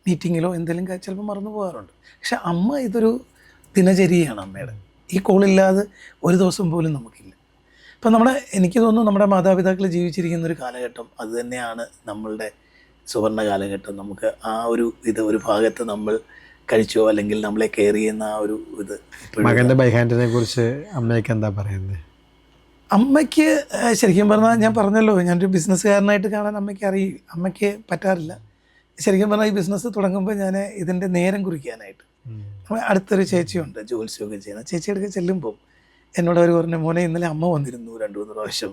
മീറ്റിങ്ങിലോ എന്തെങ്കിലും ചിലപ്പോൾ മറന്നു പോകാറുണ്ട്. പക്ഷെ അമ്മ ഇതൊരു ദിനചര്യയാണ് അമ്മയുടെ. ഈ കോളില്ലാതെ ഒരു ദിവസം പോലും നമുക്കില്ല. ഇപ്പം എനിക്ക് തോന്നുന്നു നമ്മുടെ മാതാപിതാക്കൾ ജീവിച്ചിരിക്കുന്ന ഒരു കാലഘട്ടം അത് തന്നെയാണ് നമ്മളുടെ സുവർണ്ണ കാലഘട്ടം. നമുക്ക് ആ ഒരു ഭാഗത്ത് നമ്മൾ കഴിച്ചോ അല്ലെങ്കിൽ നമ്മളെ കെയർ ചെയ്യുന്ന ആ ഒരു ഇത്. മകൻ്റെ ബൈഹാൻഡിനെ കുറിച്ച് അമ്മയ്ക്ക് എന്താ പറയുന്നത്? അമ്മയ്ക്ക് ശരിക്കും പറഞ്ഞാൽ ഞാൻ പറഞ്ഞല്ലോ, ഞാനൊരു ബിസിനസ്സുകാരനായിട്ട് കാണാൻ അമ്മയ്ക്ക് പറ്റാറില്ല. ശരിക്കും പറഞ്ഞാൽ ഈ ബിസിനസ് തുടങ്ങുമ്പോൾ ഞാൻ ഇതിൻ്റെ നേരം കുറിക്കാനായിട്ട് അടുത്തൊരു ചേച്ചിയുണ്ട് ജോത്സ്യമൊക്കെ ചെയ്യുന്ന ചേച്ചിയുടെ ചെല്ലുമ്പോൾ എന്നോട് അവർ പറഞ്ഞു, മോനെ ഇന്നലെ അമ്മ വന്നിരുന്നു 2-3 പ്രാവശ്യം,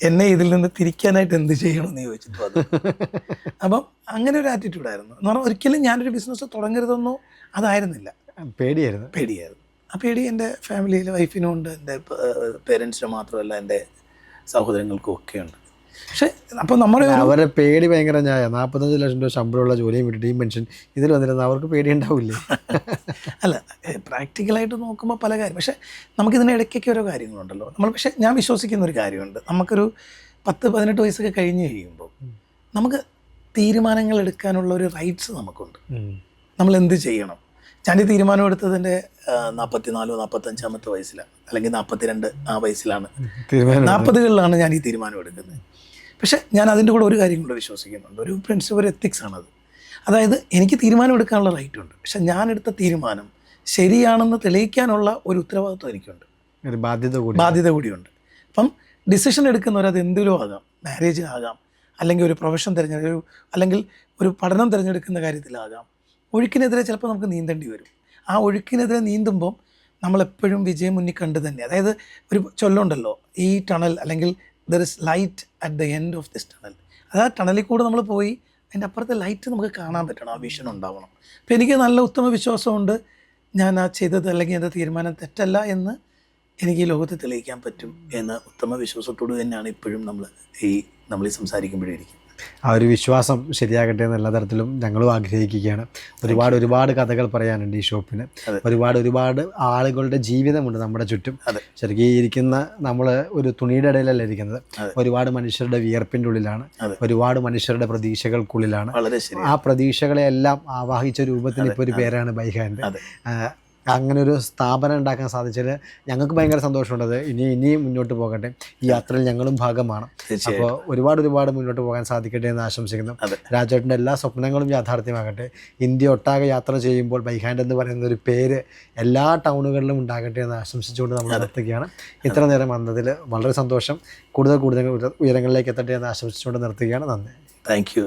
എന്നെ ഇതിൽ നിന്ന് തിരിക്കാനായിട്ട് എന്ത് ചെയ്യണമെന്ന് ചോദിച്ചിട്ട് അത്. അപ്പം അങ്ങനെ ഒരു ആറ്റിറ്റ്യൂഡായിരുന്നു. എന്ന് പറഞ്ഞാൽ ഒരിക്കലും ഞാനൊരു ബിസിനസ് തുടങ്ങരുതെന്നോ അതായിരുന്നില്ല, പേടിയായിരുന്നു. ആ പേടി എൻ്റെ ഫാമിലിയിലെ വൈഫിനും ഉണ്ട്, എൻ്റെ പേരൻസിന് മാത്രമല്ല എൻ്റെ സഹോദരങ്ങൾക്കും ഒക്കെ ഉണ്ട്. പക്ഷേ അപ്പോൾ അവരുടെ പേടി ഭയങ്കര ന്യായ. 45 ലക്ഷം രൂപ ശമ്പളമുള്ള ജോലിയും വിട്ടിട്ട് ഈ മെൻഷൻ ഇതിൽ വന്നിരുന്ന അവർക്ക് പേടി ഉണ്ടാവില്ലേ? അല്ല, പ്രാക്ടിക്കലായിട്ട് നോക്കുമ്പോൾ പല കാര്യം. പക്ഷേ നമുക്കിതിന് ഇടയ്ക്കൊക്കെ ഓരോ കാര്യങ്ങളുണ്ടല്ലോ പക്ഷേ ഞാൻ വിശ്വസിക്കുന്ന ഒരു കാര്യമുണ്ട്. നമുക്കൊരു 10-18 വയസ്സൊക്കെ കഴിഞ്ഞ് കഴിയുമ്പോൾ നമുക്ക് തീരുമാനങ്ങൾ എടുക്കാനുള്ള ഒരു റൈറ്റ്സ് നമുക്കുണ്ട്. നമ്മൾ എന്ത് ചെയ്യണം. ഞാൻ ഈ തീരുമാനം എടുത്തതിൻ്റെ 44-45 വയസ്സിലാണ്, അല്ലെങ്കിൽ 42 ആ വയസ്സിലാണ്, 40കളിലാണ് ഞാൻ ഈ തീരുമാനം എടുക്കുന്നത്. പക്ഷേ ഞാൻ അതിൻ്റെ കൂടെ ഒരു കാര്യം കൂടെ വിശ്വസിക്കുന്നുണ്ട്. ഒരു പ്രിൻസിപ്പൽ, ഒരു എത്തിക്സാണത്. അതായത് എനിക്ക് തീരുമാനം എടുക്കാനുള്ള റൈറ്റ് ഉണ്ട്, പക്ഷെ ഞാനെടുത്ത തീരുമാനം ശരിയാണെന്ന് തെളിയിക്കാനുള്ള ഒരു ഉത്തരവാദിത്വം എനിക്കുണ്ട്, ഒരു ബാധ്യത കൂടിയുണ്ട്. അപ്പം ഡിസിഷൻ എടുക്കുന്നവർ അത് എന്തിലും ആകാം, മാരേജിനാകാം, അല്ലെങ്കിൽ ഒരു പ്രൊഫഷൻ അല്ലെങ്കിൽ ഒരു പഠനം തിരഞ്ഞെടുക്കുന്ന കാര്യത്തിലാകാം. ഒഴുക്കിനെതിരെ ചിലപ്പോൾ നമുക്ക് നീന്തേണ്ടി വരും. ആ ഒഴുക്കിനെതിരെ നീന്തുമ്പം നമ്മളെപ്പോഴും വിജയം മുന്നിൽ കണ്ട് തന്നെ, അതായത് ഒരു ചൊല്ലുണ്ടല്ലോ, ഈ ടണൽ അല്ലെങ്കിൽ there is light at the end of this tunnel. അത് ആ ടണലിൽ കൂടെ നമ്മൾ പോയി അതിൻ്റെ അപ്പുറത്തെ ലൈറ്റ് നമുക്ക് കാണാൻ പറ്റണം, ആ വിഷൻ ഉണ്ടാവണം. അപ്പോൾ എനിക്ക് നല്ല ഉത്തമ വിശ്വാസമുണ്ട് ഞാൻ ആ ചെയ്തത് അല്ലെങ്കിൽ എൻ്റെ തീരുമാനം തെറ്റല്ല എന്ന് എനിക്ക് ഈ ലോകത്ത് തെളിയിക്കാൻ പറ്റും എന്ന ഉത്തമ വിശ്വാസത്തോട് തന്നെയാണ് ഇപ്പോഴും നമ്മൾ ഈ സംസാരിക്കുമ്പോഴേ ആ ഒരു വിശ്വാസം ശരിയാകട്ടെ എന്ന് എല്ലാ തരത്തിലും ഞങ്ങളും ആഗ്രഹിക്കുകയാണ്. ഒരുപാട് കഥകൾ പറയാനുണ്ട് ഈ ഷോപ്പിന്. ഒരുപാട് ആളുകളുടെ ജീവിതമുണ്ട് നമ്മുടെ ചുറ്റും. ശരിക്കും ഇരിക്കുന്ന നമ്മൾ ഒരു തുണിയുടെ ഇടയിലല്ല ഇരിക്കുന്നത്. ഒരുപാട് മനുഷ്യരുടെ വിയർപ്പിൻ്റെ ഉള്ളിലാണ്, ഒരുപാട് മനുഷ്യരുടെ പ്രതീക്ഷകൾക്കുള്ളിലാണ്. ആ പ്രതീക്ഷകളെല്ലാം ആവാഹിച്ച രൂപത്തിന് ഇപ്പോൾ ഒരു പേരാണ് ബൈഹാൻഡ്. അങ്ങനെ ഒരു സ്ഥാപനം ഉണ്ടാക്കാൻ സാധിച്ചതിൽ ഞങ്ങൾക്ക് ഭയങ്കര സന്തോഷമുണ്ടത്. ഇനിയും മുന്നോട്ട് പോകട്ടെ. ഈ യാത്രയിൽ ഞങ്ങളും ഭാഗമാണ്. അപ്പോൾ ഒരുപാട് മുന്നോട്ട് പോകാൻ സാധിക്കട്ടെ എന്ന് ആശംസിക്കുന്നു. രാജേട്ടൻ്റെ എല്ലാ സ്വപ്നങ്ങളും യാഥാർത്ഥ്യമാകട്ടെ. ഇന്ത്യ ഒട്ടാകെ യാത്ര ചെയ്യുമ്പോൾ ബൈഹാൻഡ് എന്ന് പറയുന്ന ഒരു പേര് എല്ലാ ടൗണുകളിലും ഉണ്ടാകട്ടെ എന്ന് ആശംസിച്ചുകൊണ്ട് നമ്മൾ നിർത്തുകയാണ്. ഇത്ര നേരം വന്നതിൽ വളരെ സന്തോഷം. കൂടുതൽ ഉയരങ്ങളിലേക്ക് എത്തട്ടെ എന്ന് ആശംസിച്ചുകൊണ്ട് നിർത്തുകയാണ്. നന്ദി. Thank you.